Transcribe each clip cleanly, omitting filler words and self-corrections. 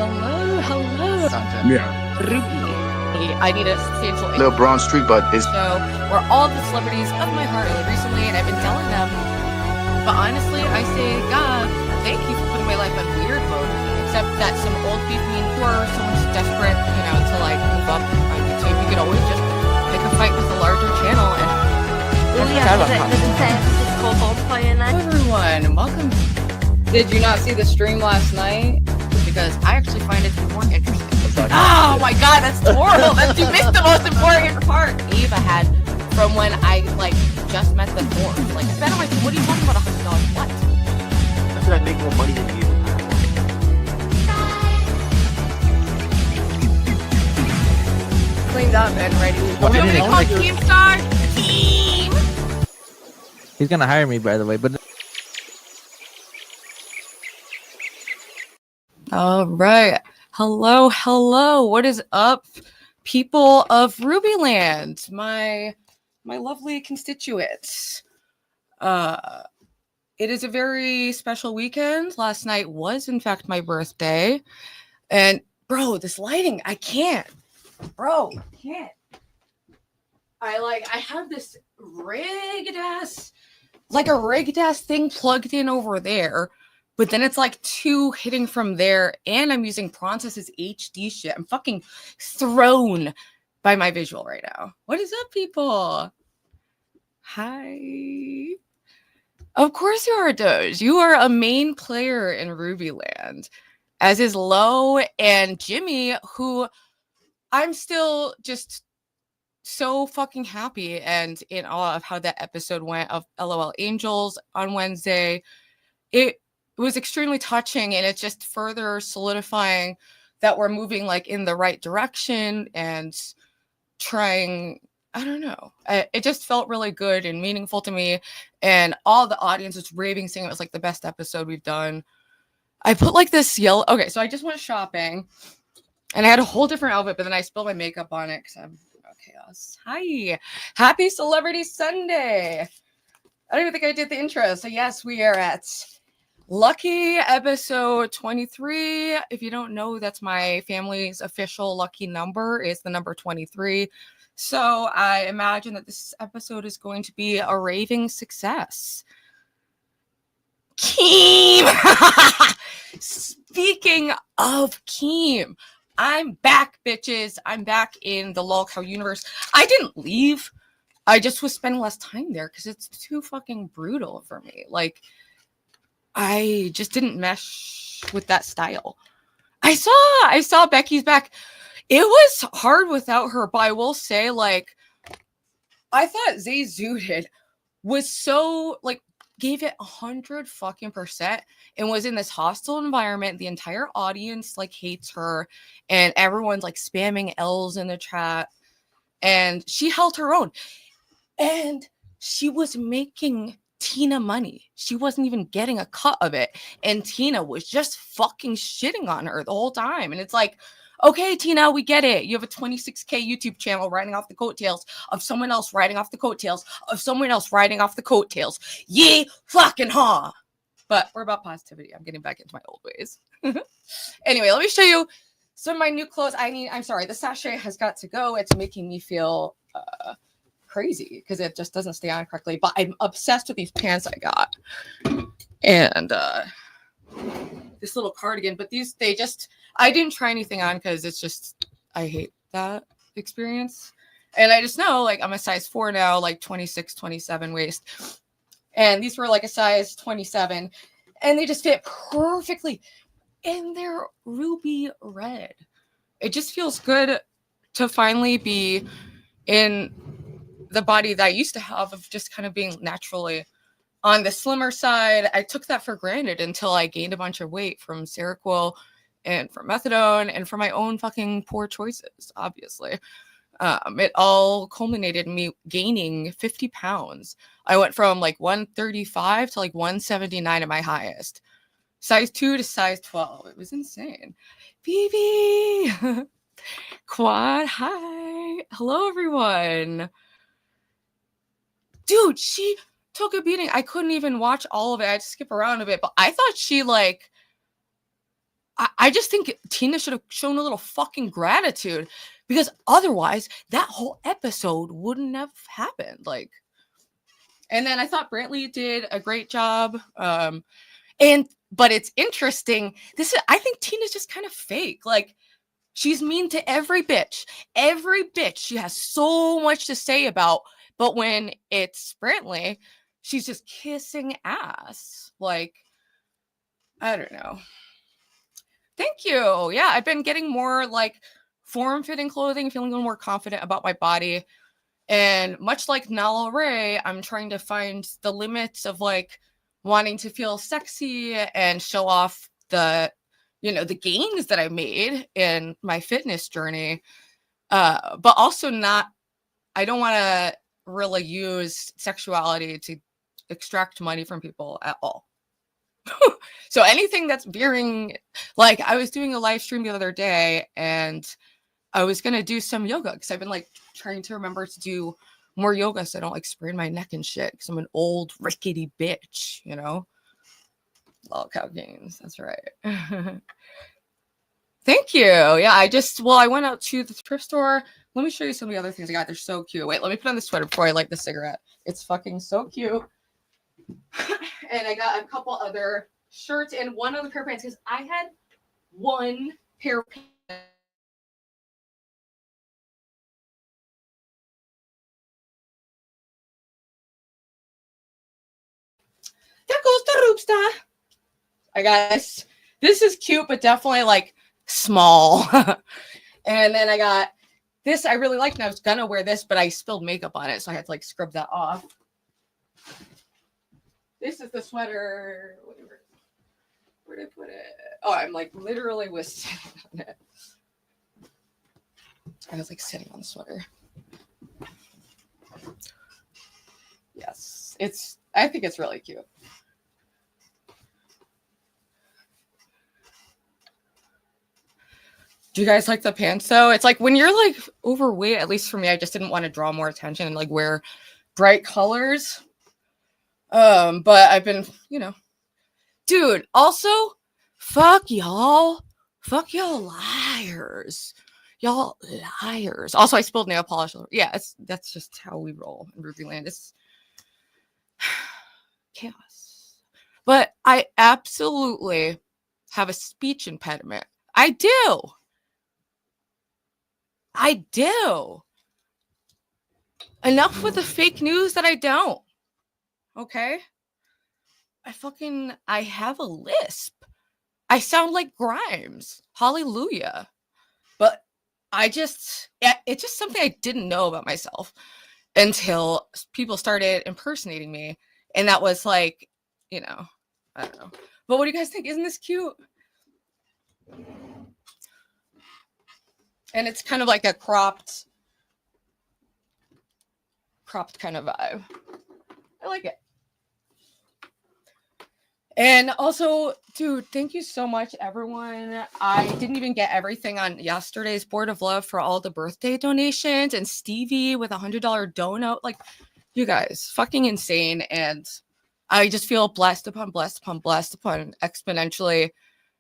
Hello. Yeah. Rooby. I need a substantial Little brown streak, but it's show where all the celebrities of my heart are recently, and I've been telling them. But honestly, I say, God, thank you for putting my life on weird mode. Except that some old beef mean poor, someone's desperate, to like move up on YouTube. You could always just pick a fight with a larger channel and. Hello everyone, welcome. Did you not see the stream last night? Because I actually find it to be more interesting. Oh my god, that's horrible. You missed the most important part Eva had from when I just met the four. I bet on my what are you talking about $100? What? I said I make more money than you. Cleaned up and ready. What do they call Team Star? Team! He's gonna hire me, by the way, but all right. Hello. What is up, people of Rubyland? My lovely constituents. It is a very special weekend. Last night was, in fact, my birthday. And, bro, this lighting, I can't. Bro, I can't. I have this rigged ass thing plugged in over there. But then it's two hitting from there, and I'm using Pronsess's HD shit. I'm fucking thrown by my visual right now. What is up, people? Hi. Of course you are, Doge. You are a main player in Rubyland, as is Lo and Jimmy, who I'm still just so fucking happy and in awe of how that episode went of LOL Angels on Wednesday. It was extremely touching, and it's just further solidifying that we're moving in the right direction and trying. I don't know. It just felt really good and meaningful to me, and all the audience was raving, saying it was the best episode we've done. I put this yellow. Okay, so I just went shopping, and I had a whole different outfit, but then I spilled my makeup on it because I'm chaos. Hi, happy Celebrity Sunday. I don't even think I did the intro. So yes, we are at Lucky episode 23. If you don't know, that's my family's official lucky number, is the number 23. So I imagine that this episode is going to be a raving success. Keem! Speaking of Keem, I'm back, bitches. I'm back in the lolcow universe. I didn't leave. I just was spending less time there because it's too fucking brutal for me. I just didn't mesh with that style. I saw Becky's back. It was hard without her, but I will say, I thought Zay Zooted was so, gave it 100% and was in this hostile environment. The entire audience, hates her, and everyone's, spamming L's in the chat, and she held her own. And she was making Tina money. She wasn't even getting a cut of it, and Tina was just fucking shitting on her the whole time. And it's okay, Tina, we get it. You have a 26K YouTube channel riding off the coattails of someone else riding off the coattails of someone else riding off the coattails. Ye fucking ha! But we're about positivity. I'm getting back into my old ways. Anyway, let me show you some of my new clothes. I'm sorry, the sachet has got to go. It's making me feel crazy because it just doesn't stay on correctly. But I'm obsessed with these pants I got. And this little cardigan, but I didn't try anything on because it's just, I hate that experience. And I just know, I'm a size 4 now, 26, 27 waist. And these were a size 27. And they just fit perfectly. And they're ruby red. It just feels good to finally be in the body that I used to have of just kind of being naturally on the slimmer side. I took that for granted until I gained a bunch of weight from Seroquel and from methadone and from my own fucking poor choices, obviously. It all culminated in me gaining 50 pounds. I went from 135 to 179 at my highest. Size 2 to size 12. It was insane. BB! Quad, hi. Hello, everyone. Dude, she took a beating. I couldn't even watch all of it. I had to skip around a bit, but I thought she I just think Tina should have shown a little fucking gratitude, because otherwise that whole episode wouldn't have happened. Like, and then I thought Brantley did a great job. But it's interesting. I think Tina's just kind of fake. Like, she's mean to every bitch. Every bitch she has so much to say about. But when it's Brantley, she's just kissing ass. Like, I don't know. Thank you. Yeah, I've been getting more like form-fitting clothing, feeling a little more confident about my body. And much like Nala Ray, I'm trying to find the limits of like wanting to feel sexy and show off the gains that I made in my fitness journey. But also I don't want to really use sexuality to extract money from people at all. So anything that's veering, like I was doing a live stream the other day and I was going to do some yoga because I've been like trying to remember to do more yoga so I don't like sprain my neck and shit because I'm an old rickety bitch, you know? Lol cow gains. That's right. Thank you. Yeah, I went out to the thrift store. Let me show you some of the other things I got. They're so cute. Wait, let me put on the sweater before I light the cigarette. It's fucking so cute. And I got a couple other shirts and one other pair of pants because I had one pair of pants. There goes the Roopsta. I got this. This is cute, but definitely like small. And then I got this I really liked, and I was gonna wear this, but I spilled makeup on it, so I had to like scrub that off. This is the sweater. Where did I put it? Oh, I'm like literally was sitting on it. I was like sitting on the sweater. Yes, I think it's really cute. Do you guys like the pants though? It's like when you're like overweight, at least for me, I just didn't want to draw more attention and like wear bright colors. But I've been, dude, also fuck y'all liars. Y'all liars. Also, I spilled nail polish. Yeah, that's just how we roll in Rooby Land. It's chaos. But I absolutely have a speech impediment. I do. Enough with the fake news that I don't. Okay? I have a lisp. I sound like Grimes. Hallelujah. But it's just something I didn't know about myself until people started impersonating me. And that was like, I don't know. But what do you guys think? Isn't this cute? And it's kind of like a cropped kind of vibe. I like it. And also, dude, thank you so much, everyone. I didn't even get everything on yesterday's Board of Love for all the birthday donations, and Stevie with $100 donut. Like, you guys, fucking insane. And I just feel blessed upon exponentially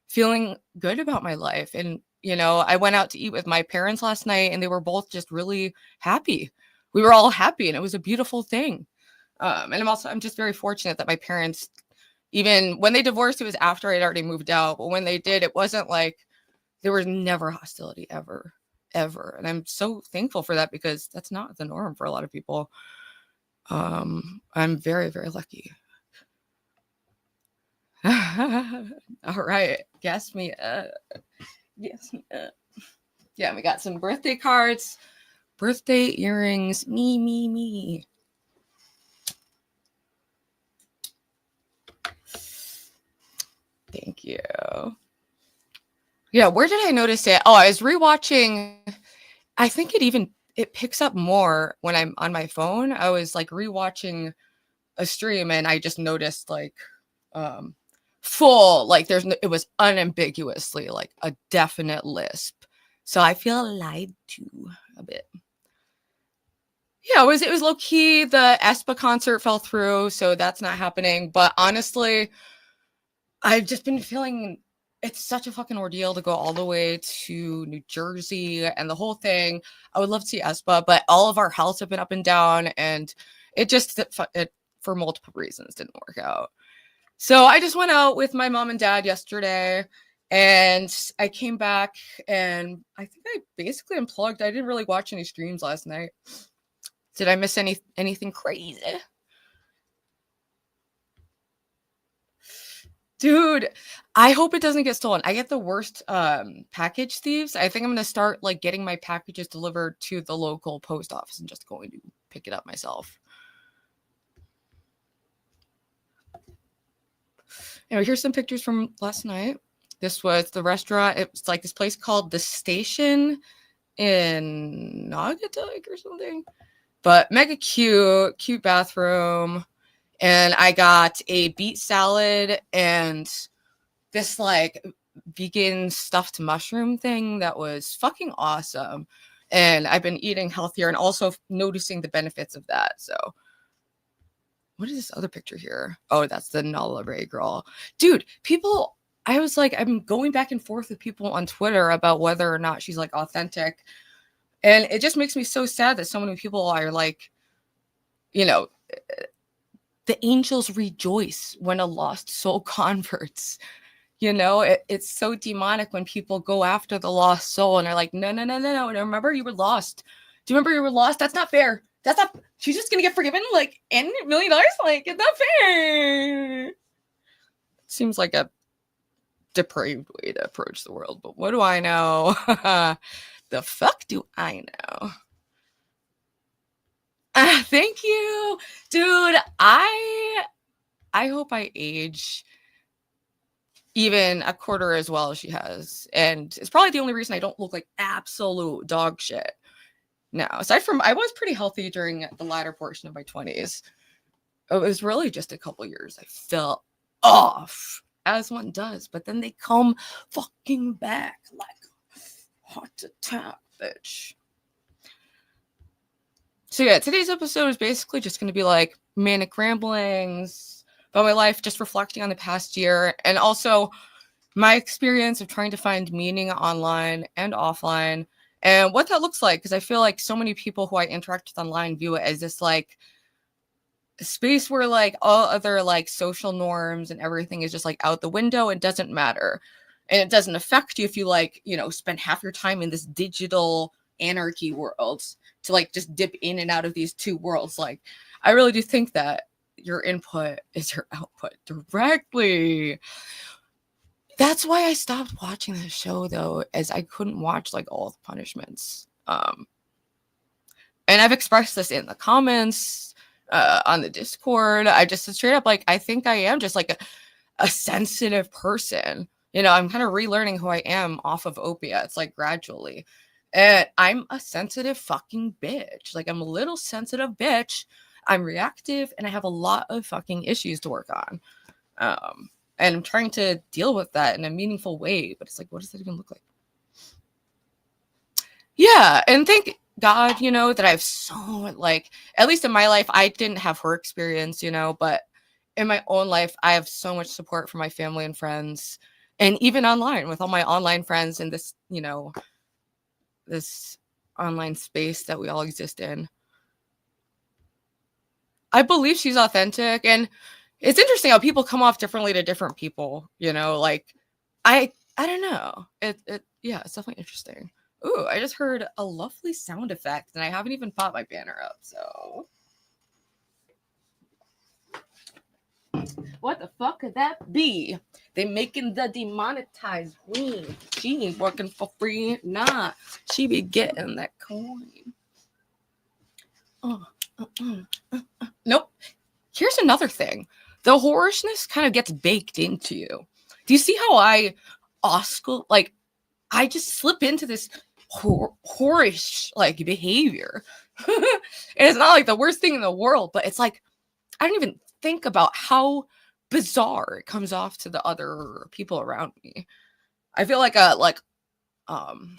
feeling good about my life. And I went out to eat with my parents last night and they were both just really happy. We were all happy and it was a beautiful thing. And I'm just very fortunate that my parents, even when they divorced, it was after I'd already moved out. But when they did, it wasn't like there was never hostility ever. And I'm so thankful for that because that's not the norm for a lot of people. I'm very, very lucky. All right. Guess me up. Yeah, we got some birthday cards, birthday earrings. Me. Thank you. Yeah, where did I notice it? Oh, I was rewatching. I think it picks up more when I'm on my phone. I was like rewatching a stream and I just noticed like full, like it was unambiguously like a definite lisp. So I feel lied to a bit. Yeah, it was low key. The Espa concert fell through, so that's not happening. But honestly, I've just been feeling it's such a fucking ordeal to go all the way to New Jersey and the whole thing. I would love to see Espa, but all of our health have been up and down, and it just for multiple reasons didn't work out. So I just went out with my mom and dad yesterday, and I came back, and I think I basically unplugged. I didn't really watch any streams last night. Did I miss anything crazy? Dude, I hope it doesn't get stolen. I get the worst package thieves. I think I'm gonna start like getting my packages delivered to the local post office and just going to pick it up myself. Anyway, here's some pictures from last night. This was the restaurant. It's like this place called The Station in Naugatuck or something. But mega cute bathroom. And I got a beet salad and this like vegan stuffed mushroom thing that was fucking awesome. And I've been eating healthier and also noticing the benefits of that. So what is this other picture here? Oh, that's the Nala Ray girl. Dude, people, I was like, I'm going back and forth with people on Twitter about whether or not she's like authentic. And it just makes me so sad that so many people are like, you know, the angels rejoice when a lost soul converts. You know, it's so demonic when people go after the lost soul and they're like, no. Remember, you were lost. Do you remember you were lost? That's not fair. That's not, she's just going to get forgiven like $1 million? Like, it's not fair. It seems like a depraved way to approach the world, but what do I know? The fuck do I know? Thank you, dude. I hope I age even a quarter as well as she has, and it's probably the only reason I don't look like absolute dog shit now. Aside from, I was pretty healthy during the latter portion of my 20s. It was really just a couple years I fell off, as one does, but then they come fucking back like a heart attack, bitch. So yeah, today's episode is basically just going to be like manic ramblings about my life, just reflecting on the past year, and also my experience of trying to find meaning online and offline, and what that looks like. Because I feel like so many people who I interact with online view it as this like space where like all other like social norms and everything is just like out the window and doesn't matter. And it doesn't affect you if you like, you know, spend half your time in this digital anarchy world to like just dip in and out of these two worlds. Like, I really do think that your input is your output directly. That's why I stopped watching the show though, as I couldn't watch like all the punishments. And I've expressed this in the comments, on the Discord. I just straight up like, I think I am just like a sensitive person. You know, I'm kind of relearning who I am off of opiates, like gradually. And I'm a sensitive fucking bitch. Like, I'm a little sensitive bitch. I'm reactive and I have a lot of fucking issues to work on. And I'm trying to deal with that in a meaningful way. But it's like, what does that even look like? Yeah. And thank God, you know, that I have so, like, at least in my life, I didn't have her experience, you know, but in my own life, I have so much support from my family and friends. And even online with all my online friends in this, you know, this online space that we all exist in. I believe she's authentic, and it's interesting how people come off differently to different people, you know, like I don't know. Yeah, it's definitely interesting. Ooh, I just heard a lovely sound effect and I haven't even popped my banner up, so what the fuck could that be? They making the demonetized queen. She ain't working for free. Nah, she be getting that coin. Nope. Here's another thing. The whorishness kind of gets baked into you. Do you see how I oscillate? Like, I just slip into this whorish like behavior. And it's not like the worst thing in the world, but it's like, I don't even think about how bizarre it comes off to the other people around me. I feel like an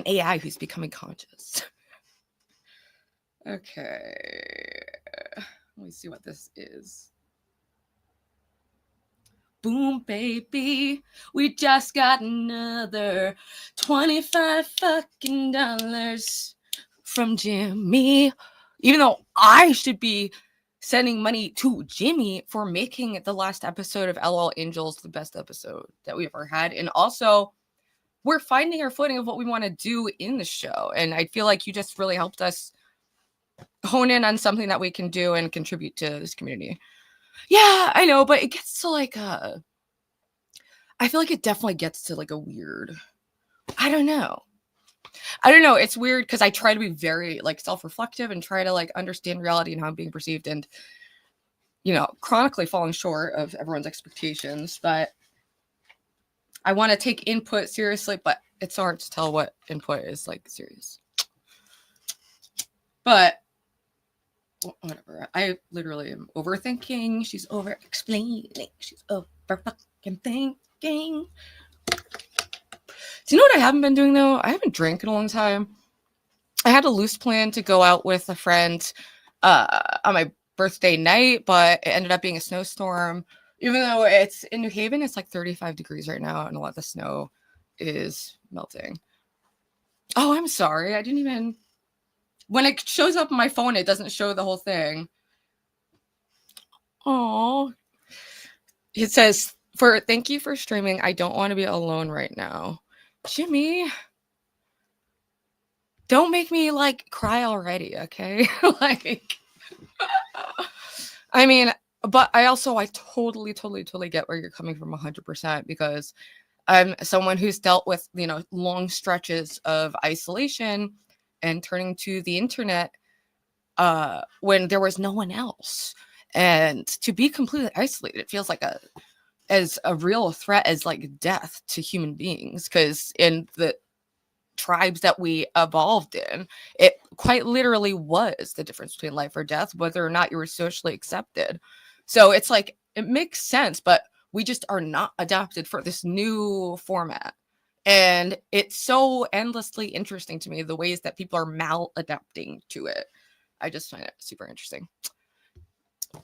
AI who's becoming conscious. Okay. Let me see what this is. boom, baby. We just got another $25 fucking dollars from Jimmy. Even though I should be sending money to Jimmy for making the last episode of LOL Angels the best episode that we ever had. And also, we're finding our footing of what we want to do in the show. And I feel like you just really helped us hone in on something that we can do and contribute to this community. Yeah, I know, but it gets to like I feel like it definitely gets to like a weird, I don't know. It's weird because I try to be very like self-reflective and try to like understand reality and how I'm being perceived, and chronically falling short of everyone's expectations. But I want to take input seriously, but it's hard to tell what input is like serious. But whatever. I literally am overthinking. She's over explaining. She's over fucking thinking. Do you know what I haven't been doing though? I haven't drank in a long time. I had a loose plan to go out with a friend on my birthday night, but it ended up being a snowstorm. Even though it's in New Haven, it's like 35 degrees right now, and a lot of the snow is melting. Oh, I'm sorry. I didn't even... When it shows up on my phone, it doesn't show the whole thing. Oh. It says, thank you for streaming. I don't want to be alone right now. Jimmy, don't make me like cry already, okay? I mean, but I totally get where you're coming from 100%, because I'm someone who's dealt with, long stretches of isolation and turning to the internet when there was no one else. And to be completely isolated, it feels like as a real threat as like death to human beings, because in the tribes that we evolved in, it quite literally was the difference between life or death, whether or not you were socially accepted. So it's like, it makes sense, but we just are not adapted for this new format. And it's so endlessly interesting to me, the ways that people are maladapting to it. I just find it super interesting.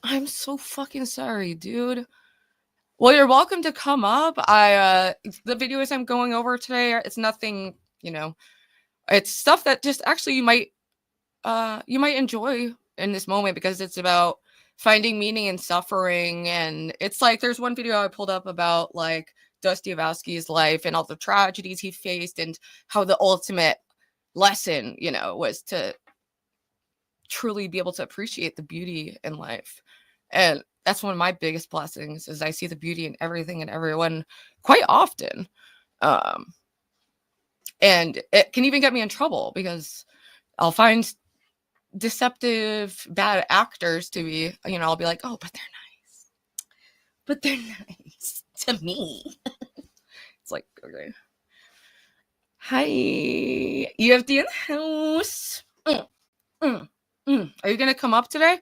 I'm so fucking sorry, dude. Well, you're welcome to come up. The videos I'm going over today, it's nothing, it's stuff that just actually you might enjoy in this moment, because it's about finding meaning in suffering. And it's like, there's one video I pulled up about like Dostoyevsky's life and all the tragedies he faced, and how the ultimate lesson, was to truly be able to appreciate the beauty in life. And that's one of my biggest blessings, is I see the beauty in everything and everyone quite often. And it can even get me in trouble, because I'll find deceptive, bad actors to be, I'll be like, oh, but they're nice to me. It's like, okay. Hi, UFD in the house. Are you gonna come up today?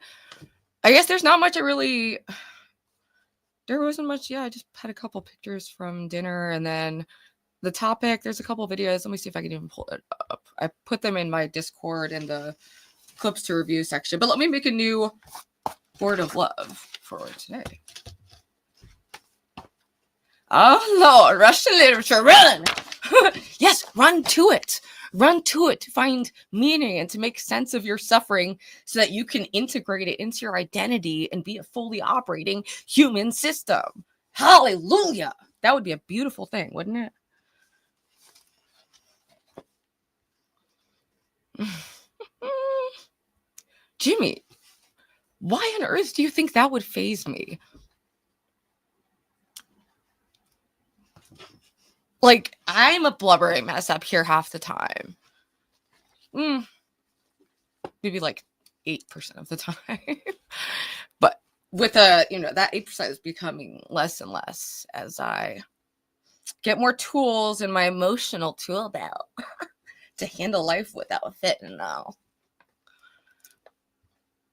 I guess there's not much. There wasn't much. Yeah, I just had a couple pictures from dinner, and then the topic. There's a couple videos. Let me see if I can even pull it up. I put them in my Discord in the clips to review section. But let me make a new word of love for today. Oh Lord, Russian literature, run! Yes, run to it. Run to it to find meaning and to make sense of your suffering, so that you can integrate it into your identity and be a fully operating human system. Hallelujah! That would be a beautiful thing, wouldn't it? Jimmy, why on earth do you think that would faze me? Like, I'm a blubbering mess up here half the time. Maybe like 8% of the time. But with that 8% is becoming less and less as I get more tools in my emotional tool belt to handle life without a fit and all.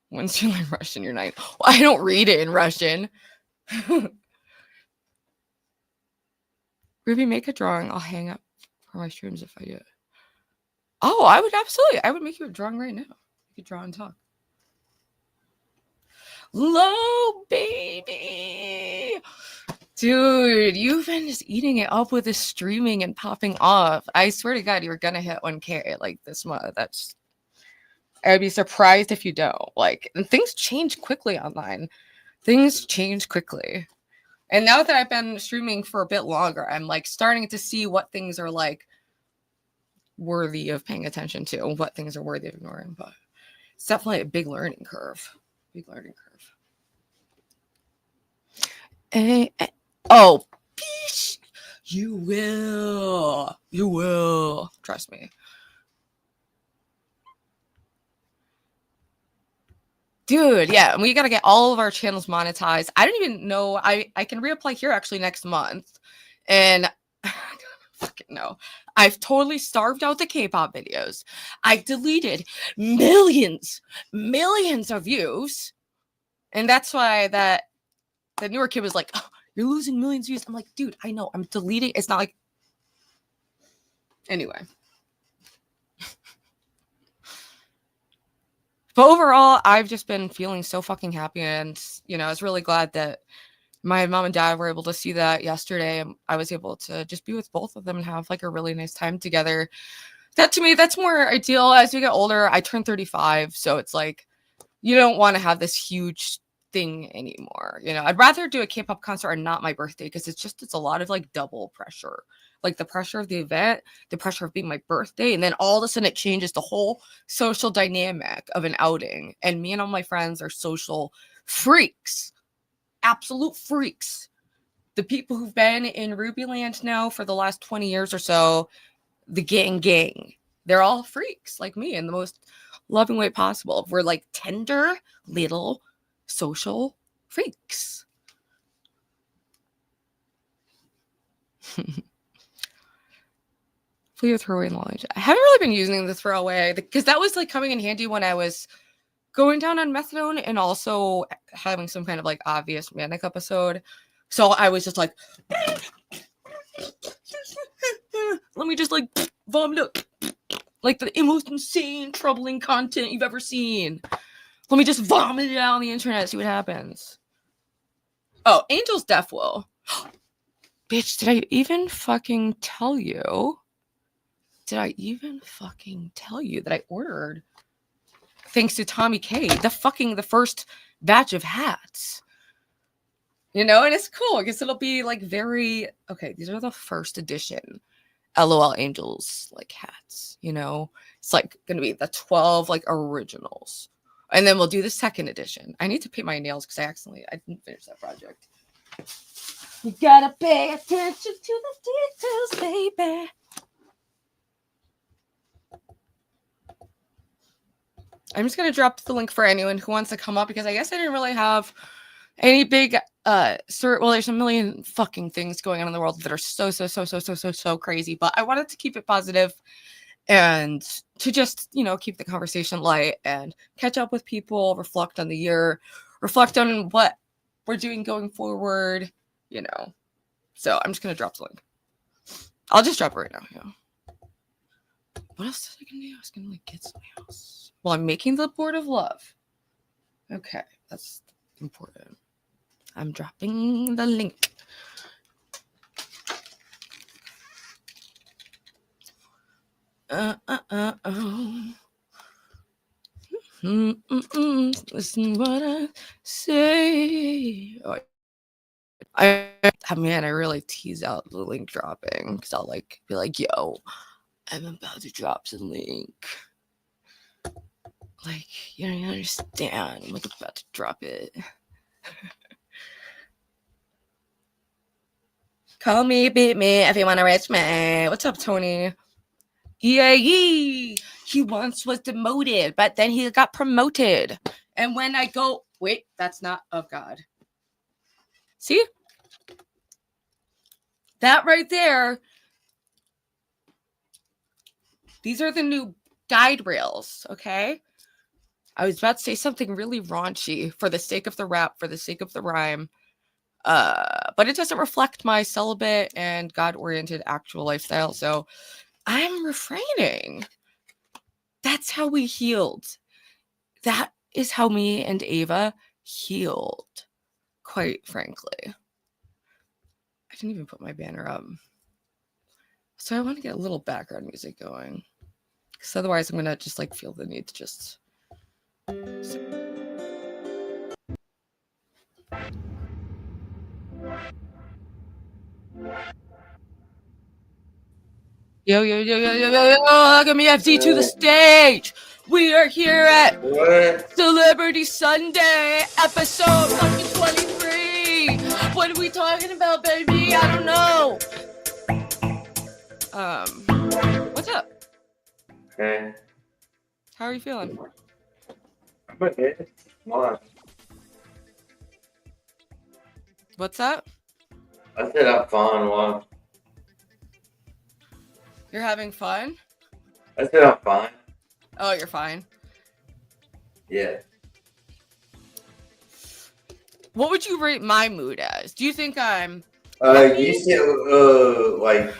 When's you learn Russian, you're 9. Well, I don't read it in Russian. Ruby, make a drawing. I'll hang up for my streams if I do it. Oh, I would make you a drawing right now. You could draw and talk. Low baby. Dude, you've been just eating it up with the streaming and popping off. I swear to God, you're gonna hit 1K like this month. I'd be surprised if you don't. Like, and things change quickly online. Things change quickly. And now that I've been streaming for a bit longer, I'm like starting to see what things are like worthy of paying attention to and what things are worthy of ignoring. But it's definitely a big learning curve. Big learning curve. Oh, bitch. You will. You will. Trust me. Dude, yeah, and we got to get all of our channels monetized. I don't even know. I can reapply here actually next month. And I don't fucking know. I've totally starved out the K-pop videos. I deleted millions of views. And that's why the newer kid was like, oh, you're losing millions of views. I'm like, dude, I know. I'm deleting. It's not like... Anyway. But overall, I've just been feeling so fucking happy. And, you know, I was really glad that my mom and dad were able to see that yesterday. And I was able to just be with both of them and have like a really nice time together. That to me, that's more ideal as we get older. I turned 35. So it's like, you don't want to have this huge thing anymore. You know, I'd rather do a K-pop concert and not my birthday because it's a lot of like double pressure. Like the pressure of the event, the pressure of being my birthday, and then all of a sudden it changes the whole social dynamic of an outing. And me and all my friends are social freaks, absolute freaks. The people who've been in Rooby Land now for the last 20 years or so, the gang, they're all freaks like me in the most loving way possible. We're like tender little social freaks. Flee or throwaway knowledge. I haven't really been using the throwaway because that was like coming in handy when I was going down on methadone and also having some kind of like obvious manic episode. So I was just like, let me just like vomit up like the most insane, troubling content you've ever seen. Let me just vomit it out on the internet, see what happens. Oh, Angel's Death Will. Bitch, did I even fucking tell you? Did I even fucking tell you that I ordered, thanks to Tommy K, the first batch of hats? You know, and it's cool because it'll be like very, okay, these are the first edition LOL Angels like hats, you know? It's like gonna be the 12 like originals. And then we'll do the second edition. I need to paint my nails because I didn't finish that project. You gotta pay attention to the details, baby. I'm just gonna drop the link for anyone who wants to come up because I guess I didn't really have any big well, there's a million fucking things going on in the world that are so crazy, but I wanted to keep it positive and to just, you know, keep the conversation light and catch up with people, reflect on the year, reflect on what we're doing going forward, you know. So I'm just gonna drop the link. I'll just drop it right now. Yeah. What else is I gonna do? I was gonna like get some else. Well, I'm making the board of love. Okay, that's important. I'm dropping the link. Listen what I say. Oh, I really tease out the link dropping because I'll like be like, yo, I'm about to drop the link. Like, you don't understand. I'm like about to drop it. Call me, beat me if you want to reach me. What's up, Tony? Yeah, he once was demoted, but then he got promoted. And when I go, wait, that's not of God. See? That right there. These are the new guide rails, okay? I was about to say something really raunchy for the sake of the rap, for the sake of the rhyme. But it doesn't reflect my celibate and God-oriented actual lifestyle, so I'm refraining. That's how we healed. That is how me and Ava healed, quite frankly. I didn't even put my banner up. So I want to get a little background music going. Because otherwise I'm going to just like feel the need to just... Yo, yo, yo, yo, yo, yo, yo, welcome EFD to the stage. We are here at Celebrity Sunday, episode fucking 23. What are we talking about, baby? I don't know. What's up? Okay. How are you feeling? I'm okay. Why? What's up? I said I'm fine. Why? You're having fun? I said I'm fine. Oh, you're fine. Yeah. What would you rate my mood as? Do you think I'm... You seem like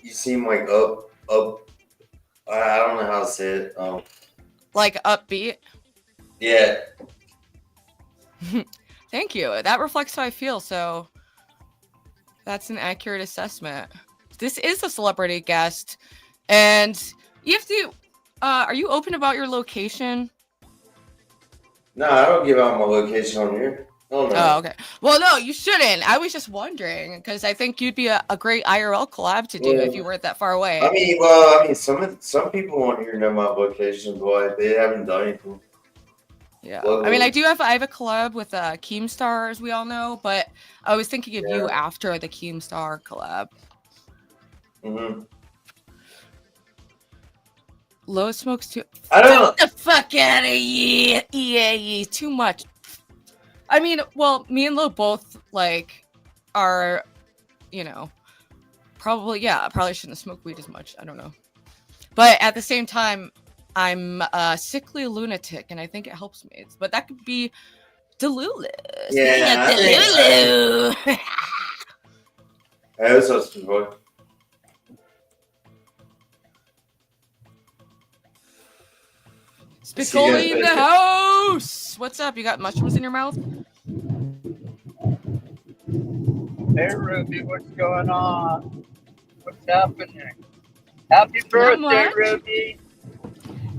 you seem like up. I don't know how to say it. like upbeat? Yeah. Thank you. That reflects how I feel, so that's an accurate assessment. This is a celebrity guest, and you have to... are you open about your location? No, I don't give out my location on here. Oh, no. Oh, okay. Well, no, you shouldn't. I was just wondering, because I think you'd be a great IRL collab to do if you weren't that far away. I mean, some people on here know my location, but they haven't done anything. Yeah. Well, I mean, I have a collab with Keemstar, as we all know, but I was thinking of you after the Keemstar collab. Mm-hmm. Low smokes too. I don't. Get the fuck out of here! Yeah, too much. I mean, well, me and Lo both like are, you know, probably shouldn't have smoked weed as much. I don't know, but at the same time, I'm a sickly lunatic, and I think it helps me. But that could be Delulu. Yeah, Delulu. Hey, what's up, Steve boy? Spicoli in the house. What's up? You got mushrooms in your mouth? Hey Rooby, what's going on? What's happening? Happy birthday, much. Rooby.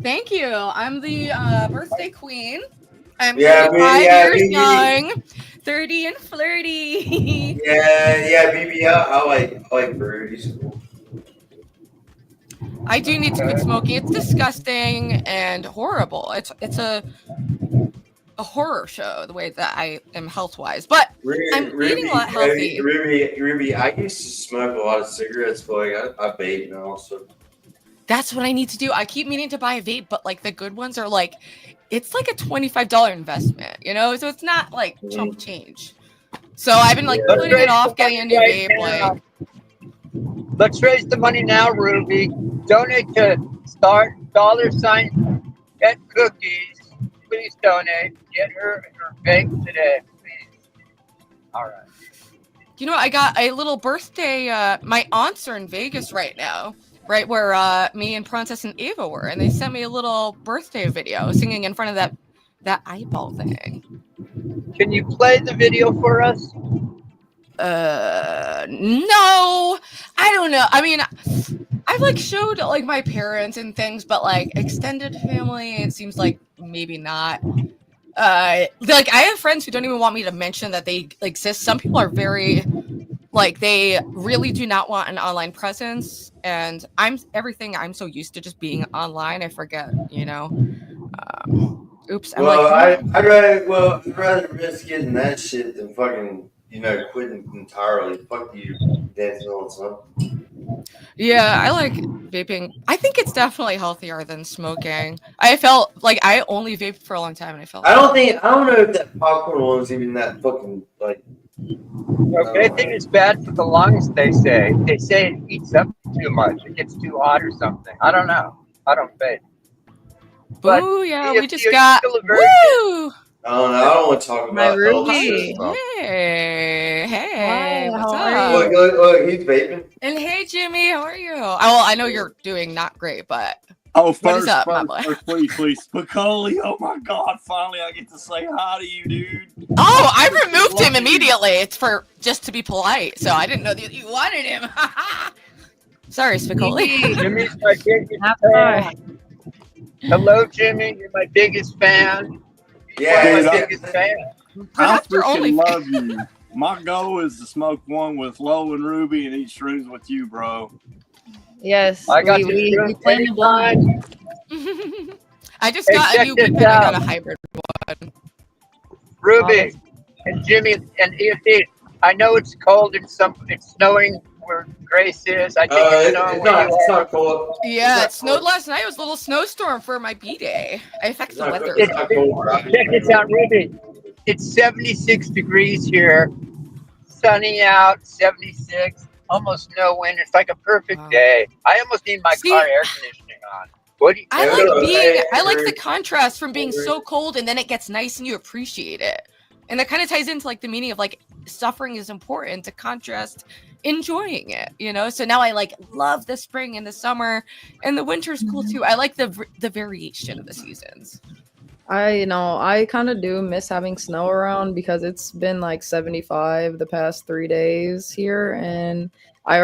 Thank you. I'm the birthday queen. I'm 35 years young, 30 and flirty. Yeah, BB. I like Bird. He's cool. I do need to quit smoking. It's disgusting and horrible. It's a horror show the way that I am health wise, but I'm eating a lot healthy. Ruby, I used to smoke a lot of cigarettes, but like I vape now. So that's what I need to do. I keep meaning to buy a vape, but like the good ones are like, it's like a $25 investment, you know? So it's not like chump change. So I've been like putting it off, getting a new vape. Like, let's raise the money now, Ruby. Donate to $$ Get Cookies. Please donate. Get her vape today, please. All right. You know, I got a little birthday. My aunts are in Vegas right now, right where me and Princess and Ava were, and they sent me a little birthday video singing in front of that eyeball thing. Can you play the video for us? No, I don't know. I mean, I've like showed like my parents and things, but like extended family, it seems like maybe not. Like I have friends who don't even want me to mention that they exist. Some people are very like, they really do not want an online presence, and I'm so used to just being online, I forget, you know. Oops. I'd rather risk getting that shit than fucking, you know, quitting entirely. Fuck you, dancing all the time. Yeah, I like vaping. I think it's definitely healthier than smoking. I felt like I only vaped for a long time, and I felt. I don't know if that popcorn one's even that fucking like. They think it's bad for the lungs. They say it eats up too much. It gets too hot or something. I don't know. I don't vape. Ooh, yeah, we just got. Woo! I don't want to talk about my Rooby. Hey, what's up? Look, he's vaping. And hey, Jimmy, how are you? Well, I know you're doing not great, but Oh, What is first, up, my boy? please. Spicoli, oh my God, finally I get to say hi to you, dude. Oh, I removed him immediately. It's for just to be polite. So I didn't know that you wanted him. Sorry, Spicoli. Jimmy's my biggest Hi. fan. Hello, Jimmy. You're my biggest fan. Yeah, You're dude, my I- biggest fan. I Perhaps you're only freaking love you. My goal is to smoke one with Lo and Ruby and eat shrooms with you, bro. Yes, I got we this claim the blind. I just Hey, got a check new this weapon. I got out. a hybrid one. Ruby and Jimmy and EFD. I know it's cold and it's snowing where Grace is. I think it's snowing It's where not. you It's are. not cold. Yeah, It's it not snowed cold. last night. It was a little snowstorm for my B-day. I affect the weather. It's not cold, right? Check this out, Ruby. It's 76 degrees here, sunny out, 76, almost no wind. It's like a perfect Wow. day. I almost need my See, car air conditioning on. What do you? I Yeah, like I the agree. contrast from being agree. so cold and then it gets nice and you appreciate it. And that kind of ties into like the meaning of like suffering is important to contrast enjoying it, you know? So now I like love the spring and the summer and the winter's cool too. I like the variation of the seasons. I kind of do miss having snow around because it's been like 75 the past 3 days here, and I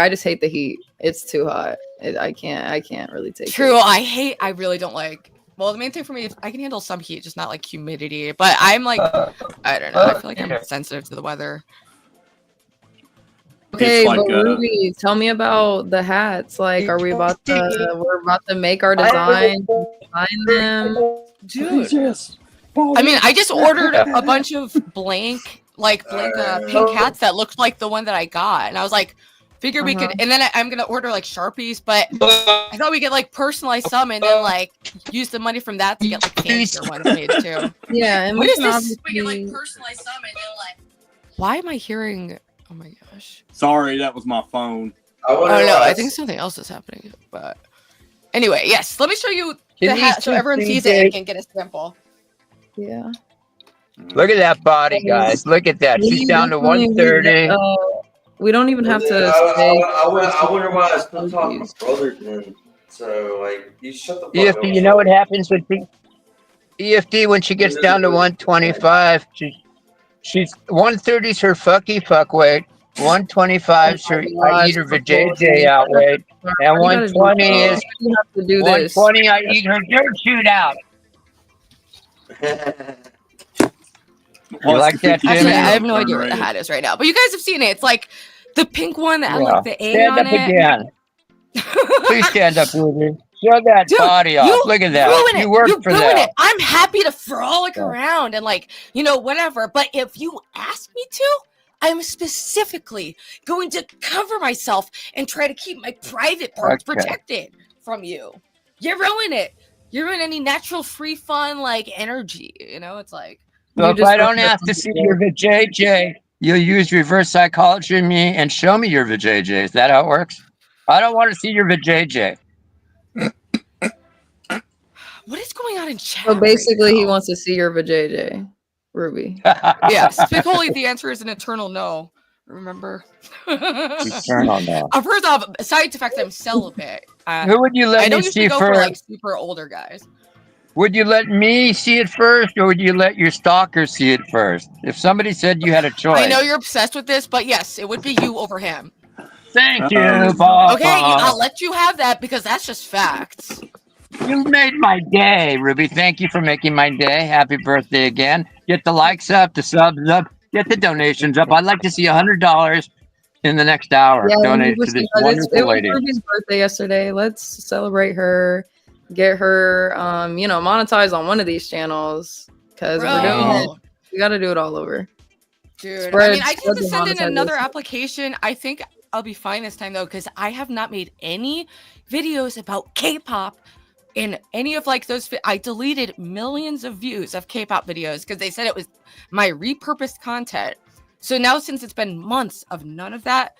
just hate the heat. It's too hot. I can't really take True. it. I really don't like, well, the main thing for me is I can handle some heat, just not like humidity, but I'm like, I don't know. I feel like I'm sensitive to the weather. Okay, like, but Ruby, tell me about the hats. Like, we're about to make our design them. Dude. Yes. I mean, I just ordered a bunch of blank pink hats that looked like the one that I got. And I was like, figure we could, and then I'm going to order like Sharpies, but I thought we could like personalize some and then like use the money from that to get like fancier ones made too. Yeah, and What we is can this? We can like obviously- personalize some and then like. Why am I hearing? Oh my gosh. Sorry, that was my phone. Oh no, I think something else is happening. But anyway, yes. Let me show you the Can you hat so see everyone sees it CJ? and can get a sample. Yeah. Look at that body, guys. Look at that. She's down to 130. We don't even have to. I wonder why I still talk to my brothers then. So like, you shut the fuck up. EFD, you know what happens with EFD when she gets down to 125? She's 130's her fuck weight. 125's her I eat her vajayjay out weight. And 120 is You have to do this. 120 I eat her dirt shoot out. You like that, Actually, Jimmy? I have no idea what the hat is right now, but you guys have seen it. It's like the pink one that had like the A Stand on up it. again. Please stand up, Ruby. Show that Dude, body off. Look at that. Ruin it. You worked You for ruin that. it. I'm happy to frolic around and like, you know, whatever. But if you ask me to, I'm specifically going to cover myself and try to keep my private parts protected from you. You ruin it. You ruin any natural free fun like energy. You know, it's like. So if I don't have to see your vajayjay, you'll use reverse psychology on me and show me your vajayjay. Is that how it works? I don't want to see your vajayjay. What is going on in chat? So basically, he right wants to see your vajayjay, Ruby. Yeah, Spicoli, the answer is an eternal no. Remember? Eternal no. First off, aside the fact that I'm celibate, Who would you I let don't me usually see go for like first? super older guys. Would you let me see it first, or would you let your stalker see it first? If somebody said you had a choice. I know you're obsessed with this, but yes, it would be you over him. Thank you, Papa. Okay, I'll let you have that because that's just facts. You made my day, Ruby. Thank you for making my day. Happy birthday again. Get the likes up, the subs up, get the donations up. I'd like to see $100 in the next hour donated to this It wonderful was lady. Ruby's birthday yesterday. Let's celebrate her. Get her, monetized on one of these channels because we're doing it. We got to do it all over. Dude, Spread- I mean, I just have to spread the send in another monetization. application. I think I'll be fine this time though, because I have not made any videos about K-pop in any of like those. I deleted millions of views of K-pop videos because they said it was my repurposed content. So now, since it's been months of none of that,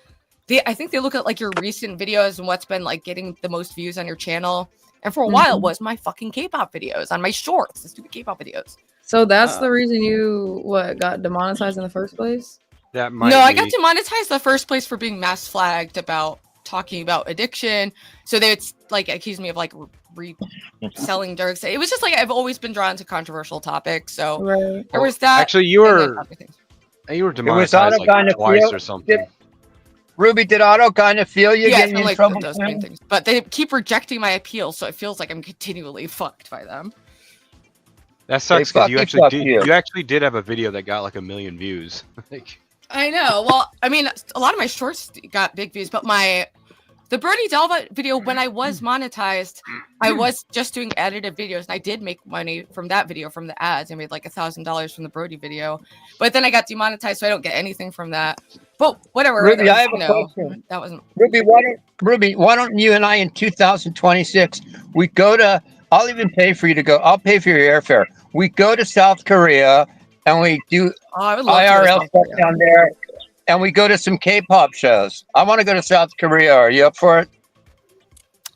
I think they look at like your recent videos and what's been like getting the most views on your channel. And for a while, it was my fucking K-pop videos on my shorts, the stupid K-pop videos. So that's the reason you got demonetized in the first place? That might No, I be. got demonetized the first place for being mass flagged about talking about addiction. So they would like accuse me of like reselling drugs. It was just like I've always been drawn to controversial topics. So there was that. Actually, you were demonetized like twice or something. Ruby, did Otto kind of feel you getting in like trouble? those main things. But they keep rejecting my appeal, so it feels like I'm continually fucked by them. That sucks because you actually did have a video that got like 1 million views. Like, I know. Well, I mean, a lot of my shorts got big views, but the Bernie Delva video, when I was monetized, I was just doing edited videos, and I did make money from that video, from the ads. I made like $1,000 from the Brody video, but then I got demonetized, so I don't get anything from that. But whatever. Ruby, I have a question. That wasn't Ruby. Why don't you and I in 2026 we go to? I'll even pay for you to go. I'll pay for your airfare. We go to South Korea and we do IRL stuff down there. And we go to some K-pop shows. I want to go to South Korea. Are you up for it?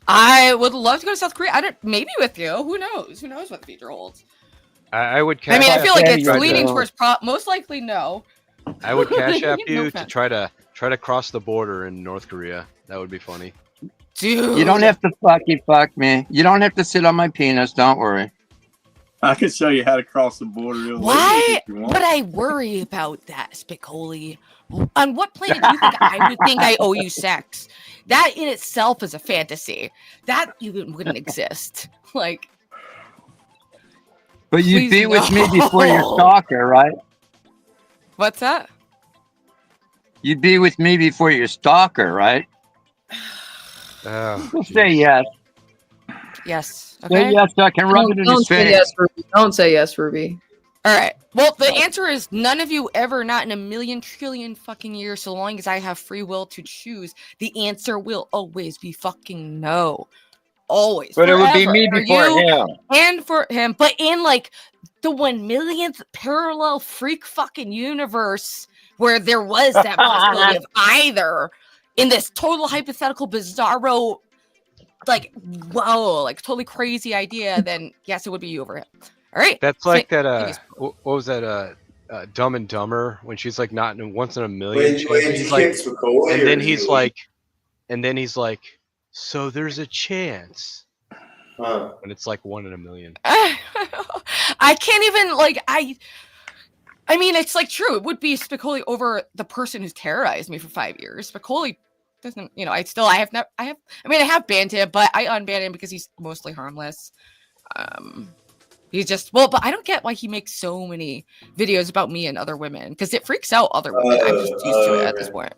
I would love to go to South Korea. Maybe with you. Who knows? Who knows what the future holds? I would. I mean, I feel like it's leaning towards most likely no. I would cash app you to try to cross the border in North Korea. That would be funny. Dude, you don't have to fuck me. You don't have to sit on my penis. Don't worry. I can show you how to cross the border. Why would I worry about that, Spicoli? On what planet do you think I would think I owe you sex? That in itself is a fantasy. That even wouldn't exist. Like, but you'd be with me before your stalker, right? What's that? You'd be with me before your stalker, right? Say yes. Yes. Okay. Say yes, so I can rub it in his face. Yes, Ruby. Don't say yes, Ruby. All right. Well, the answer is none of you ever, not in a million trillion fucking years, so long as I have free will to choose, the answer will always be fucking no. Always. But forever. It would be me before him. And for him. But in like the 1,000,000th parallel freak fucking universe where there was that possibility of either in this total hypothetical bizarro, like, whoa, like totally crazy idea, then yes, it would be you over him. All right. That's like that. What was that? Dumb and Dumber when she's like not in once in a million. He's like, and then he's like, so there's a chance. And it's like 1 in a million. I can't even like I mean, it's like true. It would be Spicoli over the person who's terrorized me for 5 years. Spicoli doesn't, I have banned him, but I unbanned him because he's mostly harmless. He's just but I don't get why he makes so many videos about me and other women because it freaks out other women. I'm just used to it at this point.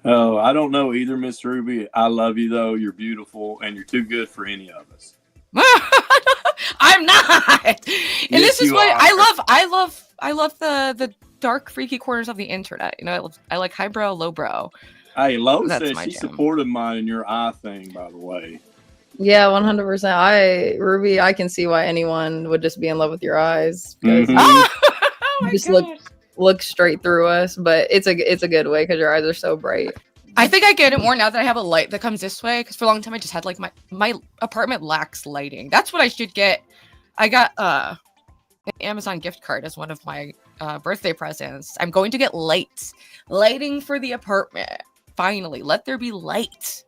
Oh, I don't know either, Miss Ruby. I love you though. You're beautiful, and you're too good for any of us. I'm not. And yes, this is why I love the dark, freaky corners of the internet. I like highbrow, lowbrow. Hey, Lo said she supported mine in your eye thing, by the way. Yeah, 100%. Ruby, I can see why anyone would just be in love with your eyes. Because you just look straight through us, but it's a good way because your eyes are so bright. I think I get it more now that I have a light that comes this way, because for a long time I just had like my apartment lacks lighting. That's what I should get. I got an Amazon gift card as one of my birthday presents. I'm going to get lighting for the apartment. Finally, let there be light.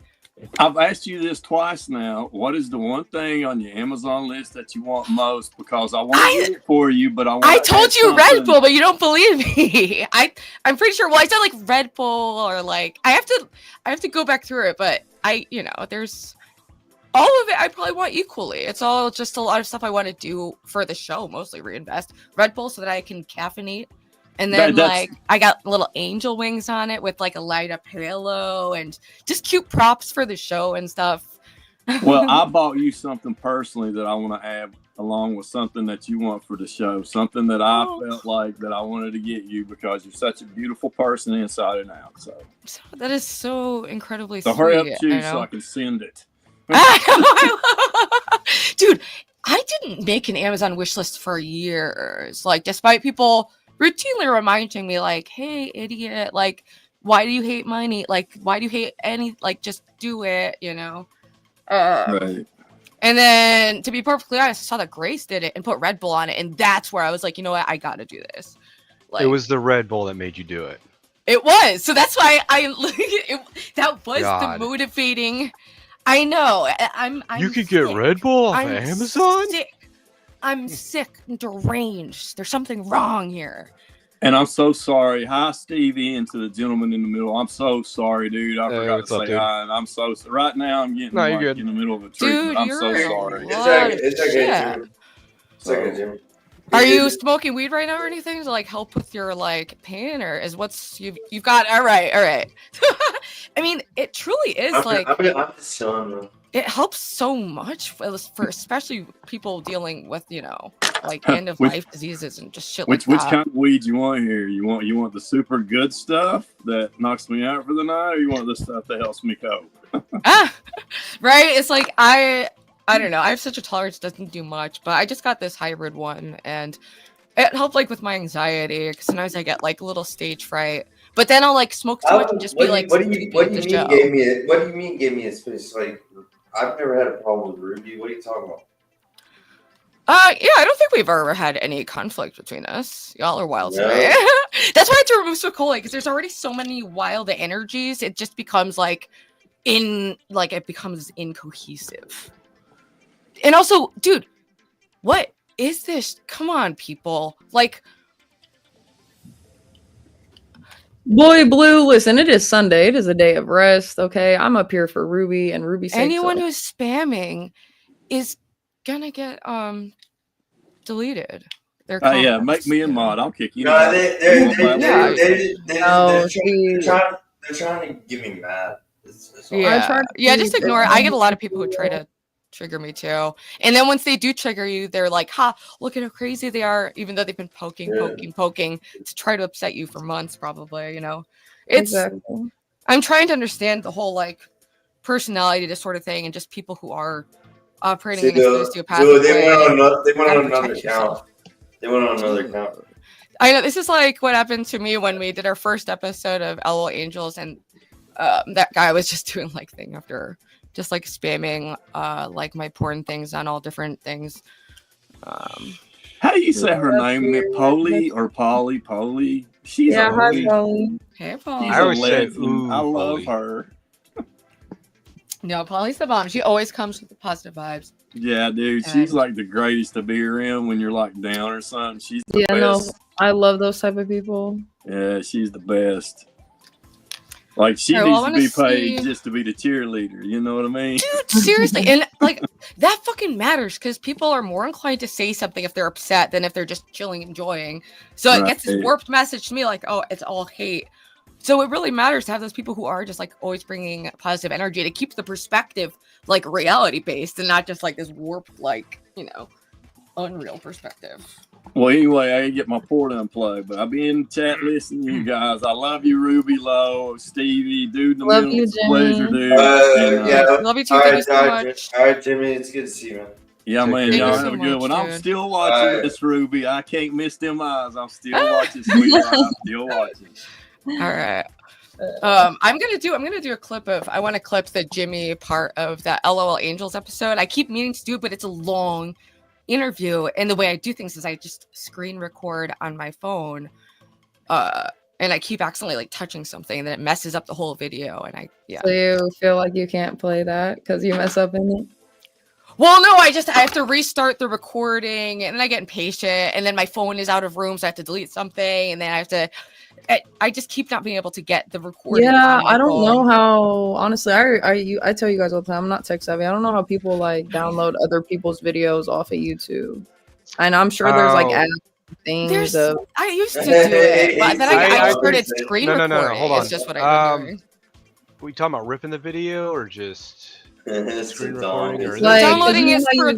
I've asked you this twice now. What is the one thing on your Amazon list that you want most? Because I want to get it for you, but I told you Red Bull, but you don't believe me. I'm pretty sure. Well, I said like Red Bull or like I have to go back through it, but there's all of it. I probably want equally. It's all just a lot of stuff I want to do for the show, mostly reinvest Red Bull so that I can caffeinate. And then I got little angel wings on it with like a light up halo and just cute props for the show and stuff. Well, I bought you something personally that I want to add along with something that you want for the show. Something that I felt like that I wanted to get you because you're such a beautiful person inside and out. So that is so incredibly sweet. So hurry up, choose so I can send it. Dude, I didn't make an Amazon wish list for years. Like, despite people routinely reminding me like, hey, idiot, like, why do you hate money? Like, why do you hate any, like, just do it, Right. And then, to be perfectly honest, I saw that Grace did it and put Red Bull on it. And that's where I was like, you know what? I got to do this. Like, it was the Red Bull that made you do it. It was. So that's why that was God. the motivating. I know. I'm You could sick. get Red Bull off I'm of Amazon? Sick. I'm sick and deranged. There's something wrong here. And I'm so sorry. Hi, Stevie, and to the gentleman in the middle. I'm so sorry, dude. I forgot what's to up, say dude? hi. And I'm so right now. I'm getting you're good. in the middle of a treatment. Dude, I'm you're so sorry. It's okay, Jimmy. It's okay, Jimmy. Are you smoking weed right now or anything to like help with your like pain, or is what's you've got? All right. I mean, it truly is I'm just chilling, man. It helps so much for especially people dealing with like end of life diseases and just shit like that. Which kind of weed you want here? You want the super good stuff that knocks me out for the night, or you want the stuff that helps me cope? Right? It's like I don't know. I have such a tolerance, doesn't do much, but I just got this hybrid one, and it helped like with my anxiety because sometimes I get like a little stage fright. But then I'll like smoke too much and just be like, what do you mean gave me a space? Like, I've never had a problem with Rooby. What are you talking about? Yeah, I don't think we've ever had any conflict between us. Y'all are wild today. That's why I had to remove Spacek, because there's already so many wild energies. It just becomes it becomes incohesive. And also, dude, what is this? Come on, people. Like, Boy Blue, listen, it is Sunday. It is a day of rest, okay? I'm up here for Ruby and Ruby. Anyone who's spamming is gonna get deleted. Yeah, make me a mod. I'll kick you. No, they're trying to get me mad. Yeah, just ignore it. I get a lot of people who try to trigger me too, and then once they do trigger you, they're like, "Ha! Look at how crazy they are," even though they've been poking to try to upset you for months, probably. It's. Exactly. I'm trying to understand the whole like personality disorder thing, and just people who are operating in a sociopathic way. They went on another account. They went on another account. I know this is like what happened to me when we did our first episode of LOL Angels, and that guy was just doing like thing after just like spamming like my porn things on all different things. How do you say her name? Polly or Polly? Polly? She's hi, Polly. Hey, Polly. I always say, I love her. No, Polly's the bomb. She always comes with the positive vibes. Yeah, dude. She's like the greatest to be around when you're like down or something. She's the best. No, I love those type of people. Yeah, she's the best. Like, she needs to be paid just to be the cheerleader. You know what I mean? Dude, seriously. And like, that fucking matters because people are more inclined to say something if they're upset than if they're just chilling, enjoying. So it gets this warped message to me like, oh, it's all hate. So it really matters to have those people who are just like always bringing positive energy to keep the perspective like reality based and not just like this warped, like, unreal perspective. Well, anyway, I get my port unplugged, but I'll be in the chat listening to you guys. I love you, Ruby Low, Stevie, dude. Love you, Jimmy. Pleasure, dude. Love you too. Thank you so much. All right, Jimmy. It's good to see you, man. Yeah, man. Y'all have a good one. Dude. I'm still watching this, Ruby. I can't miss them eyes. I'm still watching, sweetheart. I'm still watching. All right. I'm gonna do a clip of. I want to clip the Jimmy part of that LOL Angels episode. I keep meaning to do it, but it's a long interview, and the way I do things is I just screen record on my phone, and I keep accidentally like touching something, and then it messes up the whole video. And So you feel like you can't play that because you mess up in it? Well, no, I have to restart the recording, and then I get impatient, and then my phone is out of room, so I have to delete something, and then I just keep not being able to get the recording. Yeah, I don't know how. Honestly, I tell you guys all the time, I'm not tech savvy. I don't know how people like download other people's videos off of YouTube, and I'm sure there's like things. I used to do it, but then I started screen recording. No, hold on. It's just what I've been doing. Were you talking about ripping the video or just screen recording? Or like, downloading is how you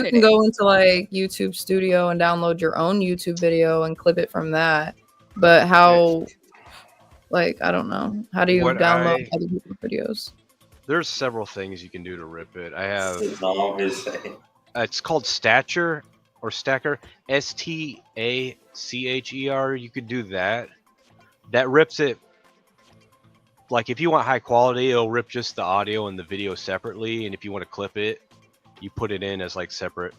can go into like YouTube Studio and download your own YouTube video and clip it from that. But how, like, I don't know. How do you download other people's videos? There's several things you can do to rip it. I have. It's called Stature or Stacker. STACHER. You could do that. That rips it. Like, if you want high quality, it'll rip just the audio and the video separately. And if you want to clip it, you put it in as like separate.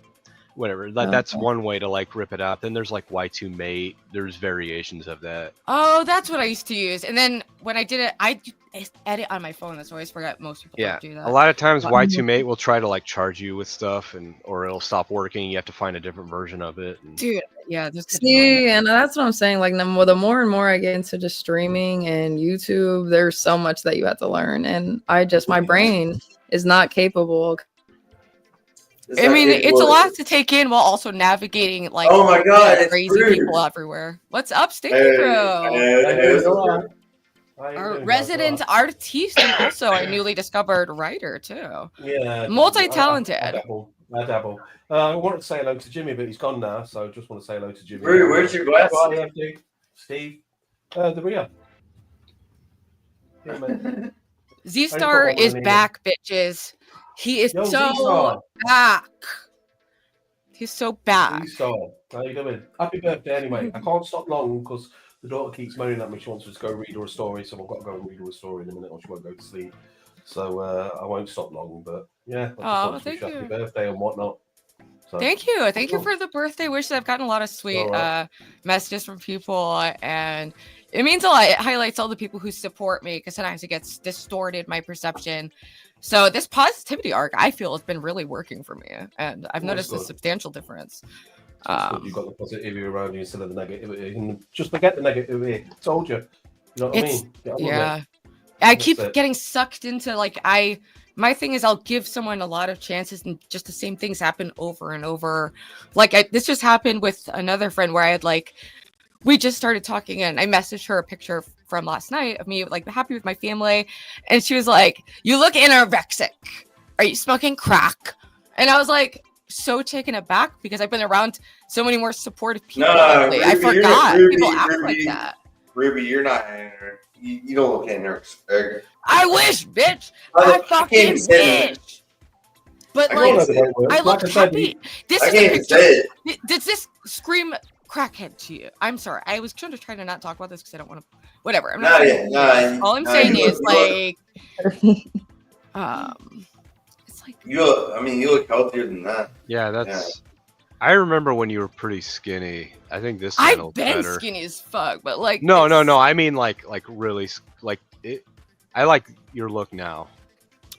whatever. That's one way to like rip it out. Then there's like Y2 mate. There's variations of that. Oh, that's what I used to use. And then when I did it, I edit on my phone. That's why I always forgot most people don't do that. A lot of times Y2 mate will try to like charge you with stuff, or it'll stop working. You have to find a different version of it. Dude, yeah. See, and that's what I'm saying. Like, the more and more I get into just streaming and YouTube, there's so much that you have to learn, and my brain is not capable. I mean, it's a lot to take in while also navigating like oh my god, crazy people everywhere. What's up, Sticky Bro? Our resident artiste and also a newly discovered writer too. Yeah, multi-talented. I dabble. I wanted to say hello to Jimmy, but he's gone now, so I just want to say hello to Jimmy. Where's your glass? Steve, the Rio. Yeah, man. Z-Star is back, bitches. He is so back. He's so back. Z-Star, how you doing? Happy birthday anyway. I can't stop long because the daughter keeps moaning at me. She wants us to go read her a story, so I've got to go and read her a story in a minute or she won't go to sleep. So I won't stop long, but yeah. Thank you. Happy birthday and whatnot. So, thank you for the birthday wishes. I've gotten a lot of sweet messages from people, and it means a lot. It highlights all the people who support me, because sometimes it gets distorted, my perception. So this positivity arc, I feel, has been really working for me, and I've noticed a substantial difference. You've got the positivity around you instead of the negativity. And just forget the negativity. Told you. You know what I mean? Yeah. I keep getting sucked into my thing is I'll give someone a lot of chances and just the same things happen over and over. This just happened with another friend where I had we just started talking and I messaged her a picture from last night of me happy with my family, and she was like, "You look anorexic. Are you smoking crack?" And I was like, so taken aback because I've been around so many more supportive people lately. I forgot people act like that. Ruby, you're not anorexic. You don't look anorexic. I wish, bitch. I fucking wish. But I look happy. This is a picture. Does this scream crackhead to you? I'm sorry. I was trying to not talk about this because I don't want to. Whatever. I'm not. All I'm saying is you look healthier than that. Yeah, that's. Yeah. I remember when you were pretty skinny. I think this channel's I've been better. Skinny as fuck, but no. I mean really it. I like your look now.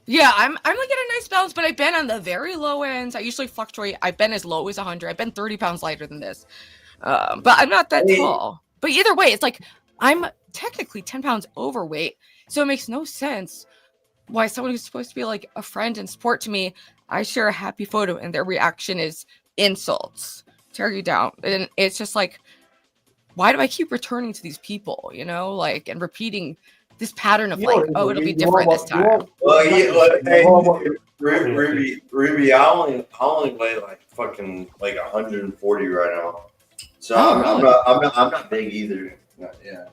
Yeah, I'm at a nice balance, but I've been on the very low ends. I usually fluctuate. I've been as low as 100. I've been 30 pounds lighter than this, but I'm not that tall. But either way, it's I'm technically 10 pounds overweight, so it makes no sense why someone who's supposed to be a friend and support to me, I share a happy photo and their reaction is insults, tear you down. And it's just why do I keep returning to these people, and repeating this pattern of it'll be different this time. Well, Ruby, I only weigh fucking 140 right now. So I'm not big either. Yeah.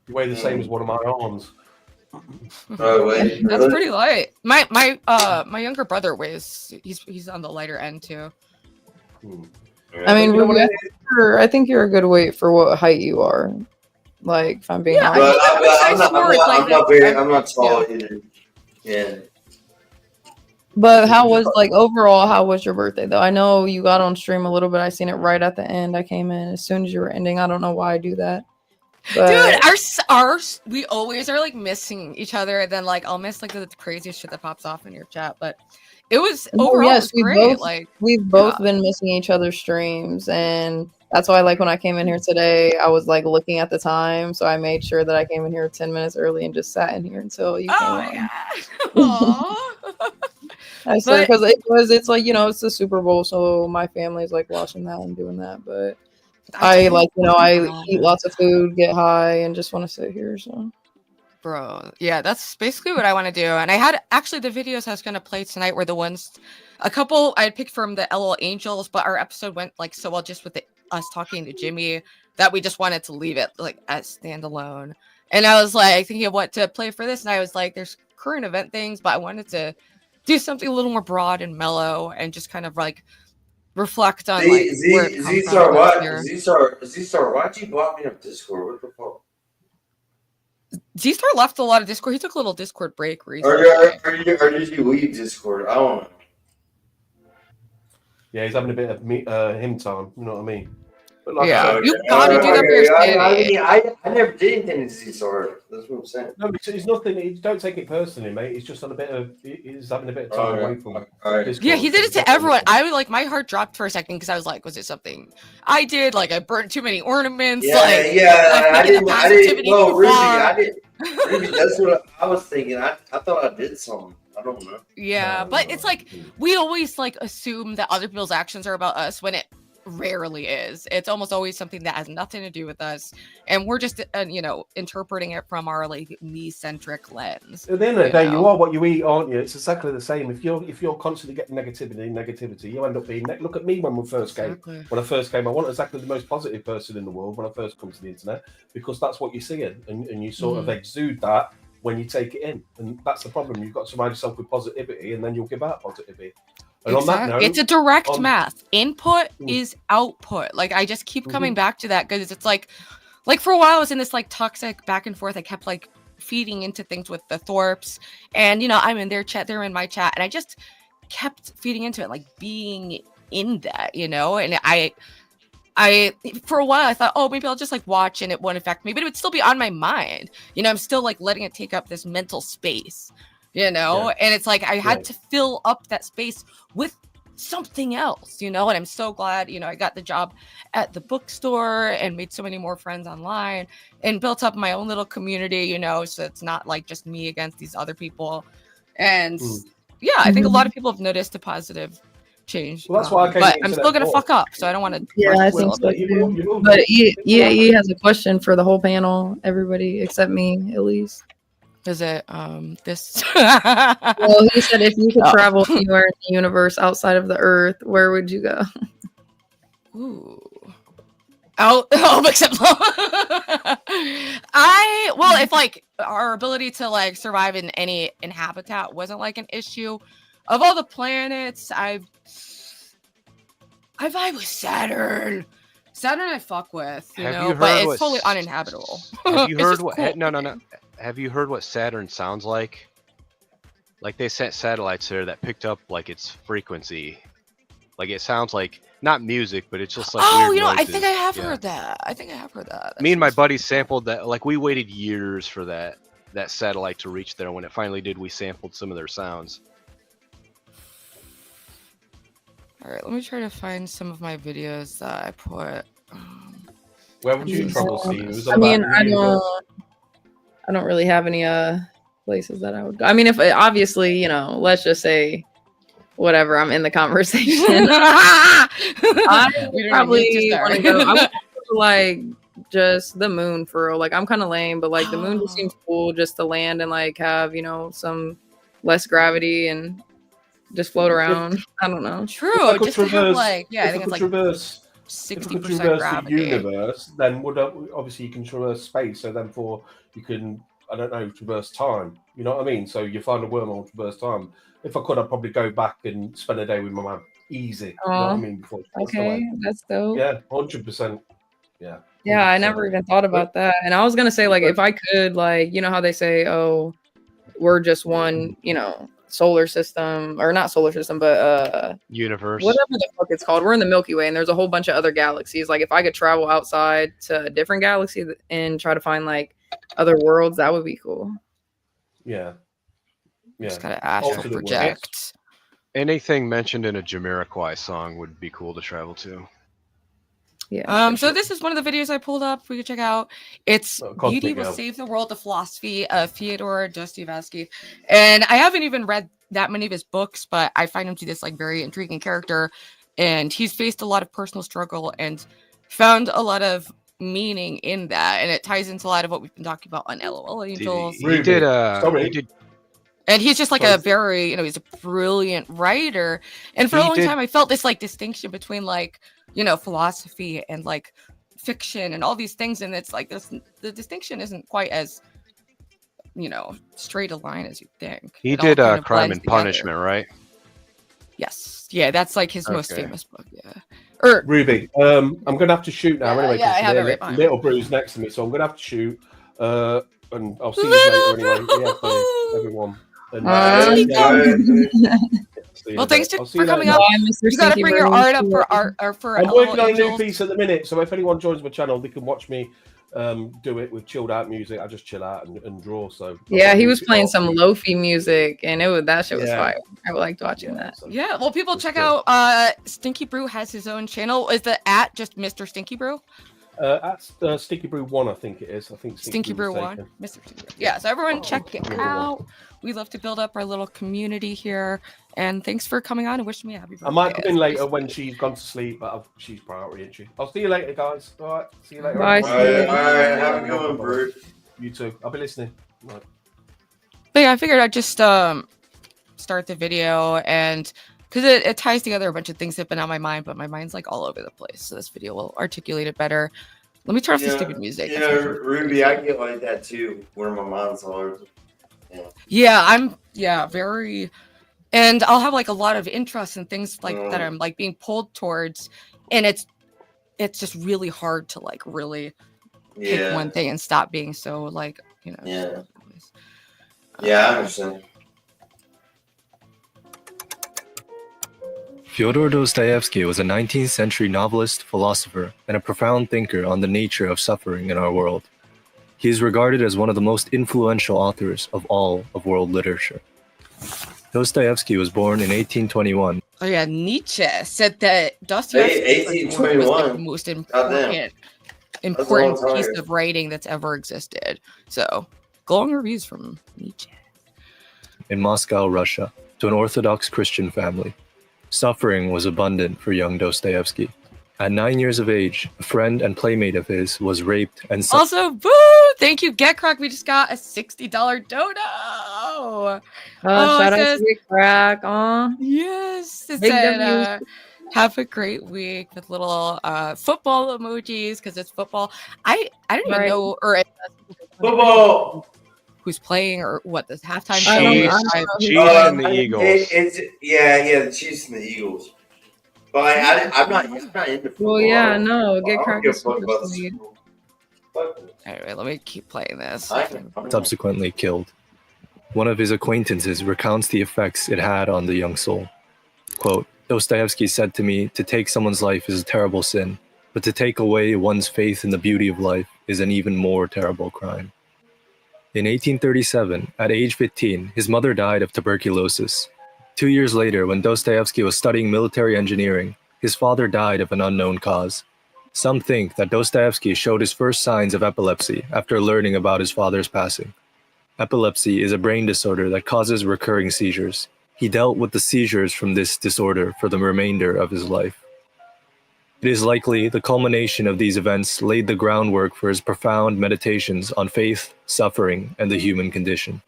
You weigh the same as one of my arms. Oh wait, that's pretty light. My younger brother weighs. He's on the lighter end too. I mean, Ruby, I think you're a good weight for what height you are. If I'm being honest. I'm not tall either. Yeah. But how was overall? How was your birthday though? I know you got on stream a little bit. I seen it right at the end. I came in as soon as you were ending. I don't know why I do that. But... Dude, we always are missing each other, and then I'll miss the craziest shit that pops off in your chat. But it was overall it was great. We've both been missing each other's streams, and that's why when I came in here today, I was looking at the time, so I made sure that I came in here 10 minutes early and just sat in here until you came on. I swear, because it's it's the Super Bowl, so my family's watching that and doing that, but I eat lots of food, get high, and just want to sit here. So, bro, yeah, that's basically what I want to do. And I had actually the videos I was gonna play tonight were the ones, a couple I had picked from the LOL Angels, but our episode went so well just with us talking to Jimmy that we just wanted to leave it as standalone. And I was thinking of what to play for this, and I was there's current event things, but I wanted to do something a little more broad and mellow and just kind of reflect on Z-Star, why'd you block me on Discord? What the fuck? Z-Star left a lot of Discord. He took a little Discord break recently. Or did you leave Discord? I don't know. Yeah, he's having a bit of him time. You know what I mean? But like Yeah, I said, you gotta do that for your sanity. I never did anything to see sorry. That's what I'm saying. No, it's nothing. Don't take it personally, mate. He's just on a bit of. He's having a bit of time away from. Yeah, he did it to everyone. I was like, my heart dropped for a second because I was like, was it something I did? Like, I burned too many ornaments. Yeah, like, I didn't. Well, Rooby, far. Rooby, that's what I was thinking. I thought I did something. I don't know. Yeah, but it's like we always like assume that other people's actions are about us when it rarely is. It's almost always something that has nothing to do with us, and we're just interpreting it from our like me-centric lens. At the end of the day, you are what you eat, aren't you? It's exactly the same. If you're constantly getting negativity, you end up being. Look at me when we first came. When I first came, I wasn't exactly the most positive person in the world when I first come to the internet, because that's what you're seeing, and you sort of exude that when you take it in, and that's the problem. You've got to surround yourself with positivity, and then you'll give out positivity. And on that note, it's a direct math. Input is output. Like I just keep coming back to that because it's like for a while I was in this like toxic back and forth. I kept like feeding into things with the Thorpes, and I'm in their chat, they're in my chat, and I just kept feeding into it, like being in that, and I for a while I thought, oh, maybe I'll just like watch and it won't affect me, but it would still be on my mind. I'm still like letting it take up this mental space, and it's like I had to fill up that space with something else, and I'm so glad, I got the job at the bookstore and made so many more friends online and built up my own little community, so it's not like just me against these other people. And I think a lot of people have noticed a positive change. Well, that's why I came but I'm still gonna fuck up, so I don't want to. Yeah, I think so too. But he has a question for the whole panel, everybody except me, at least. Is it this? Well, he said if you could travel anywhere in the universe outside of the Earth, where would you go? Ooh. Except if like our ability to like survive in any habitat wasn't like an issue, of all the planets, I vibe with Saturn. Saturn I fuck with, but it's totally uninhabitable. Have you heard what? Cool. No. Have you heard what Saturn sounds like? Like they sent satellites there that picked up like its frequency. Like it sounds like not music, but it's just like weird noises. I think I have heard that. That's me and my buddy sampled that. Like we waited years for that satellite to reach there. When it finally did, we sampled some of their sounds. All right, let me try to find some of my videos that I put. Where would you travel, Steve? I mean, I don't really have any places that I would go. I mean, if obviously, let's just say whatever, I'm in the conversation. I probably want to go. I would go like just the moon for real. Like I'm kind of lame, but like the moon just seems cool just to land and like have some less gravity and just float around. I don't know. True. Just to have like I think it's like traverse 60% gravity. The universe, then obviously you can traverse space. So then you can, I don't know, traverse time. You know what I mean? So you find a wormhole, traverse time. If I could, I'd probably go back and spend a day with my mum. Easy. You know what I mean? Okay, that's dope. Yeah, 100%. Yeah. 100%. Yeah, I never even thought about that. And I was gonna say, like, if I could, like, how they say, oh, we're just one, solar system, or not solar system, but universe, whatever the fuck it's called. We're in the Milky Way, and there's a whole bunch of other galaxies. Like, if I could travel outside to a different galaxy and try to find like other worlds, that would be cool. Yeah. Just gotta astral project. Anything mentioned in a Jamiroquai song would be cool to travel to. Yeah. So this is one of the videos I pulled up. We could check out. It's "Beauty Will Save the World: The Philosophy of Fyodor Dostoyevsky," and I haven't even read that many of his books, but I find him to be this like very intriguing character, and he's faced a lot of personal struggle and found a lot of meaning in that, and it ties into a lot of what we've been talking about on LOL Angels. He did. And he's just like a very, he's a brilliant writer. And for a long time, I felt this like distinction between like, philosophy and like fiction and all these things. And it's like the distinction isn't quite as, straight a line as you think. He did Crime and Punishment, right? Yes. Yeah, that's like his most famous book. Yeah. Rooby, I'm going to have to shoot now anyway. Yeah, I have it right behind me. Little Brew's next to me, so I'm going to have to shoot. And I'll see you later anyway. Yeah, everyone. And, Well, thanks I'll see for you coming later. up. Bye, Mr. You got to Stinky bring your Brain. art up for art or for. I'm working on a new Angels. piece at the minute, so if anyone joins my channel, they can watch me do it with chilled out music. I just chill out and draw. So Yeah, he was playing some lofi music, and that shit was Yeah. fire. I liked watching that. So, Yeah, well, people That's check good. out. Stinky Brew has his own channel. Is the @ just Mr. Stinky Brew? That's Stinky Brew 1, I think it is. I think Stinky Brew was 1, taken. Mr. Stinky Brew. Yeah, so everyone Oh, check it Stinky Brew 1. out. We love to build up our little community here, and thanks for coming on and wishing me a happy birthday. I might come in later when she's gone to sleep, but she's priority, isn't she? I'll see you later, guys. All right, see you later. Bye, All right, have a good one, Bruce. You too. I'll be listening. Right. But yeah, I figured I'd just start the video, and because it ties together a bunch of things that have been on my mind, but my mind's like all over the place. So this video will articulate it better. Let me turn off the stupid music. You That's know, my favorite. Ruby, I get like that too, where my mind's all over. Yeah, I'm very, and I'll have like a lot of interests and things like that I'm like being pulled towards, and it's just really hard to like really pick one thing and stop being so like, you know. Yeah. Yeah, I understand. Fyodor Dostoevsky was a 19th century novelist, philosopher, and a profound thinker on the nature of suffering in our world. He is regarded as one of the most influential authors of all of world literature. Dostoevsky was born in 1821. Oh yeah, Nietzsche said that Dostoyevsky was like the most important piece of writing that's ever existed. So, glowing reviews from Nietzsche. In Moscow, Russia, to an Orthodox Christian family. Suffering was abundant for young Dostoevsky. At 9 years of age, a friend and playmate of his was raped and Also, boo! Thank you, Get Croc. We just got a $60 dono. Shout out to Get Crack. Yes, it Big said, W. have a great week with little football emojis because it's football. I don't even know or football who's playing or what this halftime Chiefs, show. Chiefs and the Eagles. Yeah, the Chiefs and the Eagles. But I'm not into football. Well, yeah, no, Get I don't Crack give a is fuck super about the sweet. Super Bowl. Anyway, let me keep playing this. subsequently killed. One of his acquaintances recounts the effects it had on the young soul. Quote, Dostoevsky said to me, to take someone's life is a terrible sin, but to take away one's faith in the beauty of life is an even more terrible crime. In 1837, at age 15, his mother died of tuberculosis. 2 years later, when Dostoevsky was studying military engineering, his father died of an unknown cause. Some think that Dostoevsky showed his first signs of epilepsy after learning about his father's passing. Epilepsy is a brain disorder that causes recurring seizures. He dealt with the seizures from this disorder for the remainder of his life. It is likely the culmination of these events laid the groundwork for his profound meditations on faith, suffering, and the human condition.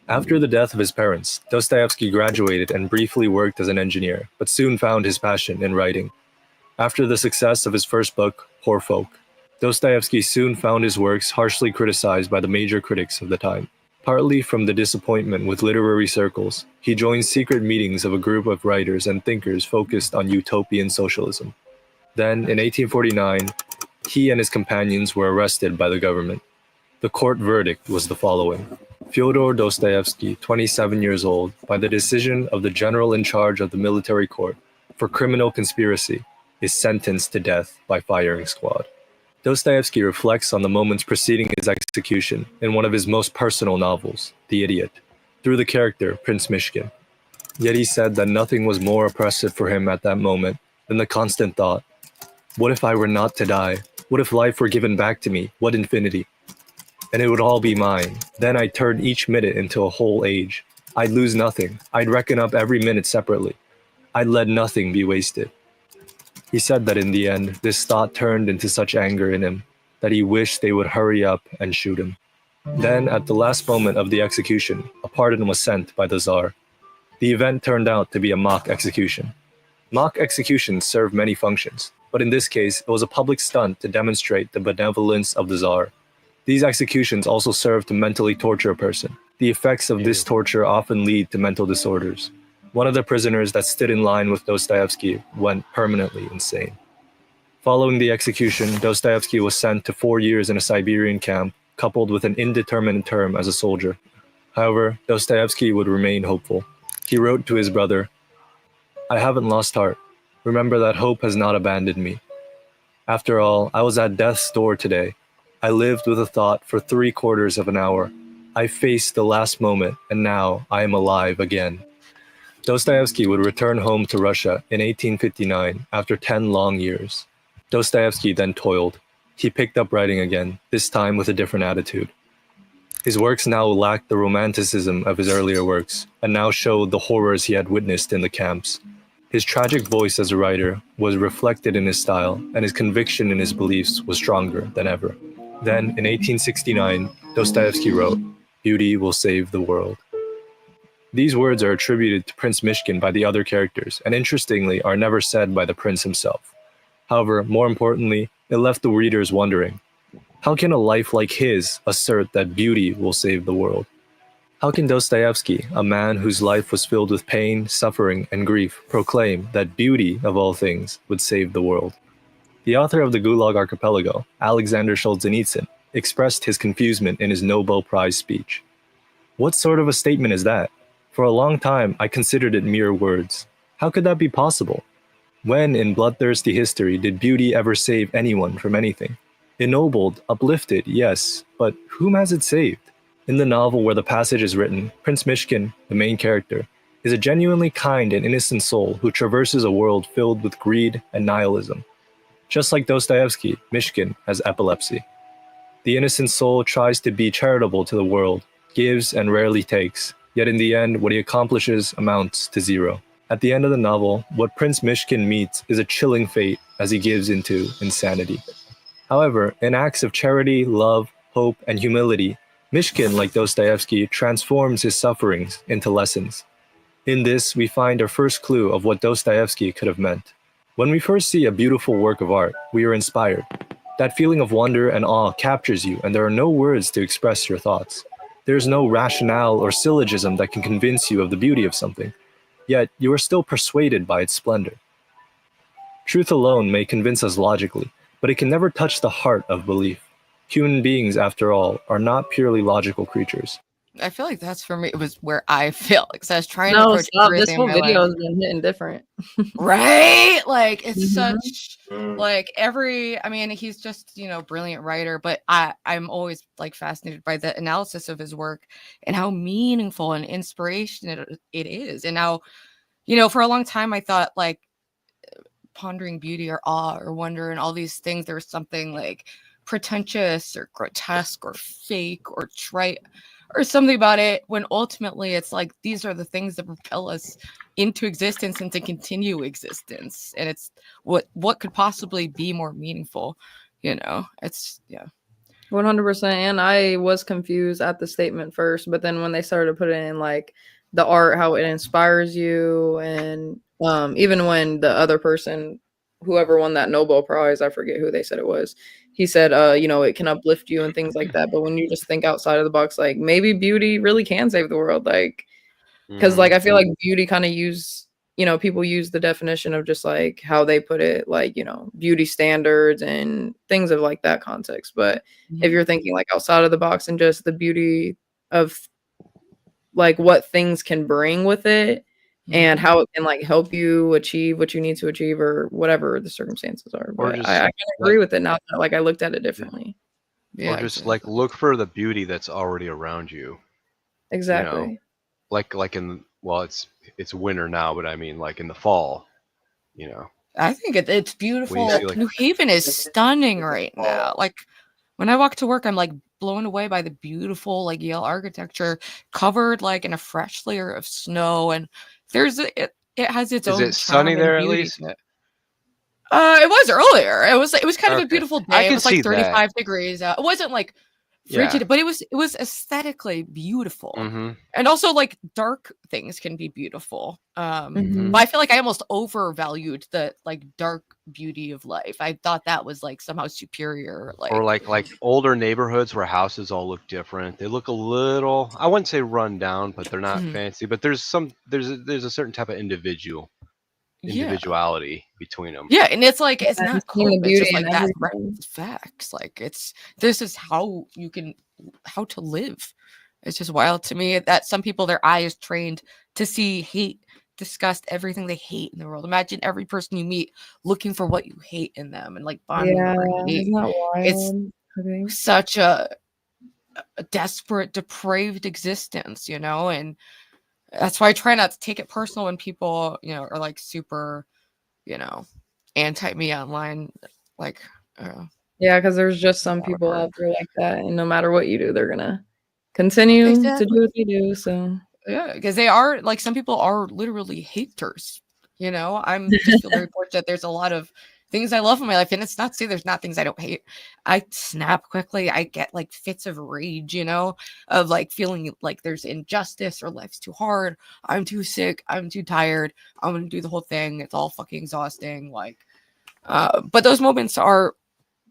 After the death of his parents, Dostoevsky graduated and briefly worked as an engineer, but soon found his passion in writing. After the success of his first book, Poor Folk, Dostoevsky soon found his works harshly criticized by the major critics of the time. Partly from the disappointment with literary circles, he joined secret meetings of a group of writers and thinkers focused on utopian socialism. Then, in 1849, he and his companions were arrested by the government. The court verdict was the following. Fyodor Dostoevsky, 27 years old, by the decision of the general in charge of the military court, for criminal conspiracy, is sentenced to death by firing squad. Dostoevsky reflects on the moments preceding his execution in one of his most personal novels, The Idiot, through the character Prince Mishkin. Yet he said that nothing was more oppressive for him at that moment than the constant thought, what if I were not to die? What if life were given back to me? What infinity? And it would all be mine. Then I'd turn each minute into a whole age. I'd lose nothing. I'd reckon up every minute separately. I'd let nothing be wasted. He said that in the end, this thought turned into such anger in him that he wished they would hurry up and shoot him. Then, at the last moment of the execution, a pardon was sent by the Tsar. The event turned out to be a mock execution. Mock executions serve many functions, but in this case, it was a public stunt to demonstrate the benevolence of the Tsar. These executions also serve to mentally torture a person. The effects of this torture often lead to mental disorders. One of the prisoners that stood in line with Dostoevsky went permanently insane. Following the execution, Dostoevsky was sent to 4 years in a Siberian camp, coupled with an indeterminate term as a soldier. However, Dostoevsky would remain hopeful. He wrote to his brother, I haven't lost heart. Remember that hope has not abandoned me. After all, I was at death's door today. I lived with a thought for 3/4 of an hour. I faced the last moment, and now I am alive again. Dostoevsky would return home to Russia in 1859 after 10 long years. Dostoevsky then toiled. He picked up writing again, this time with a different attitude. His works now lacked the romanticism of his earlier works, and now showed the horrors he had witnessed in the camps. His tragic voice as a writer was reflected in his style, and his conviction in his beliefs was stronger than ever. Then, in 1869, Dostoevsky wrote, "Beauty will save the world." These words are attributed to Prince Mishkin by the other characters, and interestingly, are never said by the prince himself. However, more importantly, it left the readers wondering, how can a life like his assert that beauty will save the world? How can Dostoevsky, a man whose life was filled with pain, suffering, and grief, proclaim that beauty, of all things, would save the world? The author of the Gulag Archipelago, Alexander Solzhenitsyn, expressed his confusement in his Nobel Prize speech. What sort of a statement is that? For a long time, I considered it mere words. How could that be possible? When, in bloodthirsty history, did beauty ever save anyone from anything? Ennobled, uplifted, yes, but whom has it saved? In the novel where the passage is written, Prince Mishkin, the main character, is a genuinely kind and innocent soul who traverses a world filled with greed and nihilism. Just like Dostoevsky, Mishkin has epilepsy. The innocent soul tries to be charitable to the world, gives and rarely takes, yet in the end, what he accomplishes amounts to zero. At the end of the novel, what Prince Mishkin meets is a chilling fate as he gives into insanity. However, in acts of charity, love, hope, and humility, Mishkin, like Dostoevsky, transforms his sufferings into lessons. In this, we find our first clue of what Dostoevsky could have meant. When we first see a beautiful work of art, we are inspired. That feeling of wonder and awe captures you, and there are no words to express your thoughts. There is no rationale or syllogism that can convince you of the beauty of something, yet you are still persuaded by its splendor. Truth alone may convince us logically, but it can never touch the heart of belief. Human beings, after all, are not purely logical creatures. I feel like that's for me. It was where I feel because I was trying to No, approach stop. This everything whole in my video life. has been hitting different. Right? Like it's Mhm. such like I mean, he's just, brilliant writer, but I'm always like fascinated by the analysis of his work and how meaningful and inspirational it is. And how, for a long time I thought like pondering beauty or awe or wonder and all these things, there was something like pretentious or grotesque or fake or trite or something about it, when ultimately it's like these are the things that propel us into existence and to continue existence. And it's what could possibly be more meaningful, it's 100%. And I was confused at the statement first, but then when they started putting in like the art, how it inspires you, and even when the other person, whoever won that Nobel Prize, I forget who they said it was, he said, it can uplift you and things like that. But when you just think outside of the box, like maybe beauty really can save the world, like because like I feel like beauty kind of people use the definition of just like how they put it, like, beauty standards and things of like that context. But if you're thinking like outside of the box and just the beauty of like what things can bring with it and how it can like help you achieve what you need to achieve or whatever the circumstances are. Or But just I can agree with it now that like I looked at it differently. Or just like look for the beauty that's already around you. Exactly. Like in it's winter now, but I mean like in the fall, I think it's beautiful. see, like- New Haven is stunning right now. Like when I walk to work, I'm like blown away by the beautiful like Yale architecture covered like in a fresh layer of snow, and it has its own. Is it sunny there at least? It was earlier. It was kind of a beautiful day. I It can was like see 35 degrees. It wasn't like frigid, Yeah. but it was aesthetically beautiful. Mhm. And also like dark things can be beautiful. Mhm. But I feel like I almost overvalued the like dark beauty of life. I thought that was like somehow superior. Or like older neighborhoods where houses all look different. They look a little, I wouldn't say run down, but they're not Mhm. fancy. But there's a certain type of individuality between them. Yeah, and it's like it's Yeah, not seeing the cool. It's just beauty like in that everything. facts. Like this is how to live. It's just wild to me that some people, their eye is trained to see hate, disgust, everything they hate in the world. Imagine every person you meet looking for what you hate in them and like bonding over hate. Isn't that wild? It's such a desperate, depraved existence, you know, and that's why I try not to take it personal when people, you know, are like super, you know, anti me online. Like, yeah, because there's just some people out there like that, and no matter what you do, they're gonna continue to do what they do. So yeah, because they are like, some people are literally haters. You know, I'm just feel very fortunate. There's a lot of things I love in my life, and it's not to say there's not things I don't hate. I snap quickly. I get like fits of rage, you know, of like feeling like there's injustice or life's too hard. I'm too sick. I'm too tired. I'm gonna do the whole thing. It's all fucking exhausting. Like, but those moments are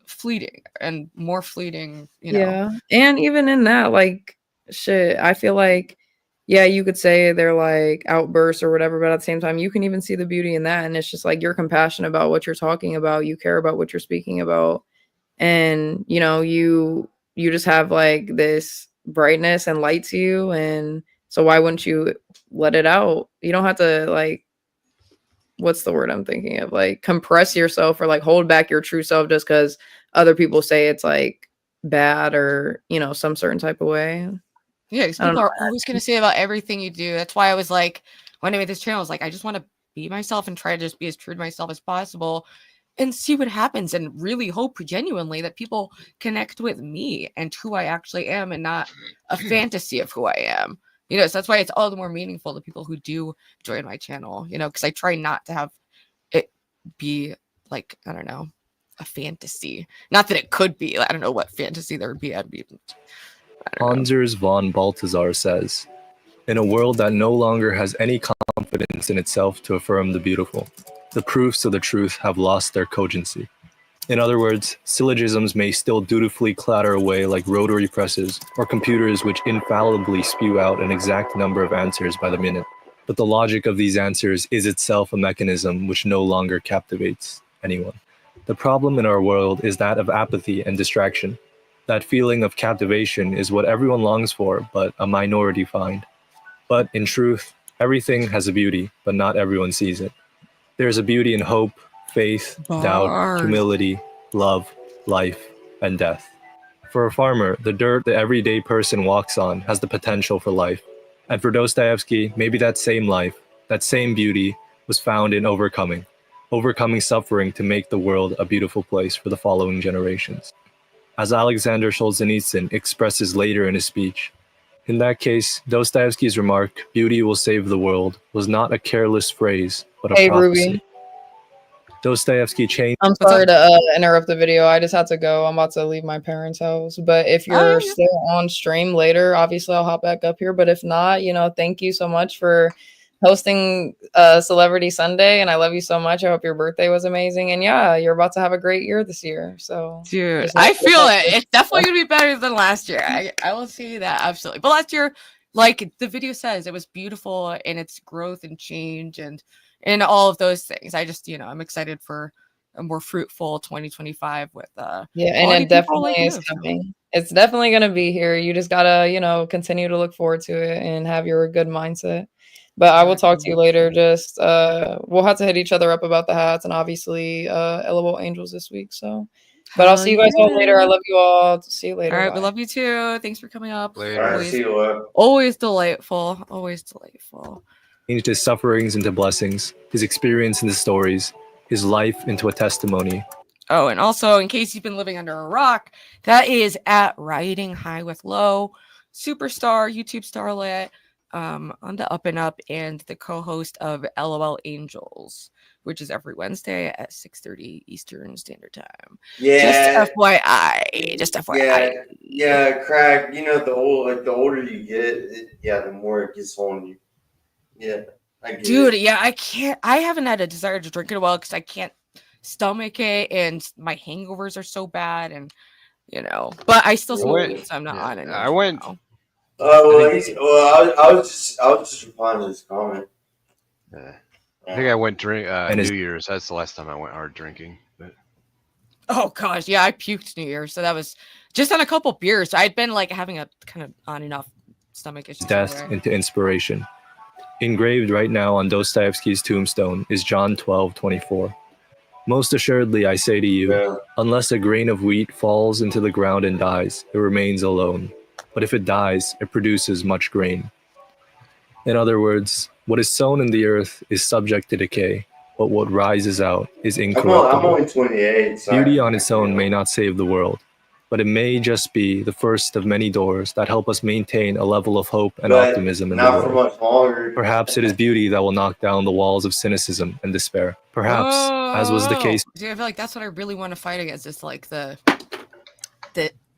fleeting and more fleeting, you know. yeah, and even in that, like, shit, I feel like, yeah, you could say they're like outbursts or whatever, but at the same time, you can even see the beauty in that. And it's just like you're compassionate about what you're talking about, you care about what you're speaking about, and you know, you just have like this brightness and light to you. And so why wouldn't you let it out? You don't have to like, what's the word I'm thinking of? Like compress yourself or like hold back your true self just because other people say it's like bad or, you know, some certain type of way. Yeah, because people are always going to say about everything you do. That's why I was like, when I made this channel, I was like, I just want to be myself and try to just be as true to myself as possible and see what happens, and really hope genuinely that people connect with me and who I actually am and not a fantasy of who I am. You know, so that's why it's all the more meaningful to people who do join my channel, you know, because I try not to have it be like, I don't know, a fantasy. Not that it could be. I don't know what fantasy there would be. Hans von Balthasar says, in a world that no longer has any confidence in itself to affirm the beautiful, the proofs of the truth have lost their cogency. In other words, syllogisms may still dutifully clatter away like rotary presses or computers which infallibly spew out an exact number of answers by the minute. But the logic of these answers is itself a mechanism which no longer captivates anyone. The problem in our world is that of apathy and distraction. That feeling of captivation is what everyone longs for, but a minority find. But in truth, everything has a beauty, but not everyone sees it. There is a beauty in hope, faith, doubt, humility, love, life, and death. For a farmer, the dirt the everyday person walks on has the potential for life. And for Dostoevsky, maybe that same life, that same beauty, was found in overcoming suffering to make the world a beautiful place for the following generations. As Alexander Solzhenitsyn expresses later in his speech, in that case, Dostoevsky's remark, "Beauty will save the world," was not a careless phrase, but a prophecy. Ruby. Dostoevsky changed. I'm sorry to interrupt the video. I just had to go. I'm about to leave my parents' house. But if you're still on stream later, obviously I'll hop back up here. But if not, you know, thank you so much for hosting Celebrity Sunday, and I love you so much. I hope your birthday was amazing, and yeah, you're about to have a great year this year. So, dude, I feel it. It's definitely gonna be better than last year. I will say that absolutely. But last year, like the video says, it was beautiful in its growth and change and all of those things. I just, you know, I'm excited for a more fruitful 2025 with yeah, and it definitely is coming. It's definitely gonna be here. You just gotta, you know, continue to look forward to it and have your good mindset. But I will talk to you later. Just we'll have to hit each other up about the hats and obviously LOL Angels this week. So, but I'll see you guys all later. I love you all. See you later. All right, we love you too. Thanks for coming up. Later. See you later. Always delightful. Always delightful. Changed his sufferings into blessings, his experience into stories, his life into a testimony. Oh, and also, in case you've been living under a rock, that is at Riding High with Low, superstar, YouTube starlet, on the up and up, and the co-host of LOL Angels, which is every Wednesday at 6:30 Eastern Standard Time. Yeah. Just FYI. Just FYI. Yeah, Craig. You know, the older you get, the more it gets on you. Yeah, I get dude. it. Yeah, I haven't had a desire to drink in a while because I can't stomach it, and my hangovers are so bad, and you know. But I still smoke weed, so I'm not on it. I went. I was just replying to this comment. I think I went New Year's. That's the last time I went hard drinking. But oh gosh, yeah, I puked New Year's, so that was just on a couple beers. So I'd been like having a kind of on and off stomach issue. Death into inspiration. Engraved right now on Dostoevsky's tombstone is John 12:24. Most assuredly, I say to you, unless a grain of wheat falls into the ground and dies, it remains alone. But if it dies, it produces much grain. In other words, what is sown in the earth is subject to decay, but what rises out is incorruptible. I'm only 28. Sorry. Beauty on its own may not save the world, but it may just be the first of many doors that help us maintain a level of hope and optimism in the Not for world. much longer. Perhaps it is beauty that will knock down the walls of cynicism and despair. Perhaps, as was the case. Dude, I feel like that's what I really want to fight against. Is like the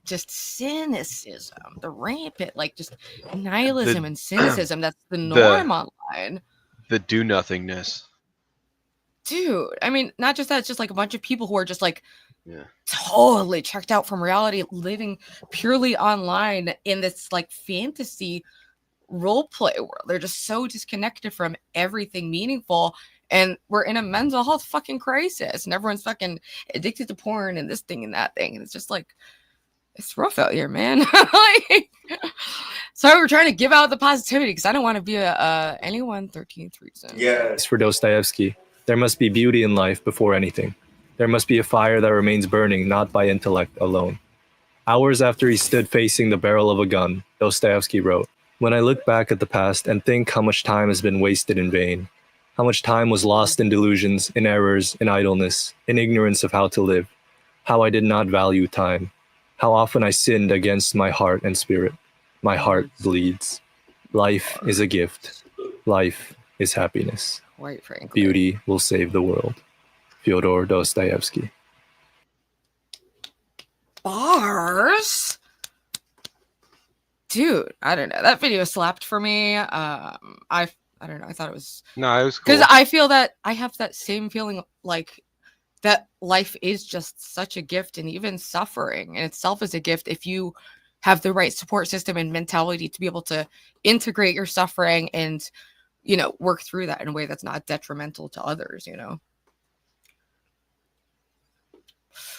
just cynicism, the rampant, like just nihilism and cynicism. That's the norm online. The do nothingness. Dude, I mean, not just that, it's just like a bunch of people who are just like totally checked out from reality, living purely online in this like fantasy role play world. They're just so disconnected from everything meaningful, and we're in a mental health fucking crisis, and everyone's fucking addicted to porn and this thing and that thing, and it's just like, it's rough out here, man. Like, so we're trying to give out the positivity because I don't want to be a anyone 13th reason. Yeah. For Dostoevsky, there must be beauty in life before anything. There must be a fire that remains burning not by intellect alone. Hours after he stood facing the barrel of a gun, Dostoevsky wrote, "When I look back at the past and think how much time has been wasted in vain, how much time was lost in delusions, in errors, in idleness, in ignorance of how to live, how I did not value time, how often I sinned against my heart and spirit. My heart bleeds. Life is a gift. Life is happiness. Quite frankly. Beauty will save the world." Fyodor Dostoevsky. Bars? Dude, I don't know. That video slapped for me. I don't know. I thought it was... No, it was cool. Because I feel that I have that same feeling, like, that life is just such a gift, and even suffering in itself is a gift if you have the right support system and mentality to be able to integrate your suffering and, you know, work through that in a way that's not detrimental to others, you know?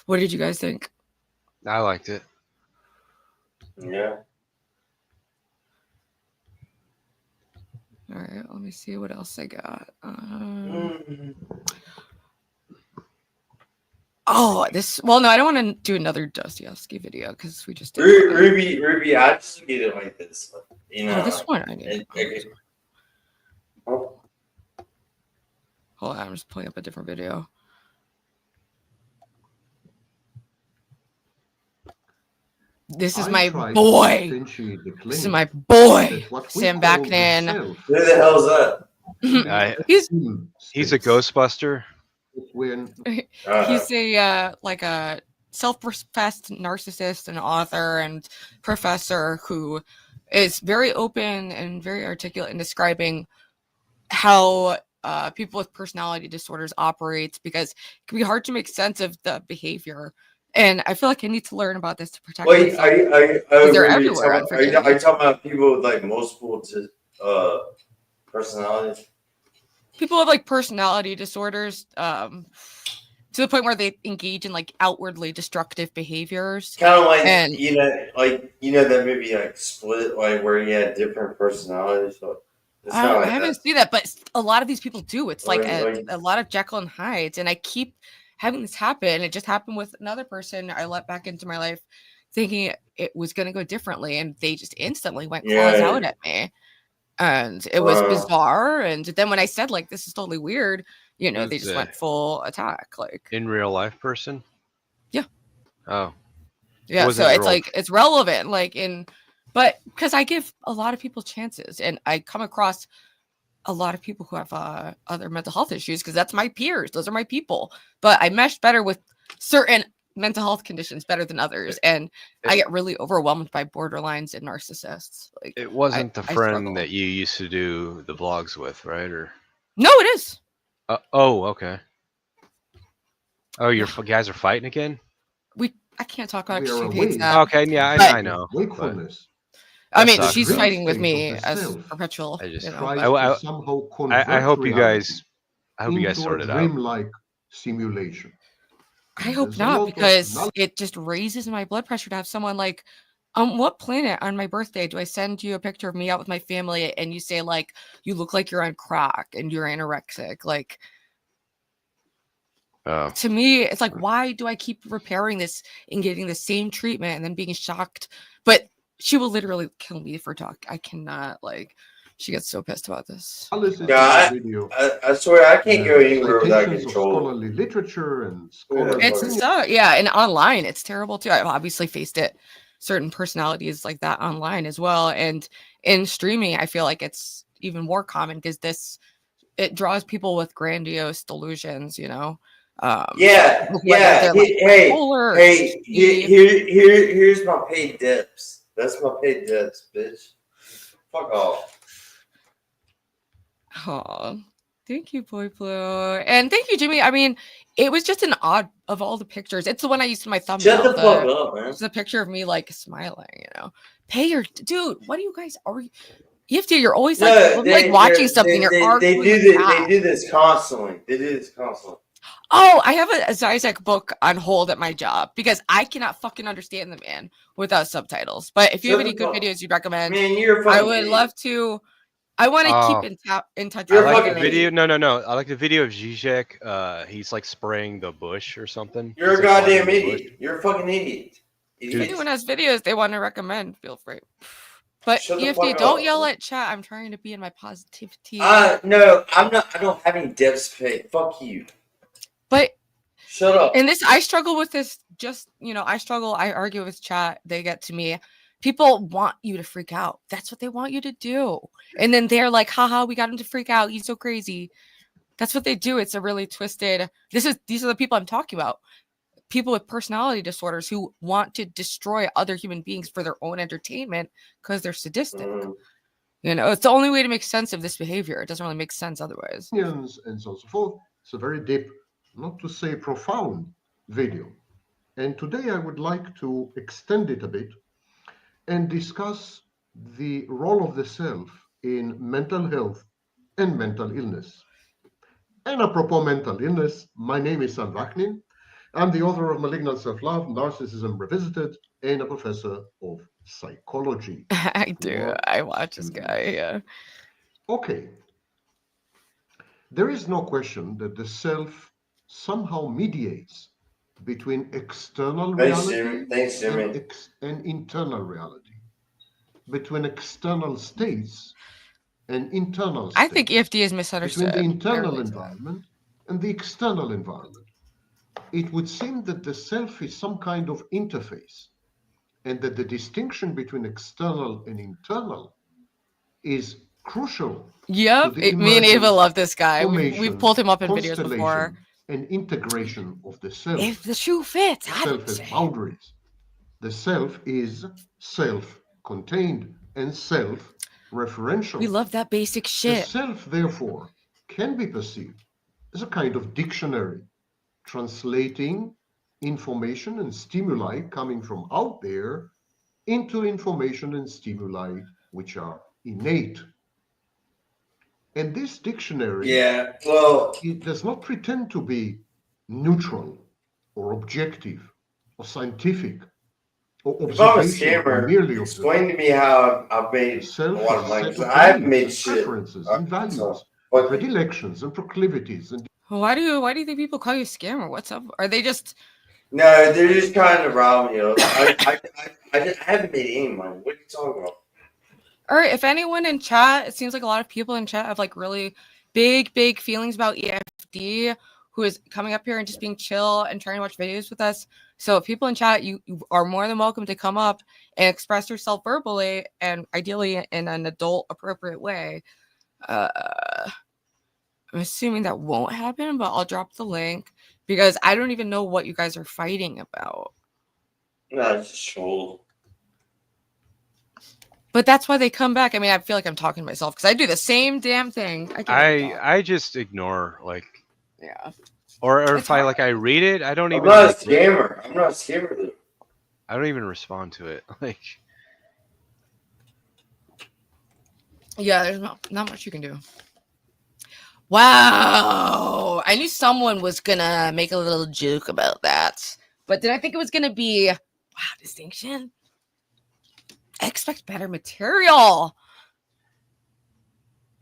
What did you guys think? I liked it. Yeah. All right, let me see what else I got. Oh, this. Well, no, I don't want to do another Dostoyevsky video because we just did Rooby, I just get it like this. You know, this one I need. Hold on, I'm just pulling up a different video. This is my boy. This is my boy, Sam Baknin. Who the hell's that? He's a Ghostbuster. He's a like a self-professed narcissist and author and professor who is very open and very articulate in describing how people with personality disorders operate, because it can be hard to make sense of the behavior. And I feel like I need to learn about this to protect myself. They're everywhere. Are you talking about people with like multiple personalities? People with like personality disorders, to the point where they engage in like outwardly destructive behaviors. Kind of like, and you know that movie like Split, like where he had different personalities. So I haven't seen that, but a lot of these people do. It's like a lot of Jekyll and Hyde, and I keep having this happen. It just happened with another person I let back into my life thinking it was going to go differently, and they just instantly went claws out at me, and it was bizarre. And then when I said like, this is totally weird, you know, they just went full attack. Like in real life person. Yeah. Oh yeah. So it's like, it's relevant, like but because I give a lot of people chances, and I come across a lot of people who have other mental health issues, because that's my peers. Those are my people. But I mesh better with certain mental health conditions better than others. And I get really overwhelmed by borderlines and narcissists. Like, it wasn't the friend that you used to do the vlogs with, right? Or no, it is. Oh, okay. Oh, your guys are fighting again? I can't talk about okay, yeah, I know. Wakefulness. I mean, she's fighting with me as perpetual. I hope you guys sort it out. Dreamlike simulation. I hope not, because it just raises my blood pressure to have someone like what planet on my birthday do I send you a picture of me out with my family and you say like you look like you're on crack and you're anorexic? Like to me, it's like, why do I keep repairing this and getting the same treatment and then being shocked? But she will literally kill me for talk. I cannot, like, she gets so pissed about this. Yeah, I swear I can't go anywhere without control. Scholarly literature and scholarly It's so, yeah, and online it's terrible too. I've obviously faced it, certain personalities like that online as well, and in streaming I feel like it's even more common because it draws people with grandiose delusions, you know. Yeah. Hey, here's my paid dips. That's my paid dips, bitch. Fuck off. Oh, thank you, Boy Blue, and thank you, Jimmy. I mean, it was just an odd of all the pictures. It's the one I used in my thumbnail. Shut the fuck up, man. It's a picture of me like smiling. You know, pay your dude. What do you guys are? You have to. You're always like watching something. They do this constantly. They do this constantly. Oh, I have a Spacek book on hold at my job because I cannot fucking understand the man without subtitles. But if you have any good videos you'd recommend, man, you're I would love to. I want to keep in touch. I like the video. No. I like the video of Zizek. He's like spraying the bush or something. You're a goddamn idiot. You're a fucking idiot. If anyone has videos they want to recommend, feel free. But if they don't yell at chat, I'm trying to be in my positivity. No, I'm not. I don't have any devs paid. Fuck you. But shut up. And I struggle with this. Just, you know, I argue with chat. They get to me. People want you to freak out. That's what they want you to do. And then they're like, haha, we got him to freak out. He's so crazy. That's what they do. It's a really twisted. These are the people I'm talking about. People with personality disorders who want to destroy other human beings for their own entertainment because they're sadistic. You know, it's the only way to make sense of this behavior. It doesn't really make sense otherwise. And so forth. It's a very deep, not to say profound video. And today I would like to extend it a bit and discuss the role of the self in mental health and mental illness. And apropos mental illness, my name is Sam Vaknin. I'm the author of Malignant Self-Love, Narcissism Revisited, and a professor of psychology. I do. I watch this guy, yeah. Okay. There is no question that the self somehow mediates between external reality and internal reality, between external states and internal states. I think EFD is misunderstood. Between the internal environment and the external environment. It would seem that the self is some kind of interface, and that the distinction between external and internal is crucial. Yep, me and Ava love this guy. We've pulled him up in videos before. And integration of the self. If the shoe fits, self has boundaries. The self is self-contained and self-referential. We love that basic shit. The self, therefore, can be perceived as a kind of dictionary, translating information and stimuli coming from out there into information and stimuli which are innate. And this dictionary, it does not pretend to be neutral or objective or scientific or observational. Or merely explain to me how I've made a lot of money. I've made shit. Preferences and values, predilections and proclivities. And why do you think people call you a scammer? What's up? Are they just? No, they're just kind of around you. I haven't made any money. What are you talking about? All right, if anyone in chat, it seems like a lot of people in chat have like really big feelings about EFD, who is coming up here and just being chill and trying to watch videos with us. So if people in chat, you are more than welcome to come up and express yourself verbally and ideally in an adult appropriate way. I'm assuming that won't happen, but I'll drop the link because I don't even know what you guys are fighting about. No, it's just troll. But that's why they come back. I mean, I feel like I'm talking to myself because I do the same damn thing. I just ignore, like, yeah. Or if I read it, I don't even. I'm not a scammer. I'm not a scammer. I don't even respond to it. Like, yeah, there's not much you can do. Wow, I knew someone was gonna make a little joke about that, but did I think it was gonna be distinction? expect better material.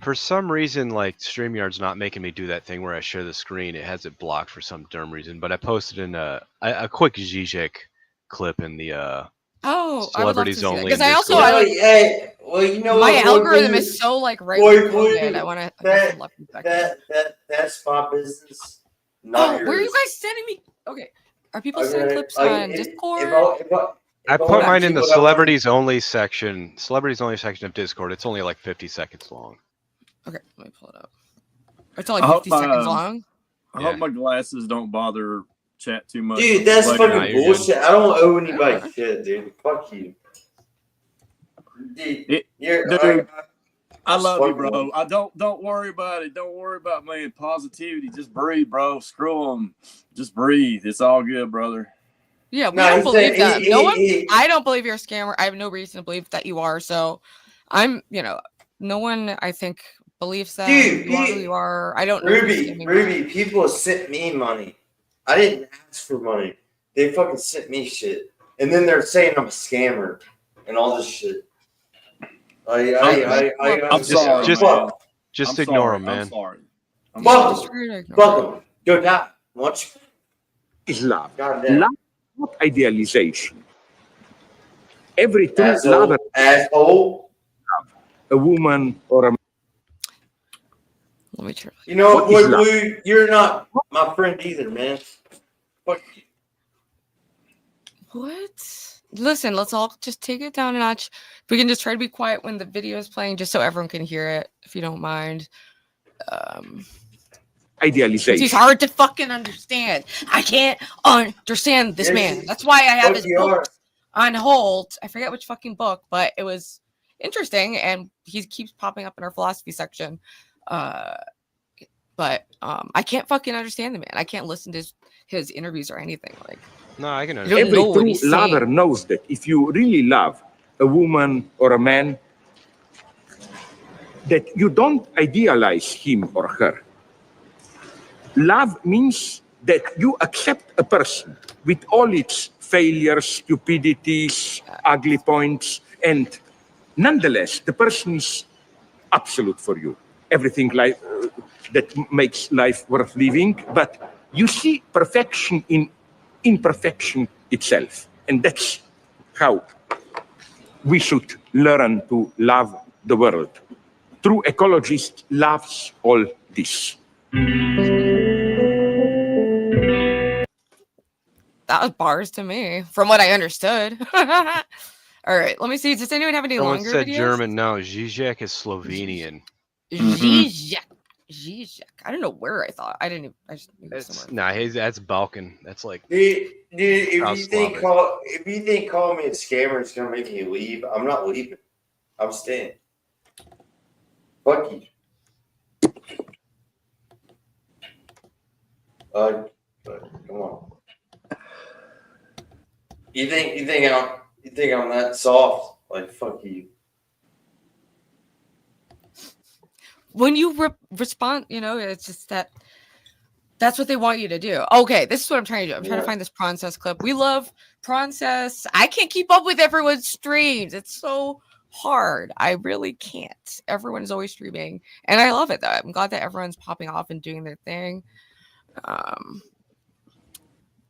For some reason, like StreamYard's not making me do that thing where I share the screen. It has it blocked for some dumb reason. But I posted in a quick Zizek clip in the Celebrities Only because I also well, you know my what, algorithm is so like right with COVID. I want to that's my business. Not where are you yours. guys sending me? Okay, are people sending clips on Discord? I put mine in the Celebrities Only section. Celebrities Only section of Discord. It's only like 50 seconds long. Okay, let me pull it up. It's only 50 seconds long. I hope my glasses don't bother chat too much. Dude, that's Like, fucking bullshit. I don't owe anybody shit, dude. Fuck you. Dude, I love you, bro. Don't worry about it. Don't worry about me. Positivity. Just breathe, bro. Screw them. Just breathe. It's all good, brother. Yeah, we don't believe that. I don't believe you're a scammer. I have no reason to believe that you are. So no one, I think, believes that. Dude, you are who you are. I don't know. Rooby, people sent me money. I didn't ask for money. They fucking sent me shit. And then they're saying I'm a scammer and all this shit. I'm sorry. Just ignore them, man. I'm sorry. Fuck them. Go die. Watch. Is love. Love, not idealization. Every true lover, asshole, a woman or a. Let me try. You know what, Blue? You're not my friend either, man. Fuck you. What? Listen, let's all just take it down a notch. If we can just try to be quiet when the video is playing, just so everyone can hear it, if you don't mind. Idealization. He's hard to fucking understand. I can't understand this man. That's why I have his books on hold. I forget which fucking book, but it was interesting, and he keeps popping up in our philosophy section. But I can't fucking understand the man. I can't listen to his interviews or anything. Like, no, I can understand. Every true lover knows that if you really love a woman or a man, that you don't idealize him or her. Love means that you accept a person with all its failures, stupidities, ugly points, and nonetheless, the person is absolute for you. Everything that makes life worth living, but you see perfection in imperfection itself. And that's how we should learn to love the world. True ecologist loves all this. that was bars to me, from what I understood. All right, let me see. Does anyone have any Someone longer said videos? German. No, Zizek is Slovenian. Zizek. I don't know where I thought. I didn't even. I just knew That's Balkan. That's like. Dude, if you think call me a scammer is gonna make me leave, I'm not leaving. I'm staying. Fuck you. Come on. You think I'm that soft? Like, fuck you. When you respond, it's just that's what they want you to do. Okay, this is what I'm trying to do. I'm trying to find this Prancess clip. We love Prancess. I can't keep up with everyone's streams. It's so hard. I really can't. Everyone is always streaming, and I love it though. I'm glad that everyone's popping off and doing their thing.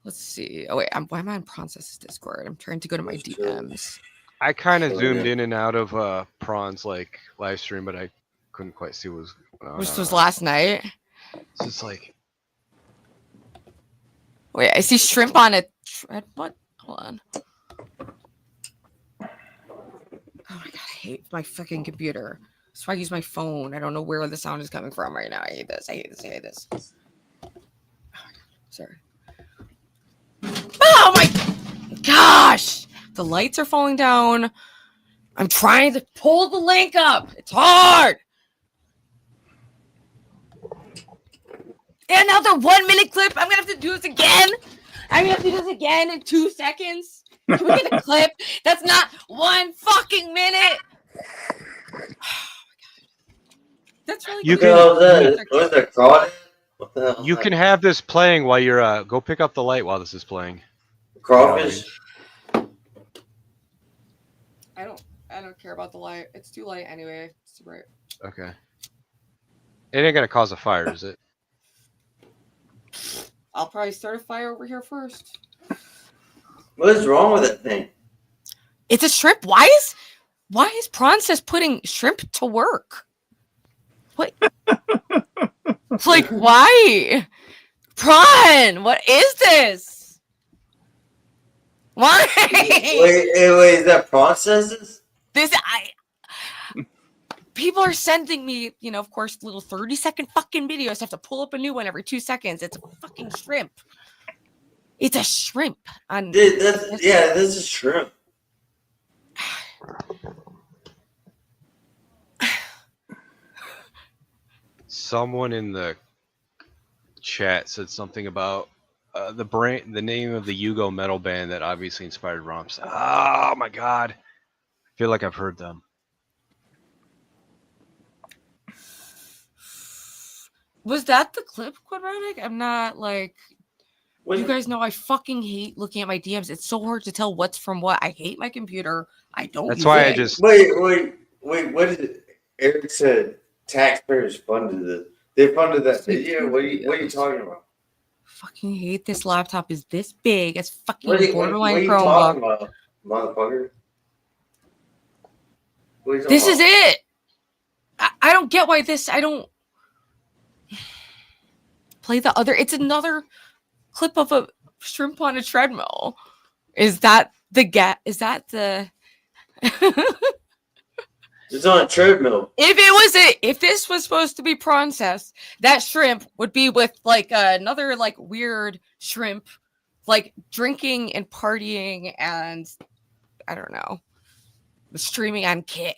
Let's see. Oh wait, why am I on Prancess's Discord? I'm trying to go to my DMs. I kind of zoomed in and out of Prawn's like live stream, but I couldn't quite see what was going on. Which was last night. It's just like. Wait, I see shrimp on a what? Hold on. Oh my god, I hate my fucking computer. That's why I use my phone. I don't know where the sound is coming from right now. I hate this. I hate this. Oh my god. Sorry. Oh my gosh! The lights are falling down. I'm trying to pull the link up. It's hard. Another 1 minute clip. I'm gonna have to do this again. I'm gonna have to do this again in 2 seconds. Can we get a clip? That's not 1 fucking minute. Oh my god. That's really good. You can have this playing while you're go pick up the light while this is playing. Crawfish. I don't. don't care about the light. It's too light anyway. It's too bright. Okay. It ain't gonna cause a fire, is it? I'll probably start a fire over here first. What is wrong with that thing? It's a shrimp. Why is Princess putting shrimp to work? What? Like, why? Prawn, what is this? Why? Wait, is that processes? People are sending me, of course, little 30-second fucking videos. I have to pull up a new one every 2 seconds. It's a fucking shrimp. It's a shrimp. Dude, this is shrimp. Someone in the chat said something about the name of the Yugo metal band that obviously inspired Romps. Oh my god. I feel like I've heard them. Was that the clip, Quadratic? I'm not like... You guys know I fucking hate looking at my DMs. It's so hard to tell what's from what. I hate my computer. I don't That's use why it. I just... Wait, what is it? Eric said taxpayers funded it. They funded that video. What are you talking about? Fucking hate this laptop. Is this big? It's fucking What are you borderline talking Chromebook. about, motherfucker? What are you talking This about? is it. I don't get why this... I don't... Play the other... It's another clip of a shrimp on a treadmill. Is that the... Is that the... It's on a treadmill. If this was supposed to be Princess, that shrimp would be with like another like weird shrimp, like drinking and partying and I don't know, streaming on Kick.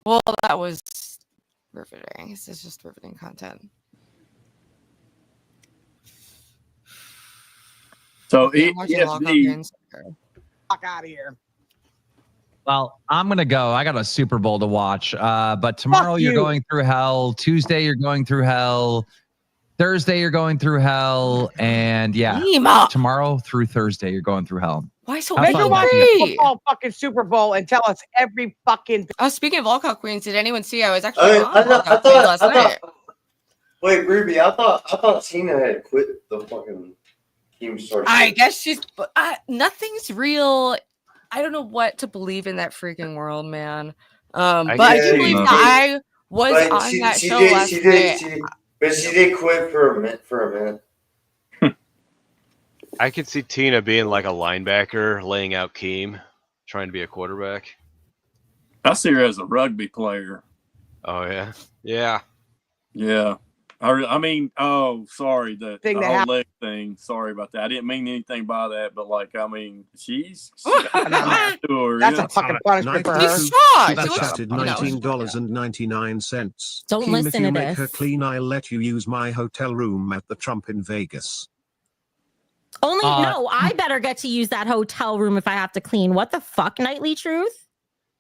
Well, that was riveting. This is just riveting content. So ESD. Fuck out of here. Well, I'm gonna go. I got a Super Bowl to watch. But tomorrow you're going through hell. Tuesday you're going through hell. Thursday you're going through hell. And tomorrow through Thursday you're going through hell. Why so Make her watch the football fucking Super Bowl and tell us every fucking. Speaking of Volcom Queens, did anyone see? I was actually on Volcom Queens last night. Wait, Ruby, I thought Tina had quit the fucking team star. I guess she's nothing's real. I don't know what to believe in that freaking world, man. But I do believe that I was on that show last night. But she did quit for a minute. I could see Tina being like a linebacker, laying out Keem, trying to be a quarterback. I see her as a rugby player. Oh yeah, yeah, yeah. I mean, oh, sorry, the whole leg thing. Sorry about that. I didn't mean anything by that, but like, I mean, she's That's a fucking punishment for her. Suggested $19.99. Don't Keem, listen if you to make this. her clean, I'll let you use my hotel room at the Trump in Vegas. Only no, I better get to use that hotel room if I have to clean. What the fuck, Nightly Truth?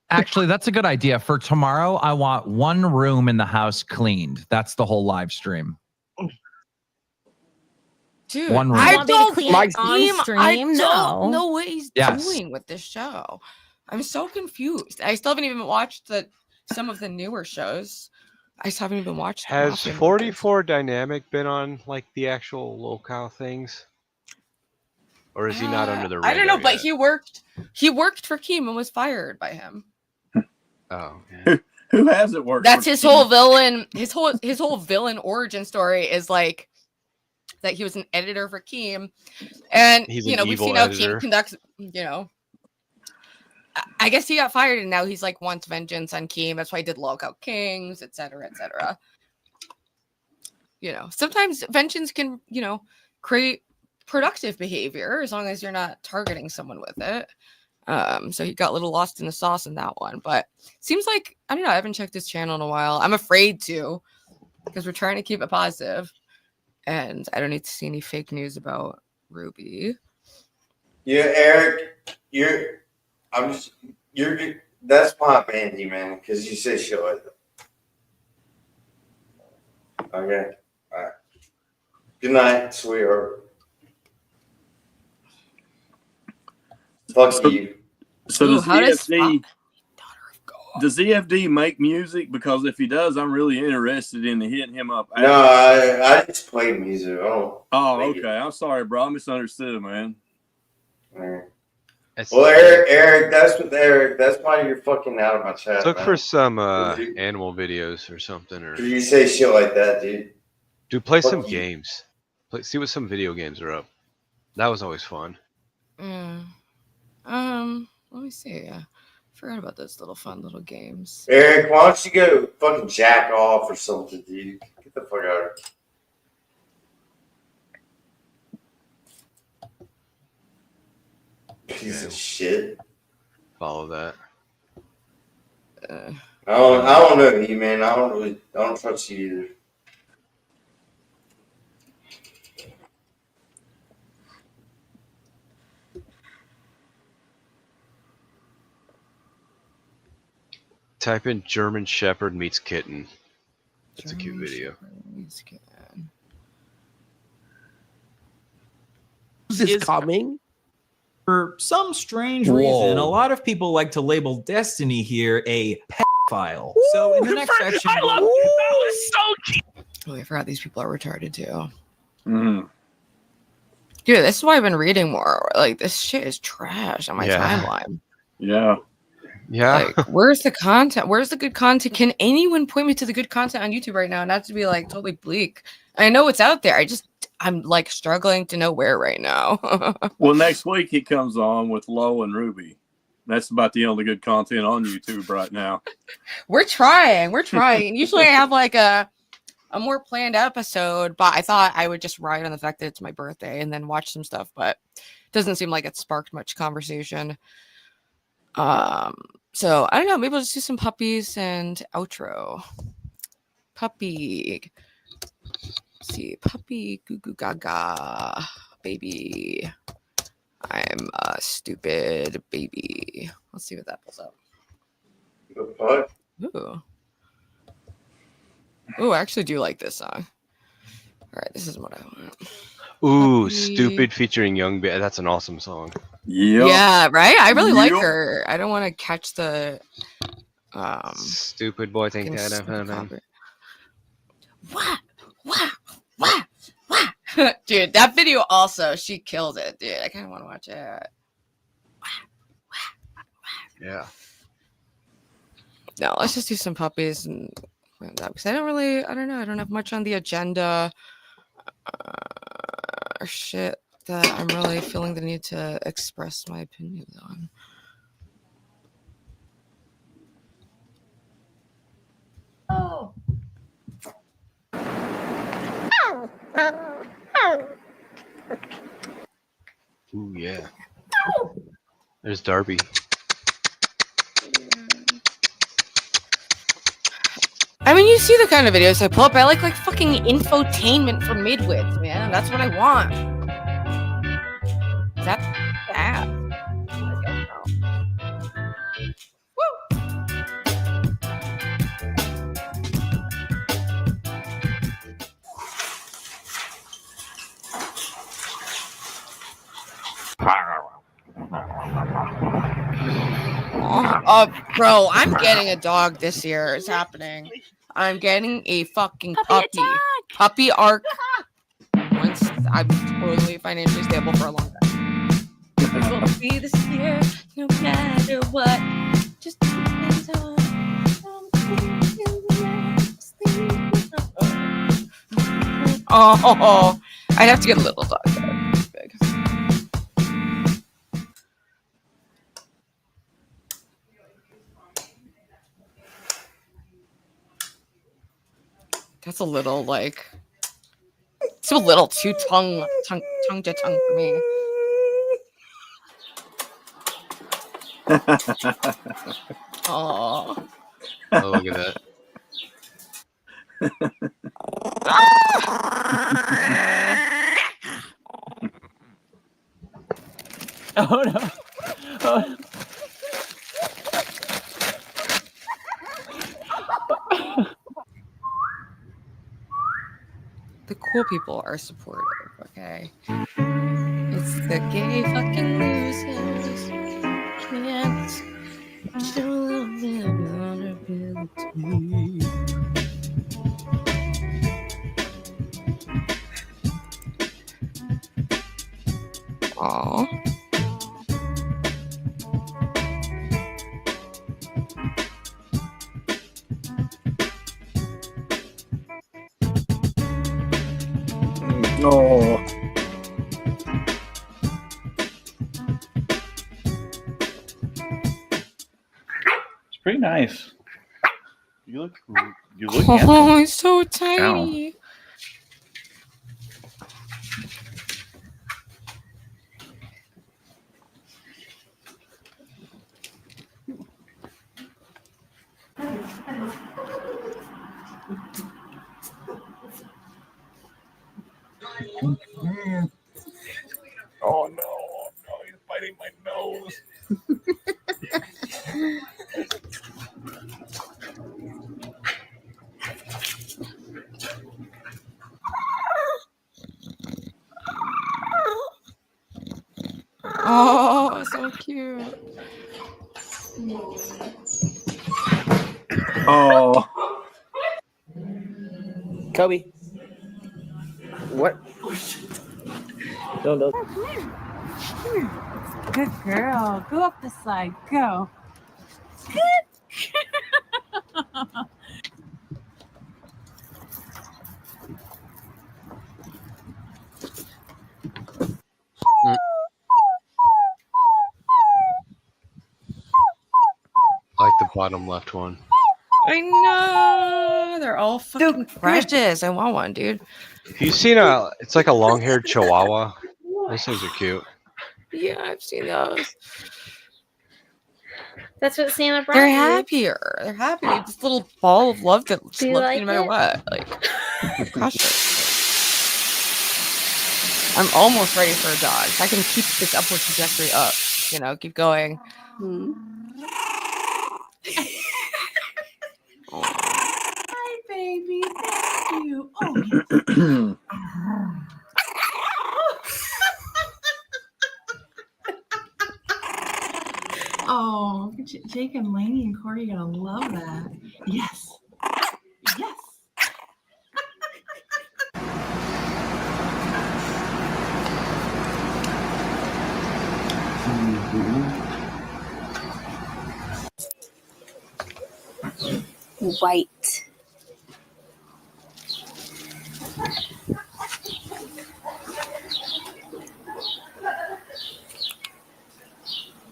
Actually, that's a good idea. For tomorrow, I want one room in the house cleaned. That's the whole live stream. Dude, one room. I don't No. know what he's Yes. doing with this show. I'm so confused. I still haven't even watched some of the newer shows. I still haven't even watched them. Has 44 Dynamic been on like the actual locale things? Or is he not under the radar? I don't know, but yet? he worked for Keem and was fired by him. Oh, yeah. Who hasn't worked? That's for his Keem? whole villain. His whole villain origin story is like that he was an editor for Keem, and He's an we've evil seen how editor. Keem conducts. I guess he got fired, and now he's like wants vengeance on Keem. That's why he did Lockout Kings, etc., etc. Sometimes vengeance can create productive behavior as long as you're not targeting someone with it. So he got a little lost in the sauce in that one, but seems like I don't know. I haven't checked his channel in a while. I'm afraid to because we're trying to keep it positive, and I don't need to see any fake news about Rooby. Yeah, Eric, that's why I banned you, man, because you said shit like that. Okay, all right. Good night, sweetheart. Fuck you. So Ooh, does how does does EFD make music? Because if he does, I'm really interested in hitting him up. No, I just play music. I don't. Oh, okay. I'm sorry, bro. I misunderstood, man. Well, Eric, that's why you're fucking out of my chat. Let's look man. for some animal videos or something. Or You say shit like that, dude. Dude, play Fuck some you. games. See what some video games are up. That was always fun. Let me see. I forgot about those fun little games. Eric, why don't you go fucking jack off or something, dude? Get the fuck out of here. Piece of shit. Follow that. I don't know you, man. I don't trust you either. Type in German Shepherd meets kitten. That's a cute video. Is coming. For some strange reason, a lot of people like to label Destiny here a pedophile. So in the next section, I love you. That was so cute. Oh, I forgot these people are retarded too. Mm. Dude, this is why I've been reading more. Like, this shit is trash on my timeline. Yeah. Yeah. Like, where's the content? Where's the good content? Can anyone point me to the good content on YouTube right now? Not to be like totally bleak. I know it's out there. I'm like struggling to know where right now. Well, next week he comes on with Lo and Rooby. That's about the only good content on YouTube right now. We're trying. Usually I have like a more planned episode, but I thought I would just ride on the fact that it's my birthday and then watch some stuff, but it doesn't seem like it sparked much conversation. So I don't know, maybe we'll just do some puppies and outro. Puppy. Let's see, puppy goo goo gaga baby. I'm a stupid baby. Let's see what that pulls up. Ooh, I actually do like this song. All right, this is what I want. Ooh, Puppy. Stupid featuring Young Baby. That's an awesome song. Yeah, right? I really like her. I don't want to catch the Stupid boy think that. Dude, that video also, she killed it, dude. I kind of want to watch it. Yeah. No, let's just do some puppies and because I don't know. I don't have much on the agenda or shit that I'm really feeling the need to express my opinions on. Oh. Ooh, yeah. There's Darby. I mean, you see the kind of videos I pull up. I like fucking infotainment for midwits, man. That's what I want. That's bad. Bro, I'm getting a dog this year. It's happening. I'm getting a fucking puppy. Puppy arc. Once I'm totally financially stable for a long time. It will be this year, no matter what. Just depends on. Oh, I'd have to get a little dog though. It's big. That's a little it's a little too tongue to tongue for me. Oh, look at that. Oh no. Oh. The cool people are supportive, okay? It's the gay fucking losers. Aw. No. It's pretty nice. You look handsome. Oh, it's so tiny. Oh no, he's biting my nose. Oh, so cute. Oh. Kobe. What? No. Good girl. Go up the side. Go. I like the bottom left one. I know. They're all fucking precious. I want one, dude. Have you seen it's like a long-haired chihuahua? Those things are cute. Yeah, I've seen those. That's what Santa brought They're you. happier. They're happy. This little ball of love that just Do you loves like you no matter it? what. Like, crush it. I'm almost ready for a dog. If I can keep this upward trajectory up, keep going. Hi, baby. Thank you. Oh, yes. Oh, Jake and Lainey and Corey are gonna love that. Yes. Yes. White.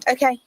Okay.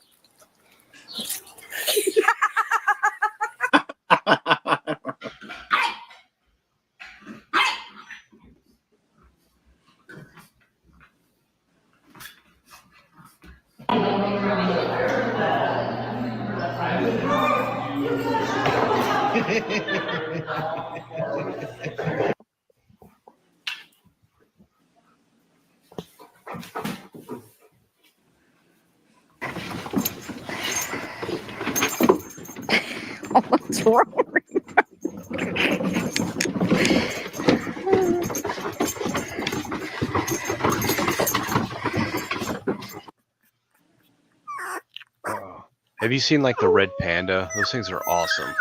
What's wrong with Have you seen like the red panda? Those things are awesome.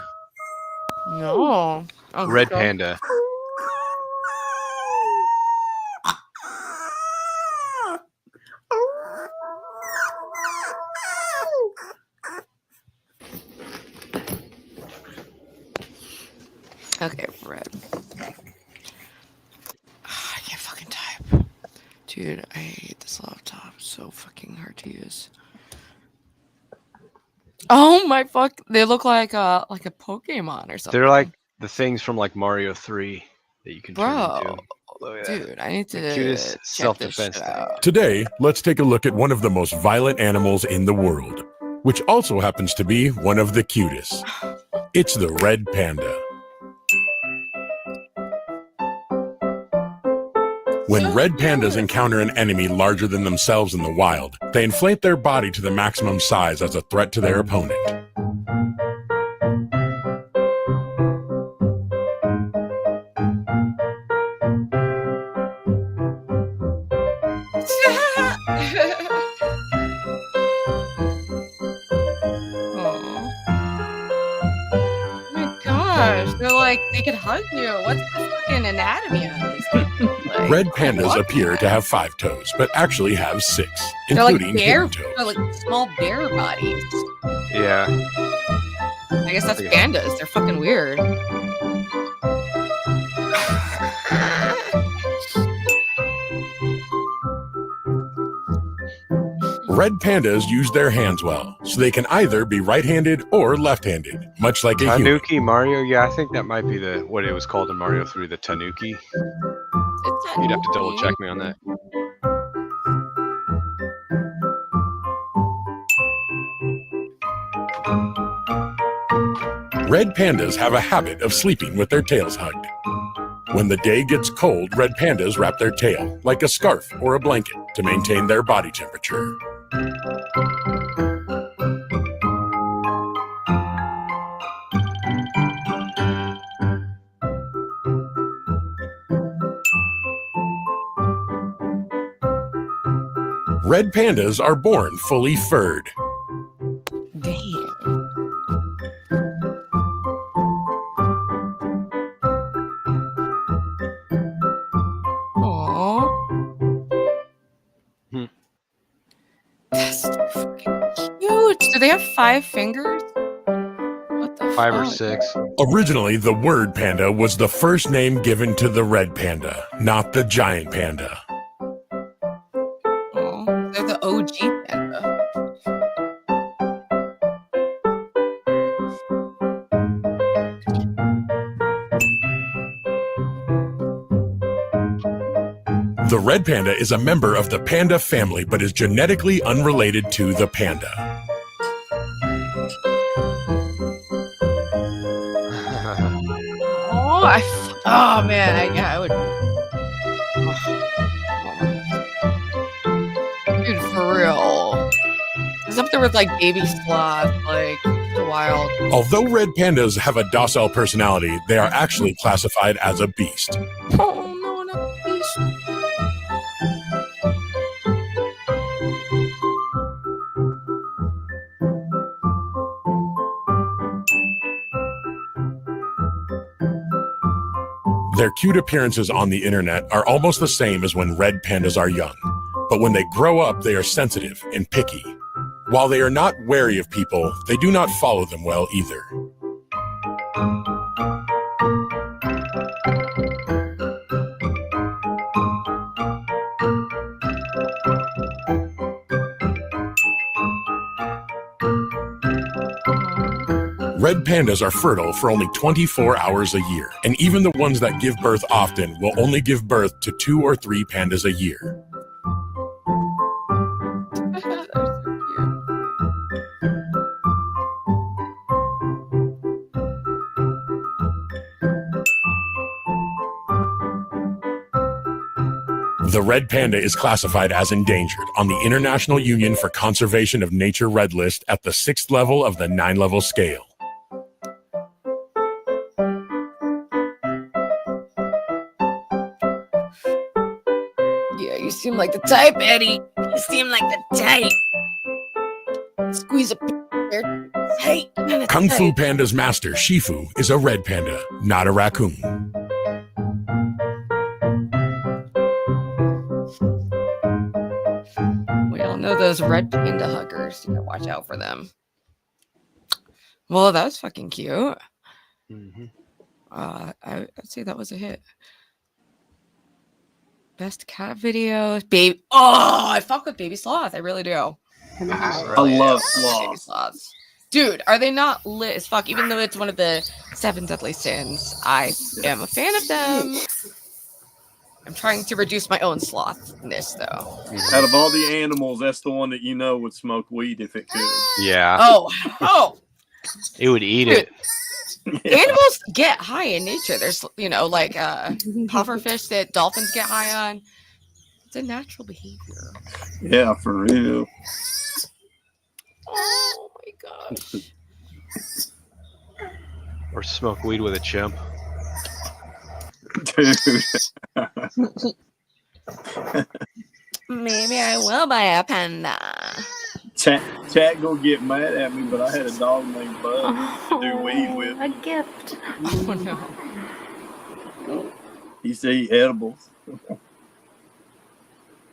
No. Oh, Red God. panda. Okay, red. I can't fucking type. Dude, I hate this laptop. It's so fucking hard to use. Oh my fuck! They look like a Pokemon or something. They're like the things from like Mario 3 that you can turn into. Look at that. Dude, I need to The cutest check this self-defense shit thing. out. Today, let's take a look at one of the most violent animals in the world, which also happens to be one of the cutest. It's the red panda. When red pandas encounter an enemy larger than themselves in the wild, they inflate their body to the maximum size as a threat to their opponent. Oh my gosh, they're like, they could hug you. What's the fucking fucking anatomy on these people. Like, Red pandas appear to have 5 toes, but actually have 6, they're like including bear, hidden toes. they're like small bear bodies. Yeah. I guess that's pandas. They're fucking weird. Red pandas use their hands well, so they can either be right-handed or left-handed, much like a human. Tanuki Mario, yeah, I think that might be what it was called in Mario 3, the Tanuki. You'd have to double check me on that. Red pandas have a habit of sleeping with their tails hugged. When the day gets cold, red pandas wrap their tail, like a scarf or a blanket, to maintain their body temperature. Red pandas are born fully furred. That's so fucking cute. Do they have 5 fingers? What the 5 or fuck? 6. Originally, the word panda was the first name given to the red panda, not the giant panda. Oh, they're the OG panda. The red panda is a member of the panda family, but is genetically unrelated to the panda. Oh man, I would. Dude, for real. It's up there with like baby sloth, like wild. Although red pandas have a docile personality, they are actually classified as a beast. Oh no, not beast. Their cute appearances on the internet are almost the same as when red pandas are young. But when they grow up, they are sensitive and picky. While they are not wary of people, they do not follow them well either. Red pandas are fertile for only 24 hours a year, and even the ones that give birth often will only give birth to 2 or 3 pandas a year. The red panda is classified as endangered on the International Union for Conservation of Nature Red List at the 6th level of the 9-level scale. Yeah, you seem like the type, Eddie. You seem like the type. Squeeze a bear tight. Kung Fu Panda's master, Shifu, is a red panda, not a raccoon. We all know those red panda huggers. You gotta watch out for them. Well, that was fucking cute. I'd say that was a hit. Best cat videos, baby. Oh, I fuck with baby sloth. I really do. I love baby sloths. Dude, are they not lit as fuck? Even though it's one of the 7 deadly sins, I am a fan of them. I'm trying to reduce my own slothness, though. Out of all the animals, that's the one that you know would smoke weed if it could. Yeah. Oh. It would eat Dude. it. Animals get high in nature. There's, like pufferfish that dolphins get high on. It's a natural behavior. Yeah, for real. Oh my gosh. Or smoke weed with a chimp. Dude. Maybe I will buy a panda. Chat gonna get mad at me, but I had a dog named Bud to do weed with. A gift. Oh no. He said eat edibles.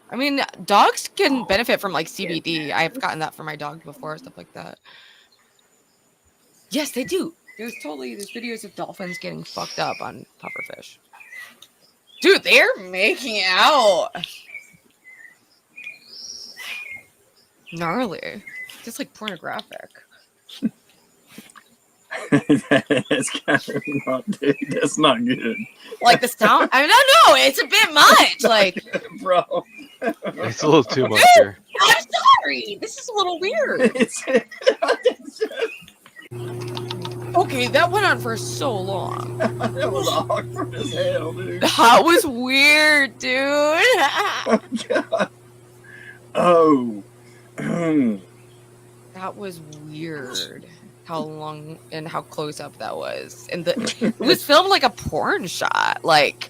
I mean, dogs can benefit from like CBD. I've gotten that for my dog before, stuff like that. Yes, they do. There's videos of dolphins getting fucked up on pufferfish. Dude, they're making out. Gnarly. Just like pornographic. That's kind of not, dude. That's not good. Like the sound? I don't know. It's a bit much. Like, bro. It's a little too much Dude, here. I'm sorry. This is a little weird. Okay, that went on for so long. That was awkward as hell, dude. That was weird, dude. Oh, God. Oh. That was weird. How long and how close up that was. And it was filmed like a porn shot. Like,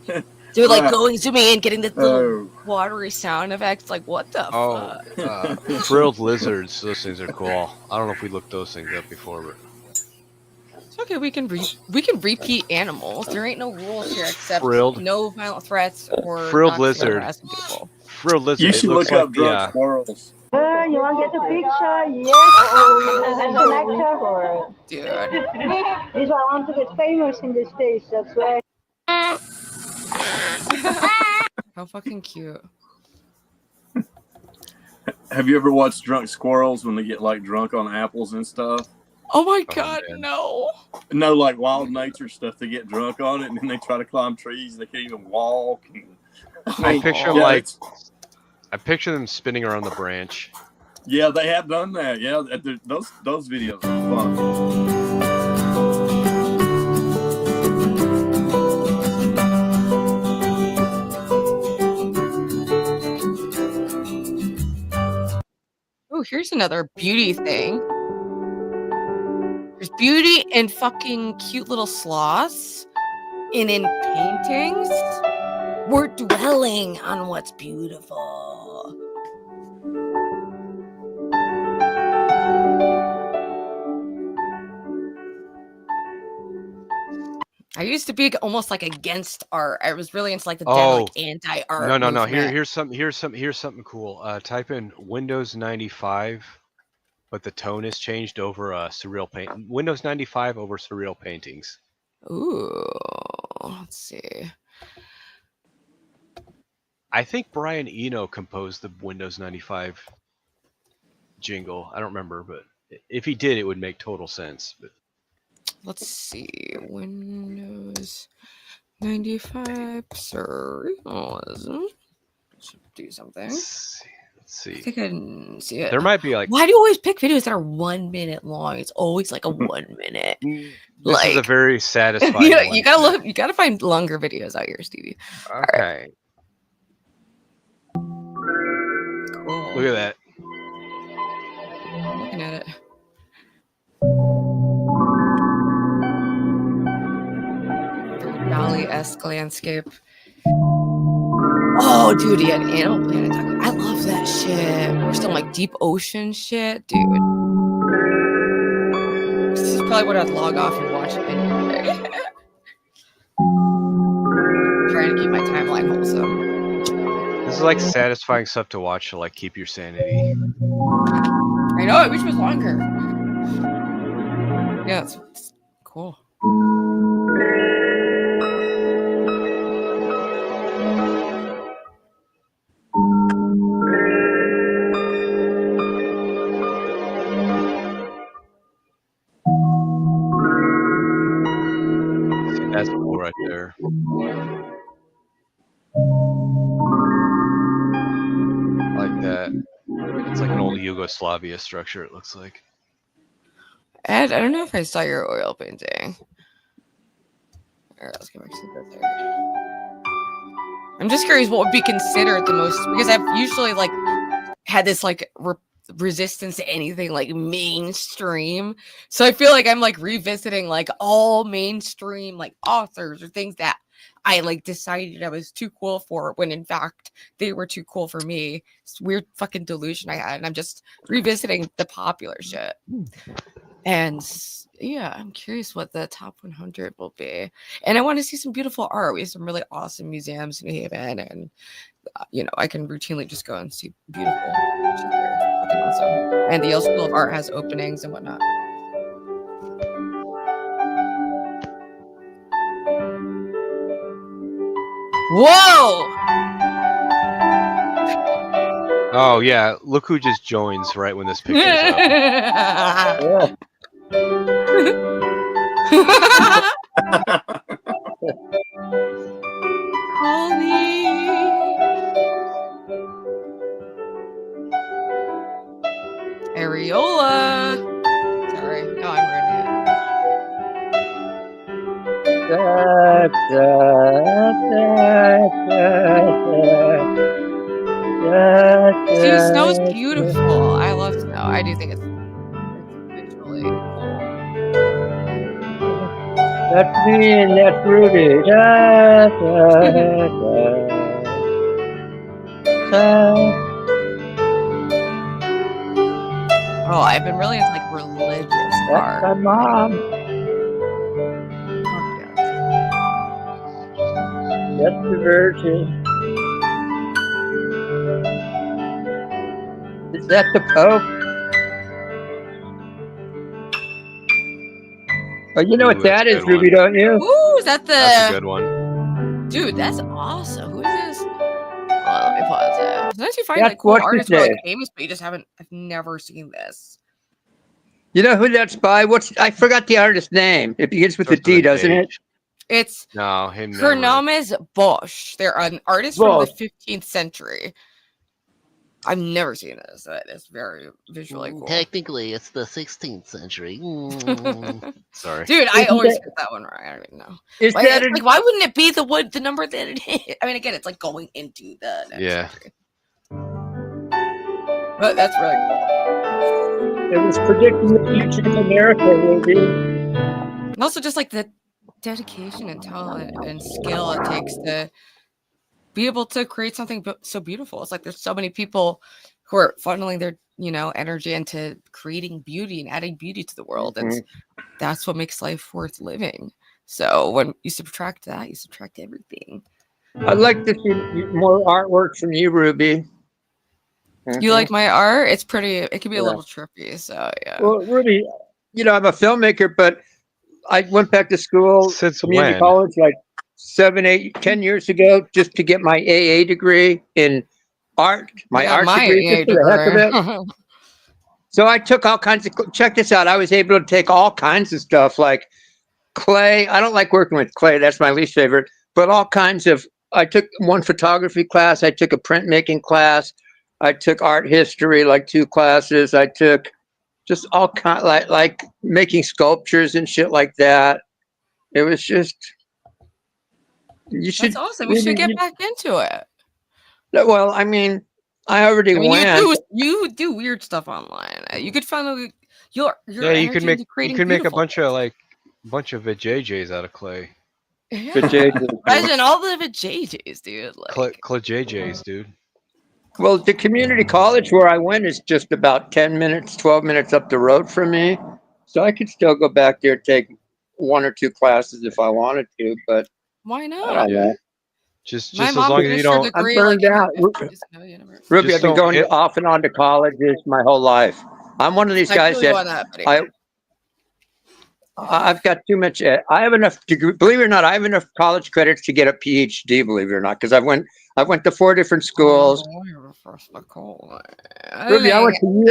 dude, like zooming in, getting the little watery sound effects. Like, what the fuck? Frilled lizards. Those things are cool. I don't know if we looked those things up before, but It's okay. We can repeat animals. There ain't no rules here except Frilled. no violent threats or frilled not lizard. harassing people. Frilled lizard. You it should looks look up like drunk squirrels. You want to get the picture? Yes. As an actor? Dude. This I want to get famous in the States. That's why. How fucking cute. Have you ever watched drunk squirrels when they get like drunk on apples and stuff? Oh my God, no. No, like wild nature stuff. They get drunk on it and then they try to climb trees. They can't even walk. I picture them I picture them spinning around the branch. Yeah, they have done that. Yeah, those videos are fun. Oh, here's another beauty thing. There's beauty in fucking cute little sloths and in paintings. We're dwelling on what's beautiful. I used to be almost like against art. I was really into like the dead, like anti-art. No. movement. Here's something cool. Type in Windows 95, but the tone is changed over surreal paint. Windows 95 over surreal paintings. Ooh, let's see. I think Brian Eno composed the Windows 95 jingle. I don't remember, but if he did, it would make total sense. But Let's see. Windows 95 surrealism. Should do something. Let's see. I think I can see it. There might be like. Why do you always pick videos that are 1 minute long? It's always like a 1 minute. This is a very satisfying. You gotta look. You gotta find longer videos out here, Stevie. Okay. Cool. Look at that. I'm looking at it. Valley-esque landscape. Oh, dude, yeah, Animal Planet. I love that shit. We're still like deep ocean shit, dude. This is probably what I'd log off and watch anyway. Trying to keep my timeline wholesome. This is like satisfying stuff to watch to like keep your sanity. I know. I wish it was longer. Yeah, it's cool. That's cool right there. Like that. It's like an old Yugoslavia structure, it looks like. Ed, I don't know if I saw your oil painting. Alright, let's get back to the there. I'm just curious what would be considered the most, because I've usually like had this like resistance to anything like mainstream. So I feel like I'm like revisiting like all mainstream like authors or things that I like decided I was too cool for when in fact they were too cool for me. It's weird fucking delusion I had, and I'm just revisiting the popular shit. And yeah, I'm curious what the top 100 will be. And I want to see some beautiful art. We have some really awesome museums in New Haven, and I can routinely just go and see beautiful. Fucking awesome. And the Yale School of Art has openings and whatnot. Whoa! Oh yeah, look who just joins right when this picture's up. Areola. Sorry, no, I'm Dude, snow is beautiful. I love snow. I do think it's visually cool. That's me and that's Rooby. Oh, I've been really into like religious art. That's my mom. That's the Virgin. Is that the Pope? Oh, you know what that is, Rooby, don't you? Ooh, is that the? That's a good one. Dude, that's awesome. Who is this? Oh, let me pause it. Sometimes you find That's like cool what's his artists who are like name. famous, but you just haven't. I've never seen this. You know who that's by? I forgot the artist's name. It begins with a D, doesn't it? It's No, him. Hernames Bosch. They're an artist from the 15th century. I've never seen this. It's very visually cool. Technically, it's the 16th century. Sorry, dude. I always get that one right. I don't even know. Is Why, that like, why wouldn't it be the number that it is? I mean, again, it's like going into the next century. But that's really cool. It was predicting the future of America, Rooby. And also just like the dedication and talent and skill it takes to be able to create something so beautiful. It's like there's so many people who are funneling their energy into creating beauty and adding beauty to the world, and that's what makes life worth living. So when you subtract that, you subtract everything. I'd like to see more artwork from you, Rooby. You like my art? It's pretty. It can be a little trippy. So yeah. Well, Rooby, I'm a filmmaker, but I went back to school, community when? college, like 7, 8, 10 years ago, just to get my AA degree in art. My art degree, just for the heck of it. So I took all kinds of. Check this out. I was able to take all kinds of stuff like clay. I don't like working with clay. That's my least favorite. But all kinds of. I took one photography class. I took a printmaking class. I took art history, like 2 classes. I took just all kind like making sculptures and shit like that. It was just. You should. That's awesome. You should get back into it. Well, I mean, I already went. You do weird stuff online. You could find your Yeah, you could make a bunch beautiful of vajayjays out of clay. Yeah. Imagine all the vajayjays, dude. Like Clay-JJs, dude. Well, the community college where I went is just about 10 minutes, 12 minutes up the road from me. So I could still go back there, take 1 or 2 classes if I wanted to, but why not? I don't know. Just as long as you don't. I'm burned out. Rooby, I've been going off and on to colleges my whole life. I'm one of these guys I've got too much. I have enough degree. Believe it or not, I have enough college credits to get a PhD. Believe it or not, because I went to 4 different schools. Rooby,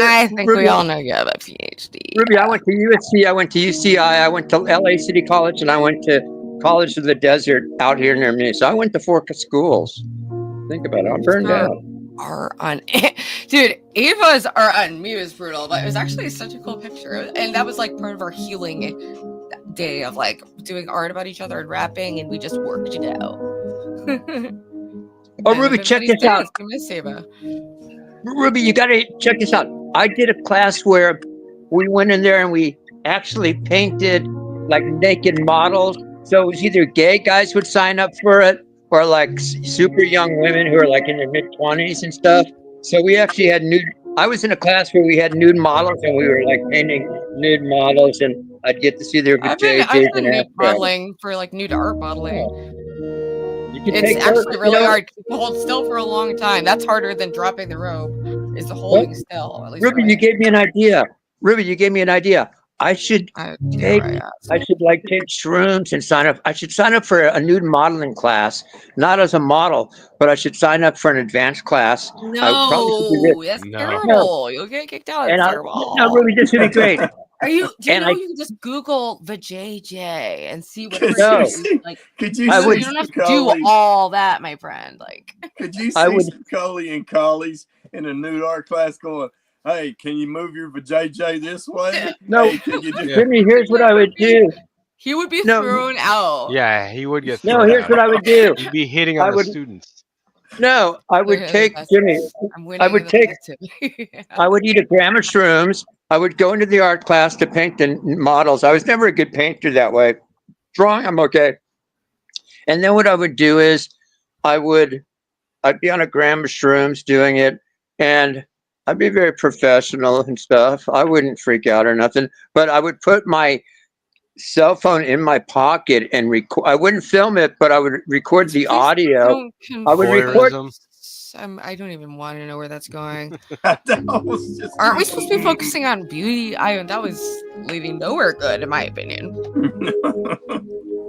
I think we all know you have a PhD. Rooby, I went to USC, I went to UCI, I went to LA City College, and I went to College of the Desert out here near me. So I went to 4 schools. Think about it. I'm burned out. Dude, Ava's art on me was brutal, but it was actually such a cool picture. And that was like part of our healing day of like doing art about each other and rapping, and we just worked it out. Oh, Rooby, check this out. Miss Ava. Rooby, you gotta check this out. I did a class where we went in there and we actually painted like naked models. So it was either gay guys would sign up for it or like super young women who are like in their mid-20s and stuff. So we actually had nude I was in a class where we had nude models and we were like painting nude models, and I'd get to see their I've JJs done and nude ass modeling for like nude art modeling. You can It's take those, actually really hard to hold still for a long time. That's harder than dropping the robe. Is the holding still? At least for Ruby, my you gave me an idea. Ruby, you gave me an idea. I should take shrooms and sign up. I should sign up for a nude modeling class, not as a model, but I should sign up for an advanced class. No, that's terrible. You'll get kicked out. And It's I, terrible. no, Ruby, this would be great. Are you? Do you And know I- you can just Google the JJ and see what Could her you is like? Could you I see would- You don't have to Coley? do all that, my friend. Like, Could you I see would- some Coley and Collies in a nude art class going, "Hey, can you move your JJ this way? No, hey, can you do?" Jimmy, here's what I would do. he would be No. thrown out. Yeah, he would get. No, thrown here's out. what I would do. He'd be hitting on I the would- students. No, I would Clearly take that's- Jimmy. I'm I winning would the take. activity. I would eat a gram of shrooms. I would go into the art class to paint the models. I was never a good painter that way. Drawing, I'm okay. And then what I would do is I'd be on a gram of shrooms doing it, and I'd be very professional and stuff. I wouldn't freak out or nothing, but I would put my cell phone in my pocket and record. I wouldn't film it, but I would record the audio. Don't I would record. I don't even want to know where that's going. That was just Aren't we supposed to be focusing on beauty? That was leading nowhere good, in my opinion.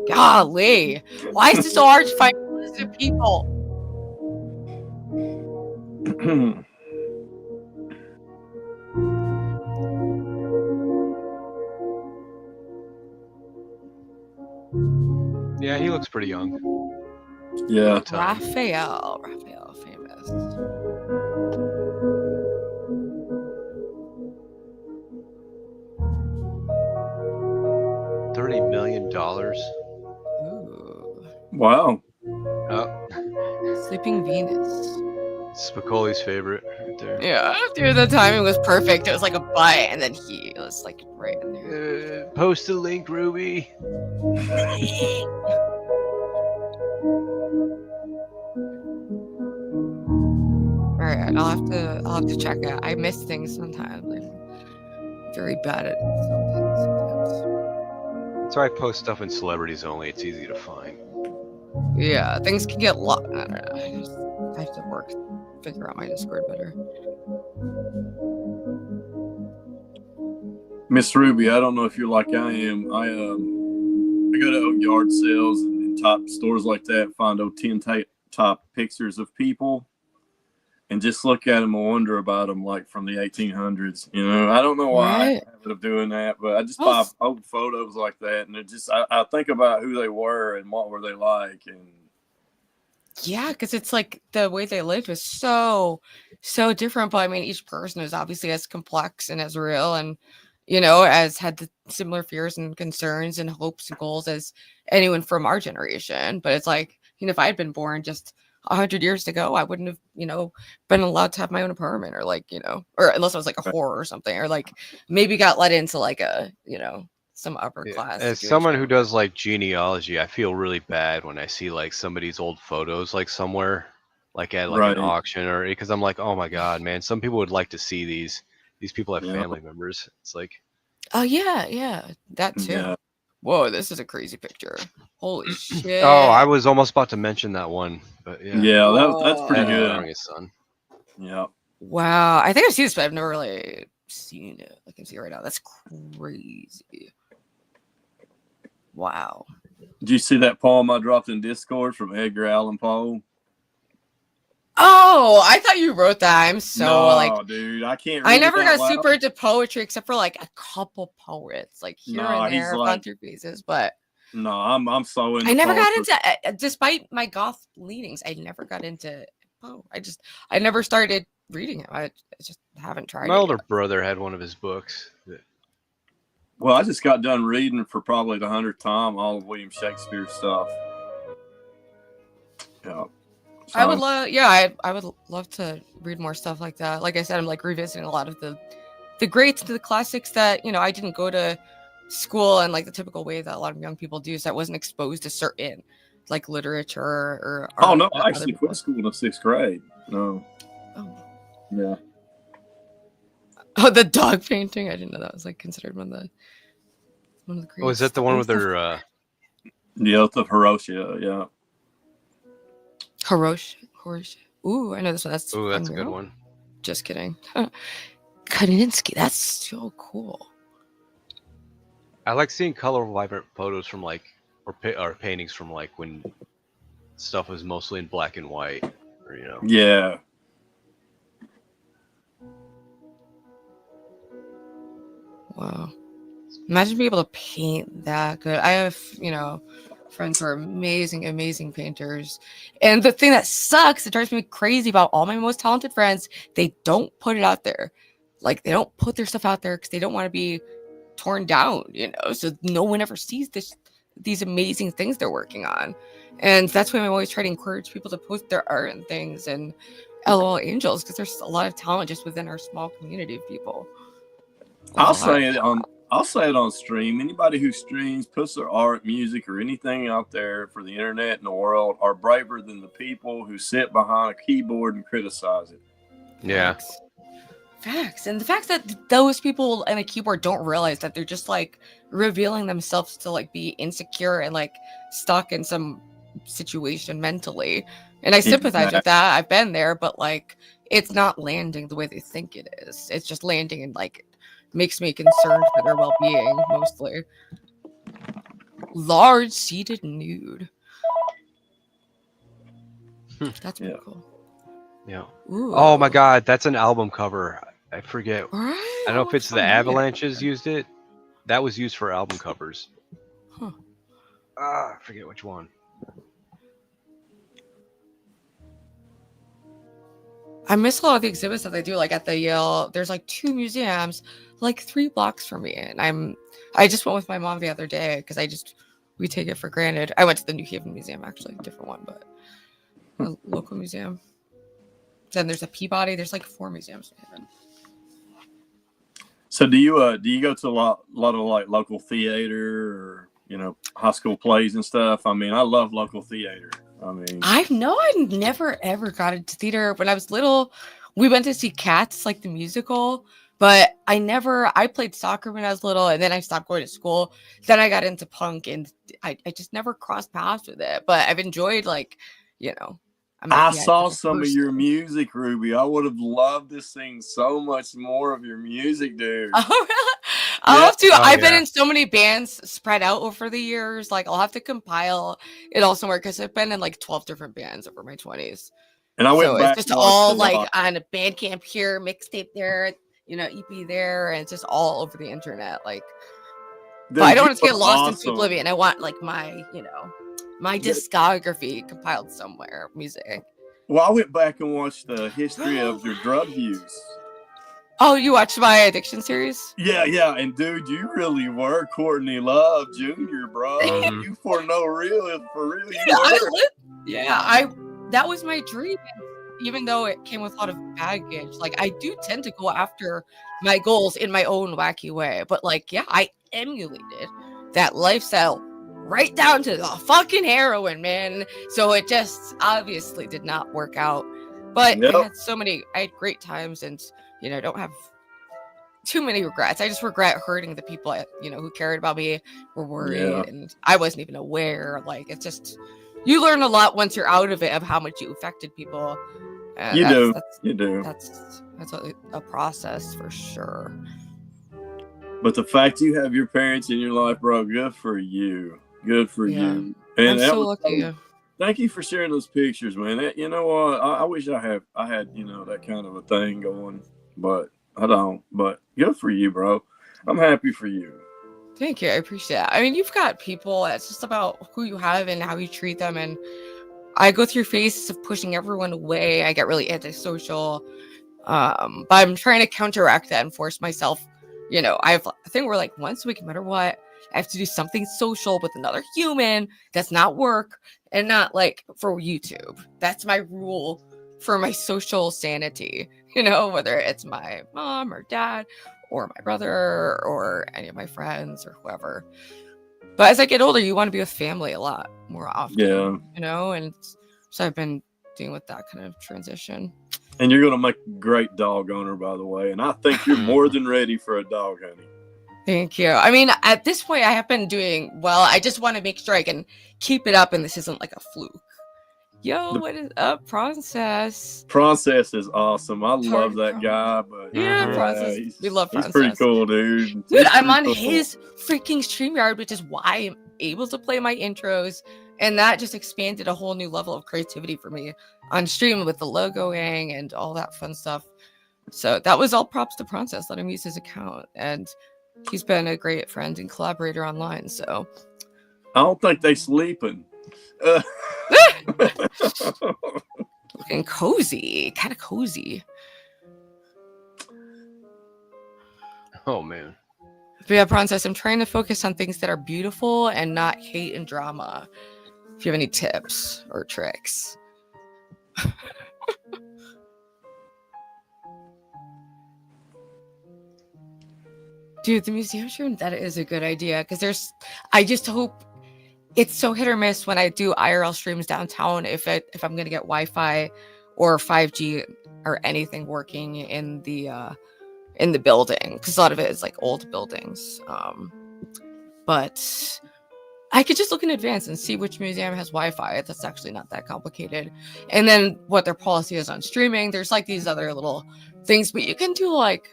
Golly, why is it so hard to find positive people? Yeah, he looks pretty young. Yeah. Raphael, famous. $30 million. Ooh. Wow. Sleeping Venus. Spicoli's favorite right there. Yeah, dude, the timing was perfect. It was like a bite, and then he was like right in there. Post a link, Ruby. All right, I'll have to check it. I miss things sometimes. I'm very bad at some things sometimes. That's why I post stuff in celebrities only. It's easy to find. Yeah, things can get lost. I don't know. I have to figure out my Discord better. Miss Ruby, I don't know if you're like I am. I go to yard sales and top stores like that, find 10 top pictures of people, and just look at them and wonder about them, like from the 1800s. You know, I don't know why I have a habit of doing that, but I just buy old photos like that, and it just I think about who they were and what were they like, and Yeah, because it's like the way they lived was so different. But I mean, each person is obviously as complex and as real, and as had the similar fears and concerns and hopes and goals as anyone from our generation. But it's like, if I had been born just 100 years ago, I wouldn't have, been allowed to have my own apartment, or like, or unless I was like a whore or something, or like maybe got let into like a, some upper class. As someone who does like genealogy, I feel really bad when I see like somebody's old photos like somewhere, like at like an auction, or because I'm like, oh my god, man, some people would like to see these. These people have family members. It's like, oh yeah, that too. Yeah. Whoa, this is a crazy picture. Holy shit. oh, I was almost about to mention that one, but yeah, that's pretty good. His son. Yeah. Wow, I think I've seen this, but I've never really seen it. I can see it right now. That's crazy. Wow. Did you see that poem I dropped in Discord from Edgar Allan Poe? Oh, I thought you wrote that. I'm so dude, I can't. I read never it out got loud. super into poetry except for like a couple poets, like here and there, gone through phases. But no, I'm so into. I never got poetry. into, despite my goth leanings, I never got into. I never started reading it. I just haven't tried. My older brother had one of his books. Well, I just got done reading for probably the 100th time all of William Shakespeare's stuff. Yeah. I would love, I would love to read more stuff like that. Like I said, I'm like revisiting a lot of the greats, the classics that I didn't go to school in like the typical way that a lot of young people do. So I wasn't exposed to certain like literature or. Oh no, I actually quit school in the 6th grade. No. Oh. Yeah. Oh, the dog painting. I didn't know that was like considered one of the greatest. Oh, is that the one with her? The Oath of Hiroshima. Yeah. Hiroshima. Ooh, I know this one. That's a good one. Just kidding. Kandinsky. That's so cool. I like seeing colorful, vibrant photos from like, or paintings from like when stuff was mostly in black and white, or Yeah. Wow. Imagine being able to paint that good. I have, friends who are amazing painters. And the thing that sucks, it drives me crazy about all my most talented friends, they don't put it out there. Like, they don't put their stuff out there because they don't want to be torn down, so no one ever sees these amazing things they're working on. And that's why I always try to encourage people to post their art and things and LOL Angels, because there's a lot of talent just within our small community of people. I'll say it on stream. Anybody who streams, puts their art, music, or anything out there for the internet and the world are braver than the people who sit behind a keyboard and criticize it. Yeah. Facts. And the fact that those people and a keyboard don't realize that they're just like revealing themselves to like be insecure and like stuck in some situation mentally. And I sympathize with that. I've been there, but like it's not landing the way they think it is. It's just landing and like makes me concerned for their well-being mostly. Large seated nude. That's really cool. Yeah. Ooh. Oh my God, that's an album cover. I forget. Right? I don't know if it's the Avalanches used it. That was used for album covers. Huh. I forget which one. I miss a lot of the exhibits that they do, like at the Yale. There's like 2 museums, like 3 blocks from me, and I just went with my mom the other day because we take it for granted. I went to the New Haven Museum, actually, a different one, but a local museum. Then there's a Peabody. There's like 4 museums in Haven. So do you go to a lot of like local theater or high school plays and stuff? I mean, I love local theater. I mean, I never ever got into theater. When I was little, we went to see Cats, like the musical, but I played soccer when I was little, and then I stopped going to school. Then I got into punk, and I just never crossed paths with it. But I've enjoyed I saw some of your music, Rooby. I would have loved to sing so much more of your music, dude. Oh, really? I'll have to. I've been in so many bands spread out over the years. Like, I'll have to compile it all somewhere because I've been in like 12 different bands over my 20s. And I went back. It's just all like on a Bandcamp here, mixtape there, EP there, and it's just all over the internet. Like, but I don't want to get lost into oblivion. I want like my discography compiled somewhere, music. Well, I went back and watched the history of your drug use. Oh, you watched my addiction series? Yeah. And dude, you really were Courtney Love Jr., bro. You for real. That was my dream. Even though it came with a lot of baggage, like I do tend to go after my goals in my own wacky way. But I emulated that lifestyle right down to the fucking heroin, man. So it just obviously did not work out. But I had great times, and I don't have too many regrets. I just regret hurting the people who cared about me, were worried, and I wasn't even aware. Like, it's just, you learn a lot once you're out of it of how much you affected people. You do. That's a process for sure. But the fact you have your parents in your life, bro, good for you. Good for you. And I'm so lucky. Thank you for sharing those pictures, man. You know what? I wish I had that kind of a thing going, but I don't. But good for you, bro. I'm happy for you. Thank you. I appreciate it. I mean, you've got people. It's just about who you have and how you treat them. And I go through phases of pushing everyone away. I get really antisocial. But I'm trying to counteract that and force myself. I have a thing where like once a week, no matter what, I have to do something social with another human. That's not work and not like for YouTube. That's my rule for my social sanity. Whether it's my mom or dad or my brother or any of my friends or whoever. But as I get older, you want to be with family a lot more often. Yeah. And so I've been dealing with that kind of transition. And you're gonna make a great dog owner, by the way. And I think you're more than ready for a dog, honey. Thank you. I mean, at this point, I have been doing well. I just want to make sure I can keep it up, and this isn't like a fluke. Yo, what is up, Princess? Princess is awesome. I love that guy. But Yeah, Princess. We love Princess. He's pretty cool, dude. Dude, I'm on his freaking StreamYard, which is why I'm able to play my intros. And that just expanded a whole new level of creativity for me on stream with the logoing and all that fun stuff. So that was all props to Princess, letting me use his account. And he's been a great friend and collaborator online. So I don't think they sleeping. Looking cozy, kind of cozy. Oh man. But yeah, Princess, I'm trying to focus on things that are beautiful and not hate and drama. If you have any tips or tricks. Dude, the museum stream, that is a good idea. Because I just hope it's so hit or miss when I do IRL streams downtown if I'm gonna get Wi-Fi or 5G or anything working in the building, because a lot of it is like old buildings. But I could just look in advance and see which museum has Wi-Fi. That's actually not that complicated. And then what their policy is on streaming. There's like these other little things, but you can do like,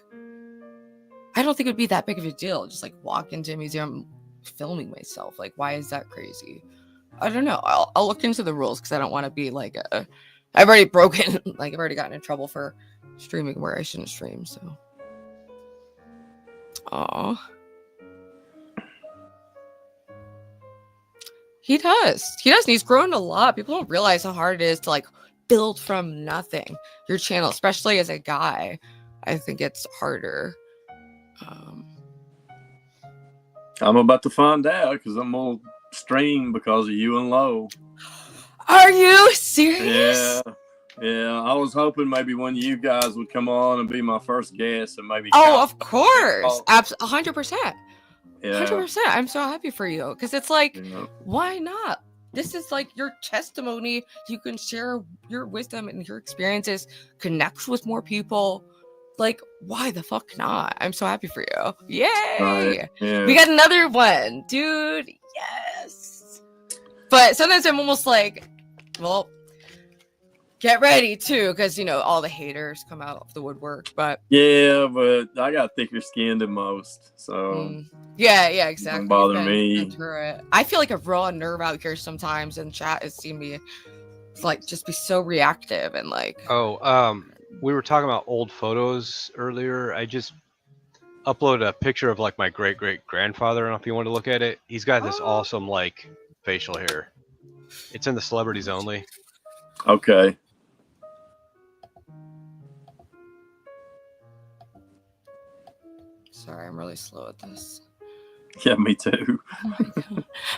I don't think it would be that big of a deal. Just like walk into a museum filming myself. Like, why is that crazy? I don't know. I'll look into the rules because I don't want to be like I've already broken, like I've already gotten in trouble for streaming where I shouldn't stream. So, he does. And he's grown a lot. People don't realize how hard it is to like build from nothing. Your channel, especially as a guy, I think it's harder. I'm about to find out because I'm gonna stream because of you and Lo. Are you serious? Yeah. I was hoping maybe one of you guys would come on and be my first guest and maybe. Oh, of course, 100%. Yeah. 100%. I'm so happy for you because it's like, why not? This is like your testimony. You can share your wisdom and your experiences, connect with more people. Like, why the fuck not? I'm so happy for you. Yay! Right. Yeah. We got another one, dude. Yes. But sometimes I'm almost like, well, get ready too, because all the haters come out of the woodwork. But yeah, but I got thicker skin than most, so yeah, exactly. Don't bother me. I feel like a raw nerve out here sometimes, and chat has seen me like just be so reactive and like. We were talking about old photos earlier. I just uploaded a picture of like my great grandfather. I don't know if you want to look at it. He's got this awesome like facial hair. It's in the celebrities only. Okay. Sorry, I'm really slow at this. Yeah, me too.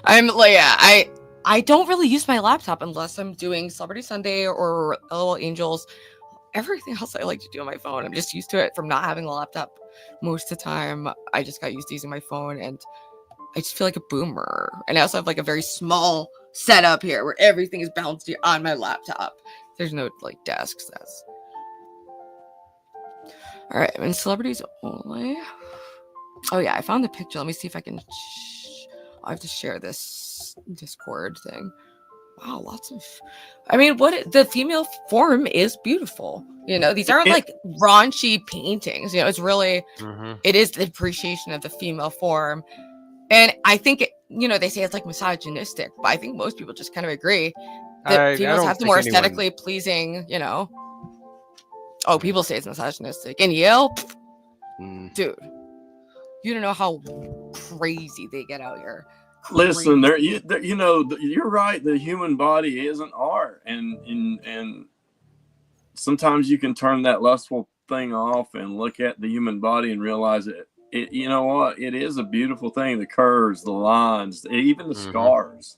I'm like, I don't really use my laptop unless I'm doing Celebrity Sunday or LOL Angels. Everything else I like to do on my phone. I'm just used to it from not having a laptop most of the time. I just got used to using my phone, and I just feel like a boomer. And I also have like a very small setup here where everything is bounced on my laptop. There's no like desks. That's all right. I'm in celebrities only. Oh yeah, I found the picture. Let me see if I can. I have to share this Discord thing. Wow, lots of. I mean, the female form is beautiful. These aren't like raunchy paintings. It's really, it is the appreciation of the female form, and I think they say it's like misogynistic, but I think most people just kind of agree that females have the more aesthetically pleasing. Oh, people say it's misogynistic, and Yale, dude, you don't know how crazy they get out here. Listen, you're right. The human body isn't art, and sometimes you can turn that lustful thing off and look at the human body and realize it. You know what? It is a beautiful thing. The curves, the lines, even the scars.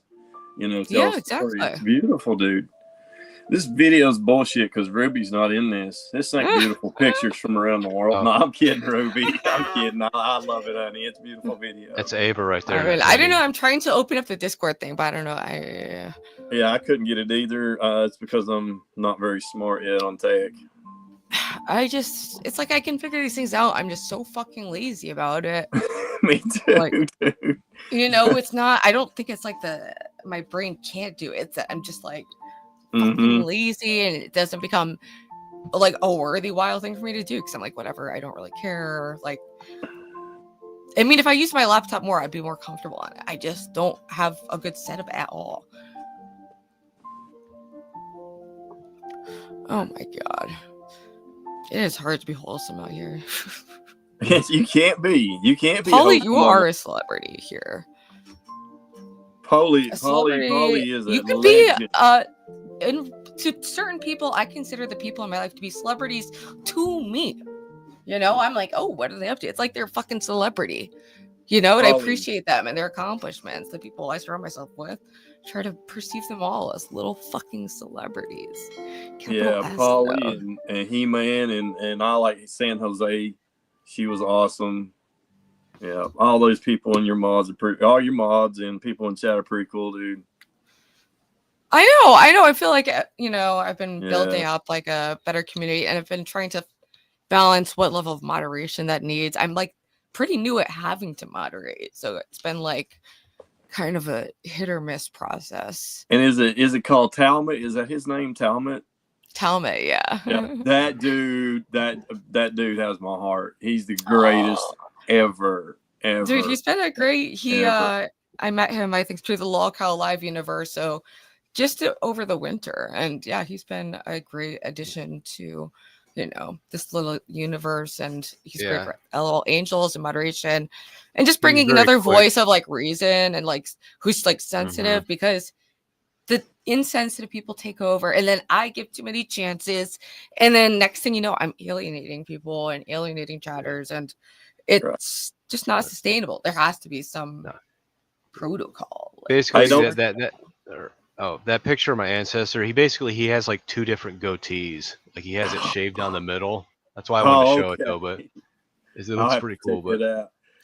Yeah, exactly. It's beautiful, dude. This video's bullshit because Ruby's not in this. This ain't beautiful pictures from around the world. No, I'm kidding, Ruby. I'm kidding. I love it, honey. It's a beautiful video. That's Ava right there. I don't know. I'm trying to open up the Discord thing, but I don't know. Yeah, I couldn't get it either. It's because I'm not very smart yet on tech. it's like I can figure these things out. I'm just so fucking lazy about it. Me too, Like, dude. you know, it's not, I don't think it's like my brain can't do it. It's that I'm just like fucking lazy, and it doesn't become like a worthy wild thing for me to do because I'm like, whatever, I don't really care. Like, I mean, if I use my laptop more, I'd be more comfortable on it. I just don't have a good setup at all. Oh my god. It is hard to be wholesome out here. Yes, you can't be. You can't be. Polly, you are a celebrity here. Polly is you a can be legend. to certain people, I consider the people in my life to be celebrities to me. You know, I'm like, oh, what are they up to? It's like they're a fucking celebrity. You know, and I appreciate them and their accomplishments. The people I surround myself with, try to perceive them all as little fucking celebrities. Yeah, Polly and He-Man and I like San Jose. She was awesome. Yeah, all those people in your mods all your mods and people in chat are pretty cool, dude. I know. I feel like, you know, I've been building up like a better community, and I've been trying to balance what level of moderation that needs. I'm like pretty new at having to moderate, so it's been like kind of a hit or miss process. And is it called Talmud? Is that his name, Talmud? Talmud, yeah. That dude has my heart. He's the greatest ever. Dude, he's been a great. I met him, I think, through the LolCal Live universe. So just over the winter, and yeah, he's been a great addition to, you know, this little universe, and he's great for LOL Angels and moderation, and just bringing another voice of like reason and like who's like sensitive, because the insensitive people take over, and then I give too many chances, and then next thing you know, I'm alienating people and alienating chatters, and it's just not sustainable. There has to be some protocol. Basically, that picture of my ancestor, he has like two different goatees. Like he has it shaved down the middle. That's why I wanted to show it though, but it looks pretty cool. But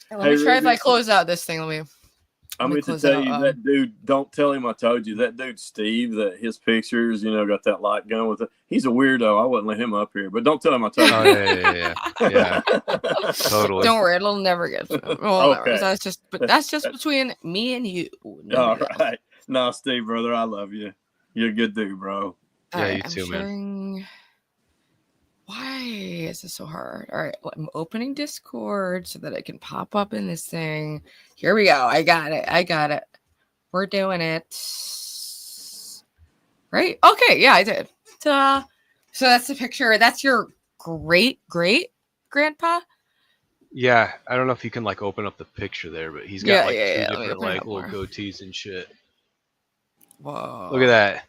let me try if I close out this thing. I'm going to tell you that dude. Don't tell him I told you. That dude Steve, that his pictures, you know, got that light gun with it. He's a weirdo. I wouldn't let him up here. But don't tell him I told you. Oh yeah. Totally. Don't worry, it'll never get. Well, okay. That's just between me and you. All right. No, Steve, brother, I love you. You're a good dude, bro. Yeah, you too, man. Why is this so hard? All right, well, I'm opening Discord so that I can pop up in this thing. Here we go. I got it. We're doing it. Right? Okay, yeah, I did. Ta-da. So that's the picture. That's your great grandpa? Yeah, I don't know if you can like open up the picture there, but he's got two different like little goatees and shit. Whoa. Look at that.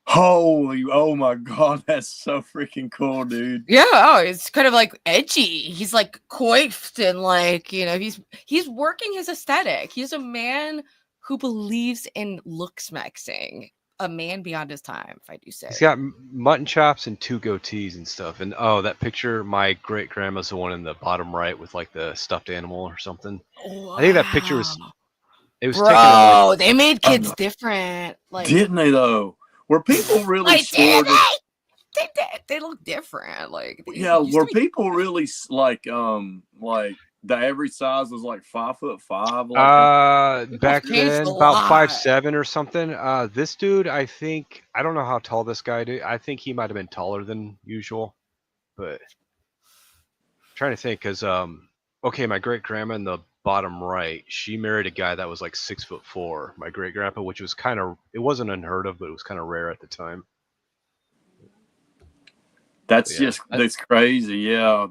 Holy, oh my god, that's so freaking cool, dude. Yeah, it's kind of like edgy. He's like coiffed and like, you know, he's working his aesthetic. He's a man who believes in looks maxing. A man beyond his time, if I do say. He's got mutton chops and two goatees and stuff. And that picture, my great grandma's the one in the bottom right with like the stuffed animal or something. Wow. I think that picture was taken. Bro, they made kids different. Like, didn't they though? Were people really scared? They did. They look different. Like, were people really like the average size was like 5'5"? Like back then about 5'7" or something. This dude, I think, I don't know how tall this guy is. I think he might have been taller than usual, but I'm trying to think because okay, my great grandma in the bottom right, she married a guy that was like 6'4", my great grandpa, which was it wasn't unheard of, but it was kind of rare at the time. That's crazy. Yeah,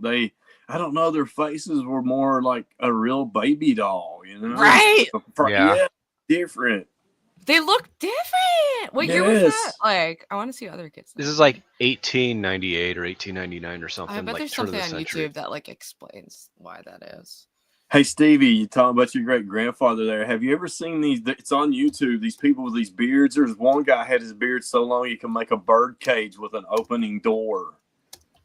I don't know, their faces were more like a real baby doll, you know? Right? Yeah, different. They look different. What year was that? Like, I want to see other kids. This is like 1898 or 1899 or something. I bet like there's something on YouTube that like explains why that is. Hey, Stevie, you talking about your great grandfather there. Have you ever seen these? It's on YouTube. These people with these beards. There's one guy had his beard so long you can make a bird cage with an opening door.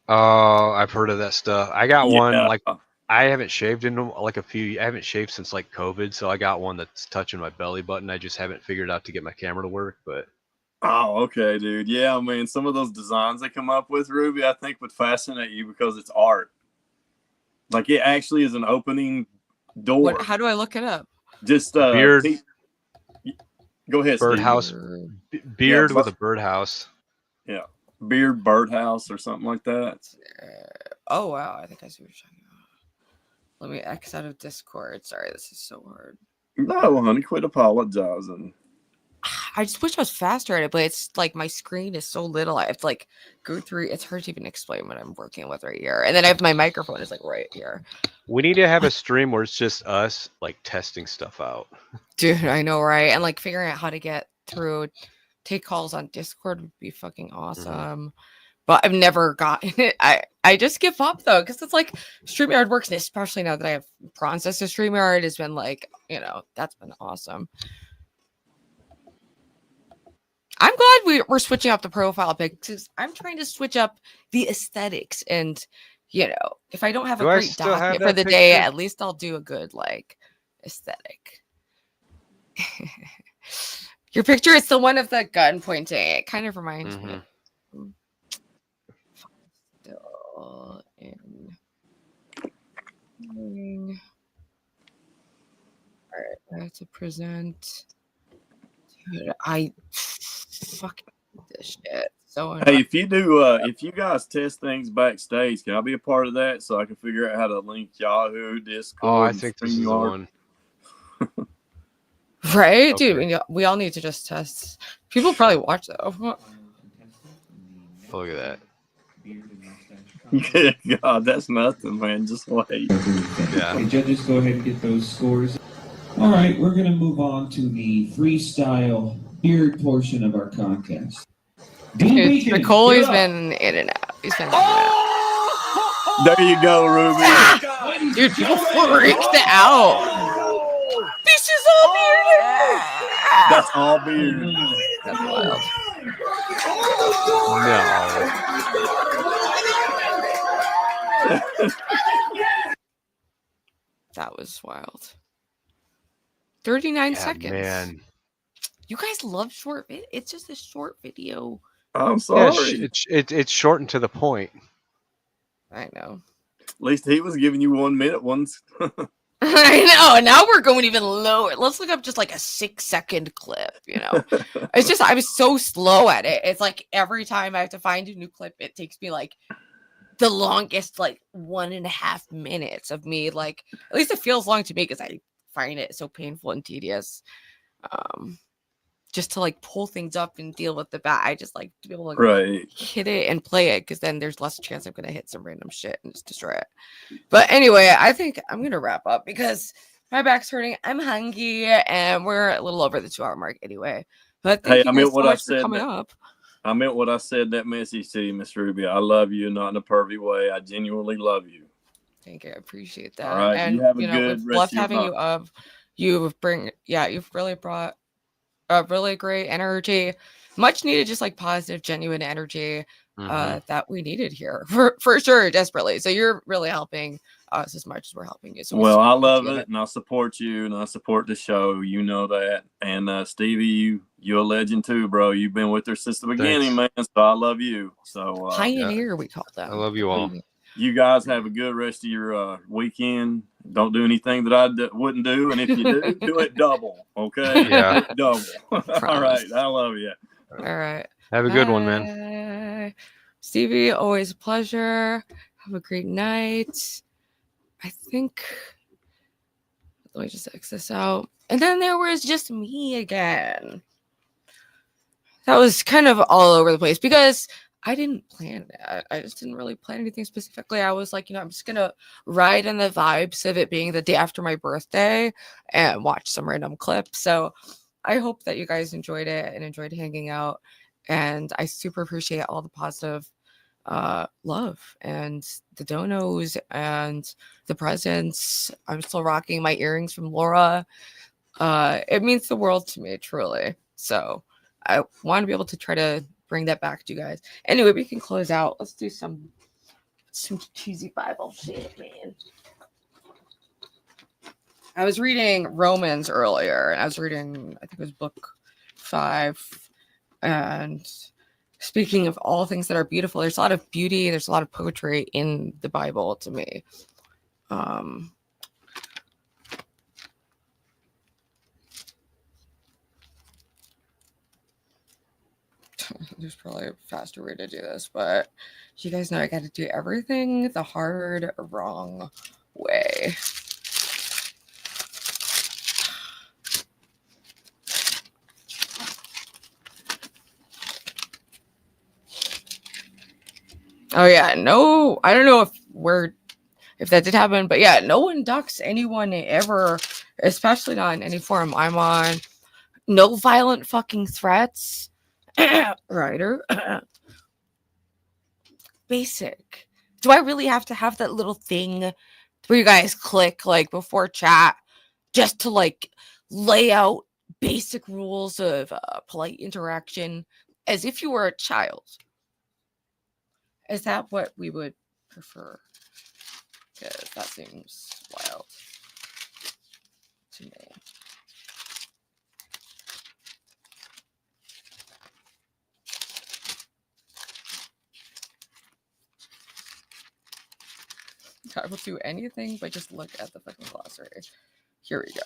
Oh, I've heard of that stuff. I got one, like, I haven't shaved in like I haven't shaved since like COVID, so I got one that's touching my belly button. I just haven't figured out to get my camera to work, but Oh, okay, dude. Yeah, man. Some of those designs they come up with, Ruby, I think would fascinate you because it's art. Like it actually is an opening door. How do I look it up? Just beard. Go ahead, Birdhouse. Beard with a birdhouse. Yeah, beard birdhouse or something like that. Oh wow, I think I see what you're talking about. Let me X out of Discord. Sorry, this is so hard. No, honey, quit apologizing. I just wish I was faster at it, but it's like my screen is so little. I have to like go through. It's hard to even explain what I'm working with right here. And then I have my microphone is like right here. We need to have a stream where it's just us like testing stuff out. Dude, I know, right? And like figuring out how to get through, take calls on Discord would be fucking awesome. But I've never gotten it. I just give up though, because it's like StreamYard works, and especially now that I have processed to StreamYard, has been like, that's been awesome. I'm glad we're switching up the profile pic because I'm trying to switch up the aesthetics. And, if I don't have a great document for the day, at least I'll do a good, like, aesthetic. Your picture is the one of the gun pointing. It kind of reminds me. Still in. All right, I have to present. Dude, I fucking this shit. So hey, if you guys test things backstage, can I be a part of that so I can figure out how to link Yahoo, Discord? Oh, I think this is the one. Right, okay. Dude. We all need to just test. People probably watch though. Look at that. Yeah, God, that's nothing, man. Just wait. Yeah. Okay, judges, go ahead and get those scores. All right, we're going to move on to the freestyle beard portion of our contest. Nicole has been in and out. He's been in and out. There you go, Rooby. Dude, people freaked out. This is all beard. That's all beard. That's wild. That was wild. 39 seconds. Man. You guys love short video. It's just a short video. I'm sorry. Yeah, it's shortened to the point. I know. At least he was giving you 1 minute once. I know. Now we're going even lower. Let's look up just like a 6-second clip, It's just, I'm so slow at it. It's like every time I have to find a new clip, it takes me like the longest, like 1.5 minutes of me. Like, at least it feels long to me because I find it so painful and tedious. Just to like pull things up and deal with the bat. I just like to be able to hit it and play it because then there's less chance I'm gonna hit some random shit and just destroy it. But anyway, I think I'm gonna wrap up because my back's hurting. I'm hungry and we're a little over the 2-hour mark anyway. But thank you guys so much for coming up. I meant what I said that message to you, Miss Ruby. I love you, not in a pervy way. I genuinely love you. Thank you. I appreciate that. All right, and you have a good we've rest loved of your having you up. You've really brought a really great energy, much needed, just like positive, genuine energy that we needed here for sure, desperately. So you're really helping us as much as we're helping you. So well, I love it, and I support you, and I support the show. You know that. And Stevie, you're a legend too, bro. You've been with her since the beginning, man. So I love you. So pioneer, we call them. I love you all. You guys have a good rest of your weekend. Don't do anything that I wouldn't do. And if you do it double. Okay? Yeah. Do it double. All right. I love you. All right. Have a good one, man. Stevie, always a pleasure. Have a great night. I think, let me just X this out. And then there was just me again. That was kind of all over the place because I didn't plan that. I just didn't really plan anything specifically. I was like, I'm just going to ride in the vibes of it being the day after my birthday and watch some random clips. So I hope that you guys enjoyed it and enjoyed hanging out. And I super appreciate all the positive love and the donos and the presents. I'm still rocking my earrings from Laura. It means the world to me, truly. So I want to be able to try to bring that back to you guys. Anyway, we can close out. Let's do some cheesy Bible shit, man. I was reading Romans earlier, and I was reading, I think it was book 5. And speaking of all things that are beautiful, there's a lot of beauty, there's a lot of poetry in the Bible to me. There's probably a faster way to do this, but you guys know I got to do everything the hard, wrong way. Oh yeah, no, I don't know if that did happen, but yeah, no one ducks anyone ever, especially not in any forum I'm on. No violent fucking threats. Writer. Basic. Do I really have to have that little thing where you guys click like before chat just to like lay out basic rules of polite interaction as if you were a child? Is that what we would prefer? Because that seems wild to me. I will do anything but just look at the fucking glossary. Here we go.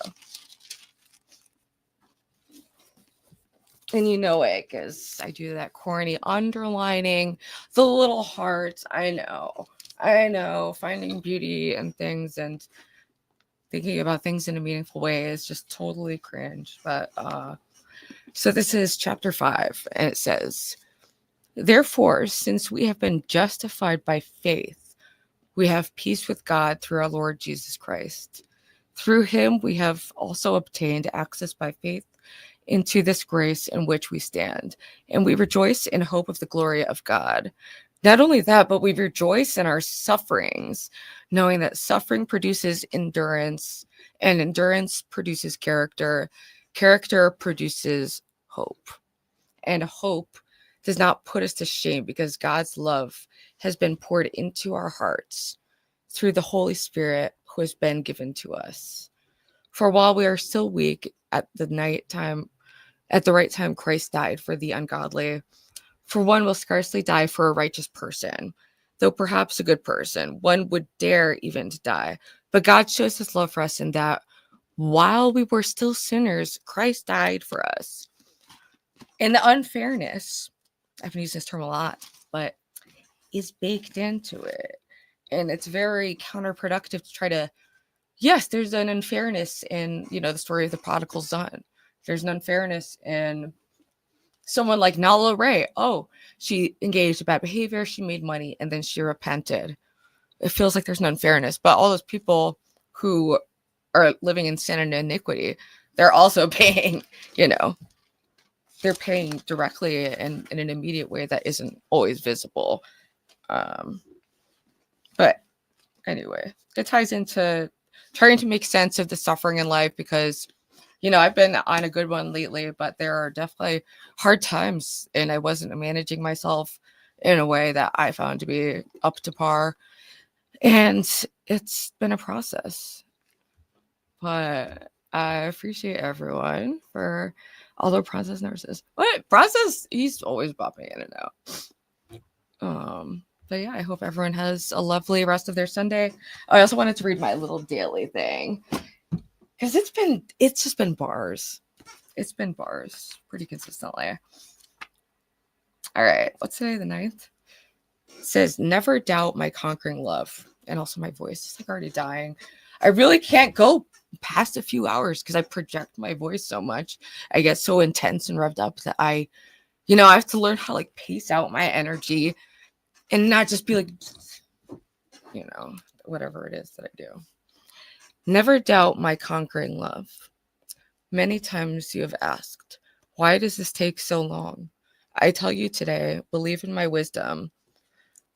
And you know it, because I do that corny underlining, the little hearts. I know. Finding beauty and things and thinking about things in a meaningful way is just totally cringe. But so this is chapter 5, and it says, therefore, since we have been justified by faith, we have peace with God through our Lord Jesus Christ. Through him, we have also obtained access by faith into this grace in which we stand, and we rejoice in hope of the glory of God. Not only that, but we rejoice in our sufferings, knowing that suffering produces endurance, and endurance produces character. Character produces hope, and hope does not put us to shame because God's love has been poured into our hearts through the Holy Spirit who has been given to us. For while we are still weak at the right time, Christ died for the ungodly. For one will scarcely die for a righteous person, though perhaps a good person. One would dare even to die. But God shows his love for us in that while we were still sinners, Christ died for us. And the unfairness, I've been using this term a lot, but is baked into it. And it's very counterproductive to try to, yes, there's an unfairness in, the story of the prodigal son. There's an unfairness in someone like Nala Ray. Oh, she engaged in bad behavior, she made money, and then she repented. It feels like there's an unfairness. But all those people who are living in sin and iniquity, they're also paying, they're paying directly in an immediate way that isn't always visible. But anyway, it ties into trying to make sense of the suffering in life because, I've been on a good one lately, but there are definitely hard times and I wasn't managing myself in a way that I found to be up to par. And it's been a process. But I appreciate everyone for all the process nurses. What process? He's always popping in and out. But yeah, I hope everyone has a lovely rest of their Sunday. I also wanted to read my little daily thing because it's just been bars. It's been bars pretty consistently. All right, what's today, the 9th? It says, never doubt my conquering love. And also my voice is like already dying. I really can't go past a few hours because I project my voice so much. I get so intense and revved up that I have to learn how to pace out my energy and not just be like, whatever it is that I do. Never doubt my conquering love. Many times you have asked, why does this take so long? I tell you today, believe in my wisdom.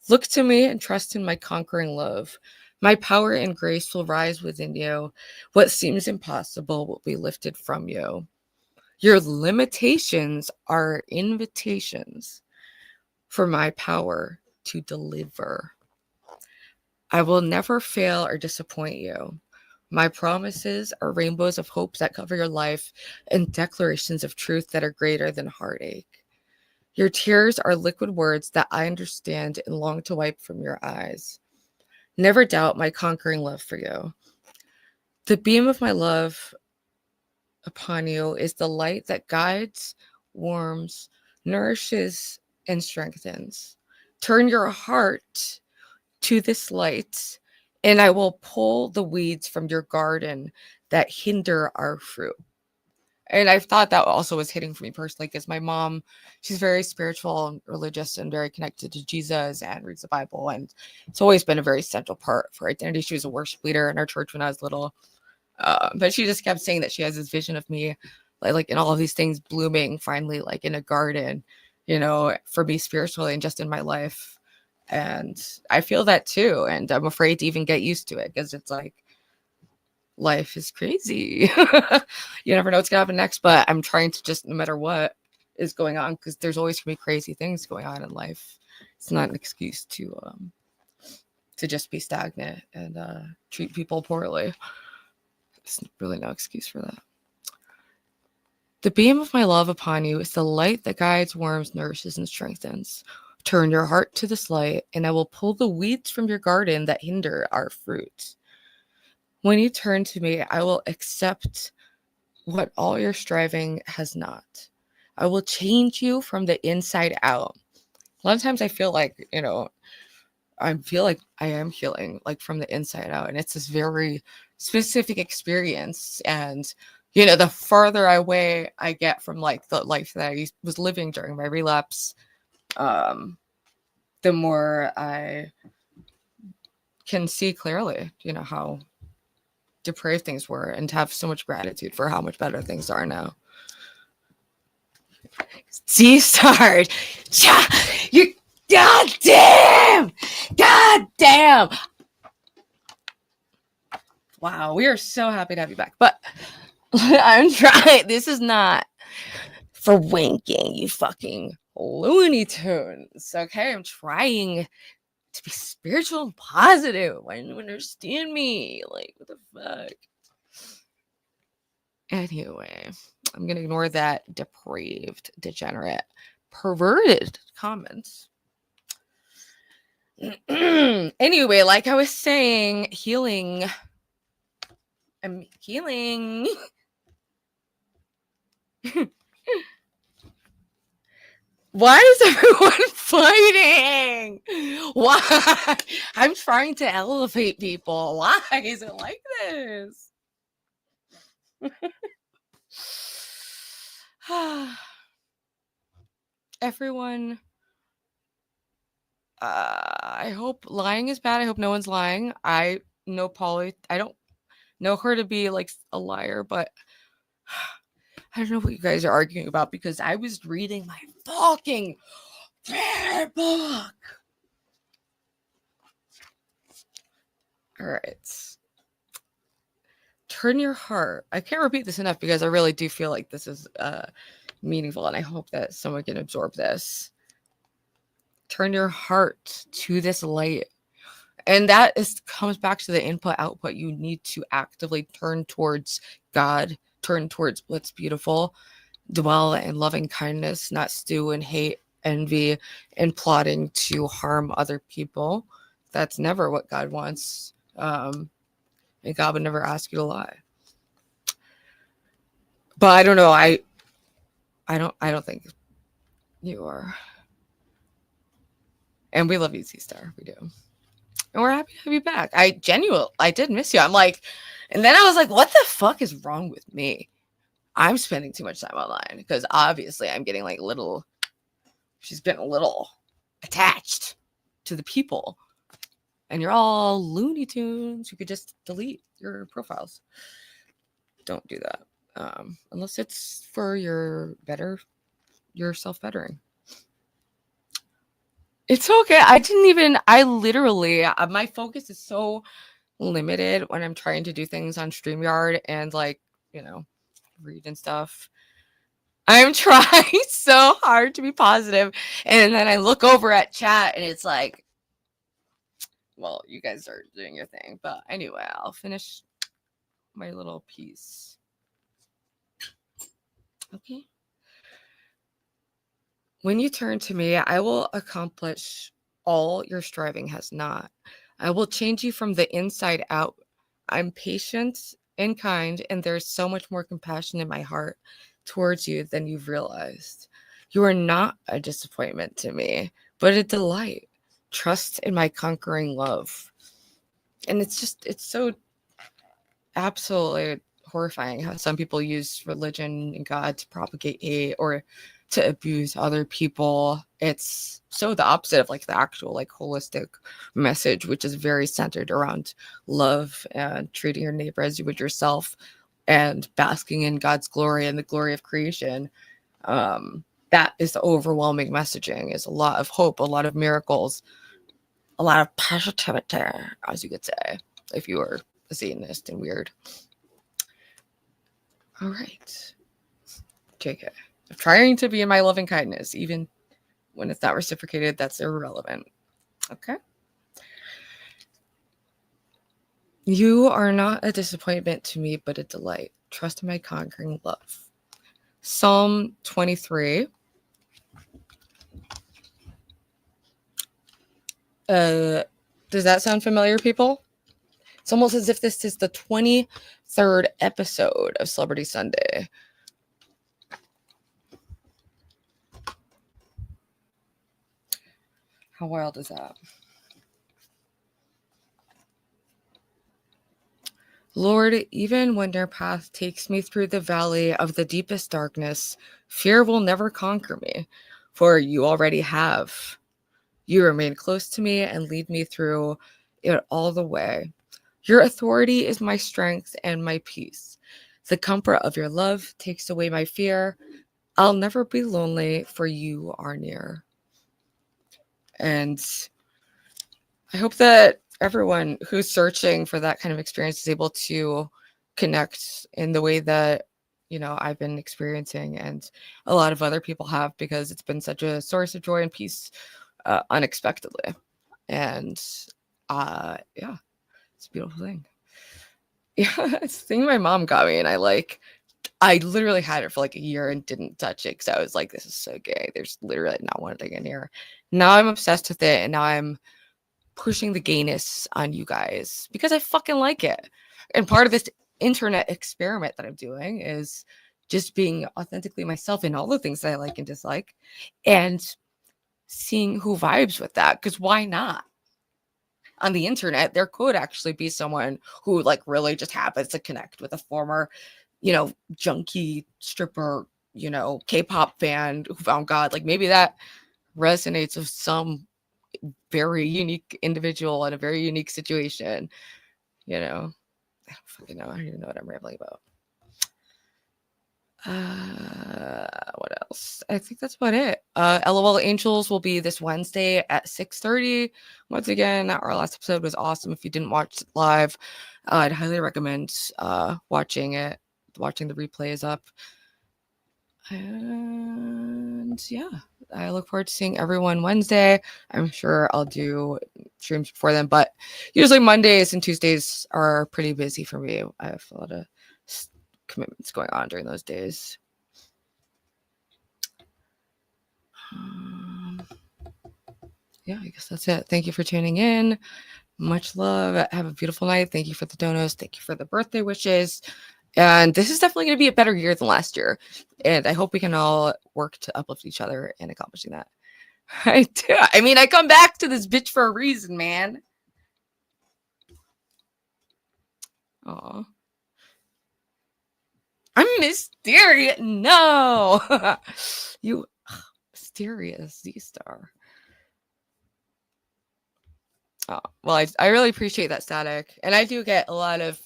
Look to me and trust in my conquering love. My power and grace will rise within you. What seems impossible will be lifted from you. Your limitations are invitations for my power to deliver. I will never fail or disappoint you. My promises are rainbows of hope that cover your life and declarations of truth that are greater than heartache. Your tears are liquid words that I understand and long to wipe from your eyes. Never doubt my conquering love for you. The beam of my love upon you is the light that guides, warms, nourishes, and strengthens. Turn your heart to this light, and I will pull the weeds from your garden that hinder our fruit. And I thought that also was hitting for me personally, because my mom, she's very spiritual and religious and very connected to Jesus and reads the Bible. And it's always been a very central part for identity. She was a worship leader in our church when I was little. But she just kept saying that she has this vision of me, like in all of these things blooming finally, like in a garden, you know, for me spiritually and just in my life. And I feel that too. And I'm afraid to even get used to it, because it's like, life is crazy. You never know what's gonna happen next, but I'm trying to just, no matter what is going on, because there's always gonna be crazy things going on in life. It's not an excuse to just be stagnant and treat people poorly. There's really no excuse for that. The beam of my love upon you is the light that guides, warms, nourishes, and strengthens. Turn your heart to this light, and I will pull the weeds from your garden that hinder our fruit. When you turn to me, I will accept what all your striving has not. I will change you from the inside out. A lot of times I feel like, you know, I feel like I am healing like from the inside out. And it's this very specific experience. And, you know, the farther away I get from like the life that I was living during my relapse, the more I can see clearly, you know, how depraved things were, and to have so much gratitude for how much better things are now. C-Star, you goddamn. Wow, we are so happy to have you back. But I'm trying. This is not for winking, you fucking Looney Tunes. Okay, I'm trying to be spiritual and positive. Why don't you understand me? Like, what the fuck? Anyway, I'm gonna ignore that depraved, degenerate, perverted comments. Anyway, like I was saying, healing. I'm healing. Why is everyone fighting? Why? I'm trying to elevate people. Why is it like this? Everyone, I hope lying is bad. I hope no one's lying. I know Polly. I don't know her to be like a liar, but I don't know what you guys are arguing about, because I was reading my fucking favorite book. All right. Turn your heart. I can't repeat this enough, because I really do feel like this is meaningful, and I hope that someone can absorb this. Turn your heart to this light. And that comes back to the input output. You need to actively turn towards God, turn towards what's beautiful, dwell in loving kindness, not stew in hate, envy, and plotting to harm other people. That's never what God wants. And God would never ask you to lie. But I don't know. I don't think you are. And we love you, C-Star. We do. And we're happy to have you back. I did miss you. I'm like, and then I was like, what the fuck is wrong with me? I'm spending too much time online, because obviously I'm getting like she's getting a little attached to the people. And you're all Looney Tunes. You could just delete your profiles. Don't do that. Unless it's for your self-bettering. It's okay. I literally, my focus is so limited when I'm trying to do things on StreamYard and like, you know, read and stuff. I'm trying so hard to be positive, and then I look over at chat and it's like, well, you guys are doing your thing. But anyway, I'll finish my little piece. Okay. When you turn to me, I will accomplish all your striving has not. I will change you from the inside out. I'm patient and kind, and there's so much more compassion in my heart towards you than you've realized. You are not a disappointment to me, but a delight. Trust in my conquering love. And it's so absolutely horrifying how some people use religion and God to propagate hate or to abuse other people. It's so the opposite of like the actual like holistic message, which is very centered around love and treating your neighbor as you would yourself and basking in God's glory and the glory of creation. That is the overwhelming messaging, is a lot of hope, a lot of miracles, a lot of positivity, as you could say, if you were a Satanist and weird. All right. JK. I'm trying to be in my loving kindness, even when it's not reciprocated, that's irrelevant. Okay. You are not a disappointment to me, but a delight. Trust in my conquering love. Psalm 23. Does that sound familiar, people? It's almost as if this is the 23rd episode of Celebrity Sunday. How wild is that? Lord, even when your path takes me through the valley of the deepest darkness, fear will never conquer me, for you already have. You remain close to me and lead me through it all the way. Your authority is my strength and my peace. The comfort of your love takes away my fear. I'll never be lonely, for you are near. And I hope that everyone who's searching for that kind of experience is able to connect in the way that, you know, I've been experiencing and a lot of other people have, because it's been such a source of joy and peace unexpectedly. And yeah, it's a beautiful thing. Yeah, it's the thing my mom got me, and I literally had it for like a year and didn't touch it because I was like, this is so gay. There's literally not one thing in here. Now I'm obsessed with it, and now I'm pushing the gayness on you guys because I fucking like it. And part of this internet experiment that I'm doing is just being authentically myself in all the things that I like and dislike, and seeing who vibes with that. Because why not? On the internet, there could actually be someone who like really just happens to connect with a former, you know, junkie stripper, you know, K-pop fan who found God. Like maybe that resonates with some very unique individual in a very unique situation. You know, I don't fucking know. I don't even know what I'm rambling about. What else? I think that's about it. LOL Angels will be this Wednesday at 6:30. Once again, our last episode was awesome. If you didn't watch it live, I'd highly recommend watching it. Watching the replay is up. And yeah, I look forward to seeing everyone Wednesday. I'm sure I'll do streams before then, but usually Mondays and Tuesdays are pretty busy for me. I have a lot of commitments going on during those days. Yeah, I guess that's it. Thank you for tuning in. Much love. Have a beautiful night. Thank you for the donos. Thank you for the birthday wishes. And this is definitely going to be a better year than last year. And I hope we can all work to uplift each other in accomplishing that. I do. I mean, I come back to this bitch for a reason, man. Aw. I'm mysterious. No. You mysterious Z-Star. Oh, well, I really appreciate that, Static. And I do get a lot of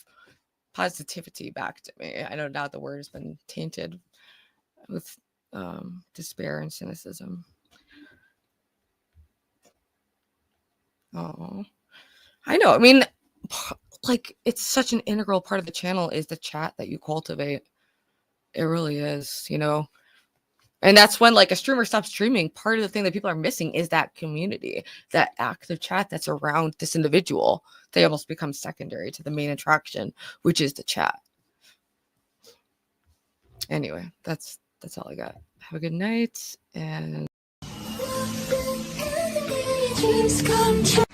positivity back to me. I know now the word has been tainted with despair and cynicism. Oh, I know. I mean, like, it's such an integral part of the channel is the chat that you cultivate. It really is, you know. And that's when like a streamer stops streaming. Part of the thing that people are missing is that community, that active chat that's around this individual. They almost become secondary to the main attraction, which is the chat. Anyway, that's all I got. Have a good night and Please come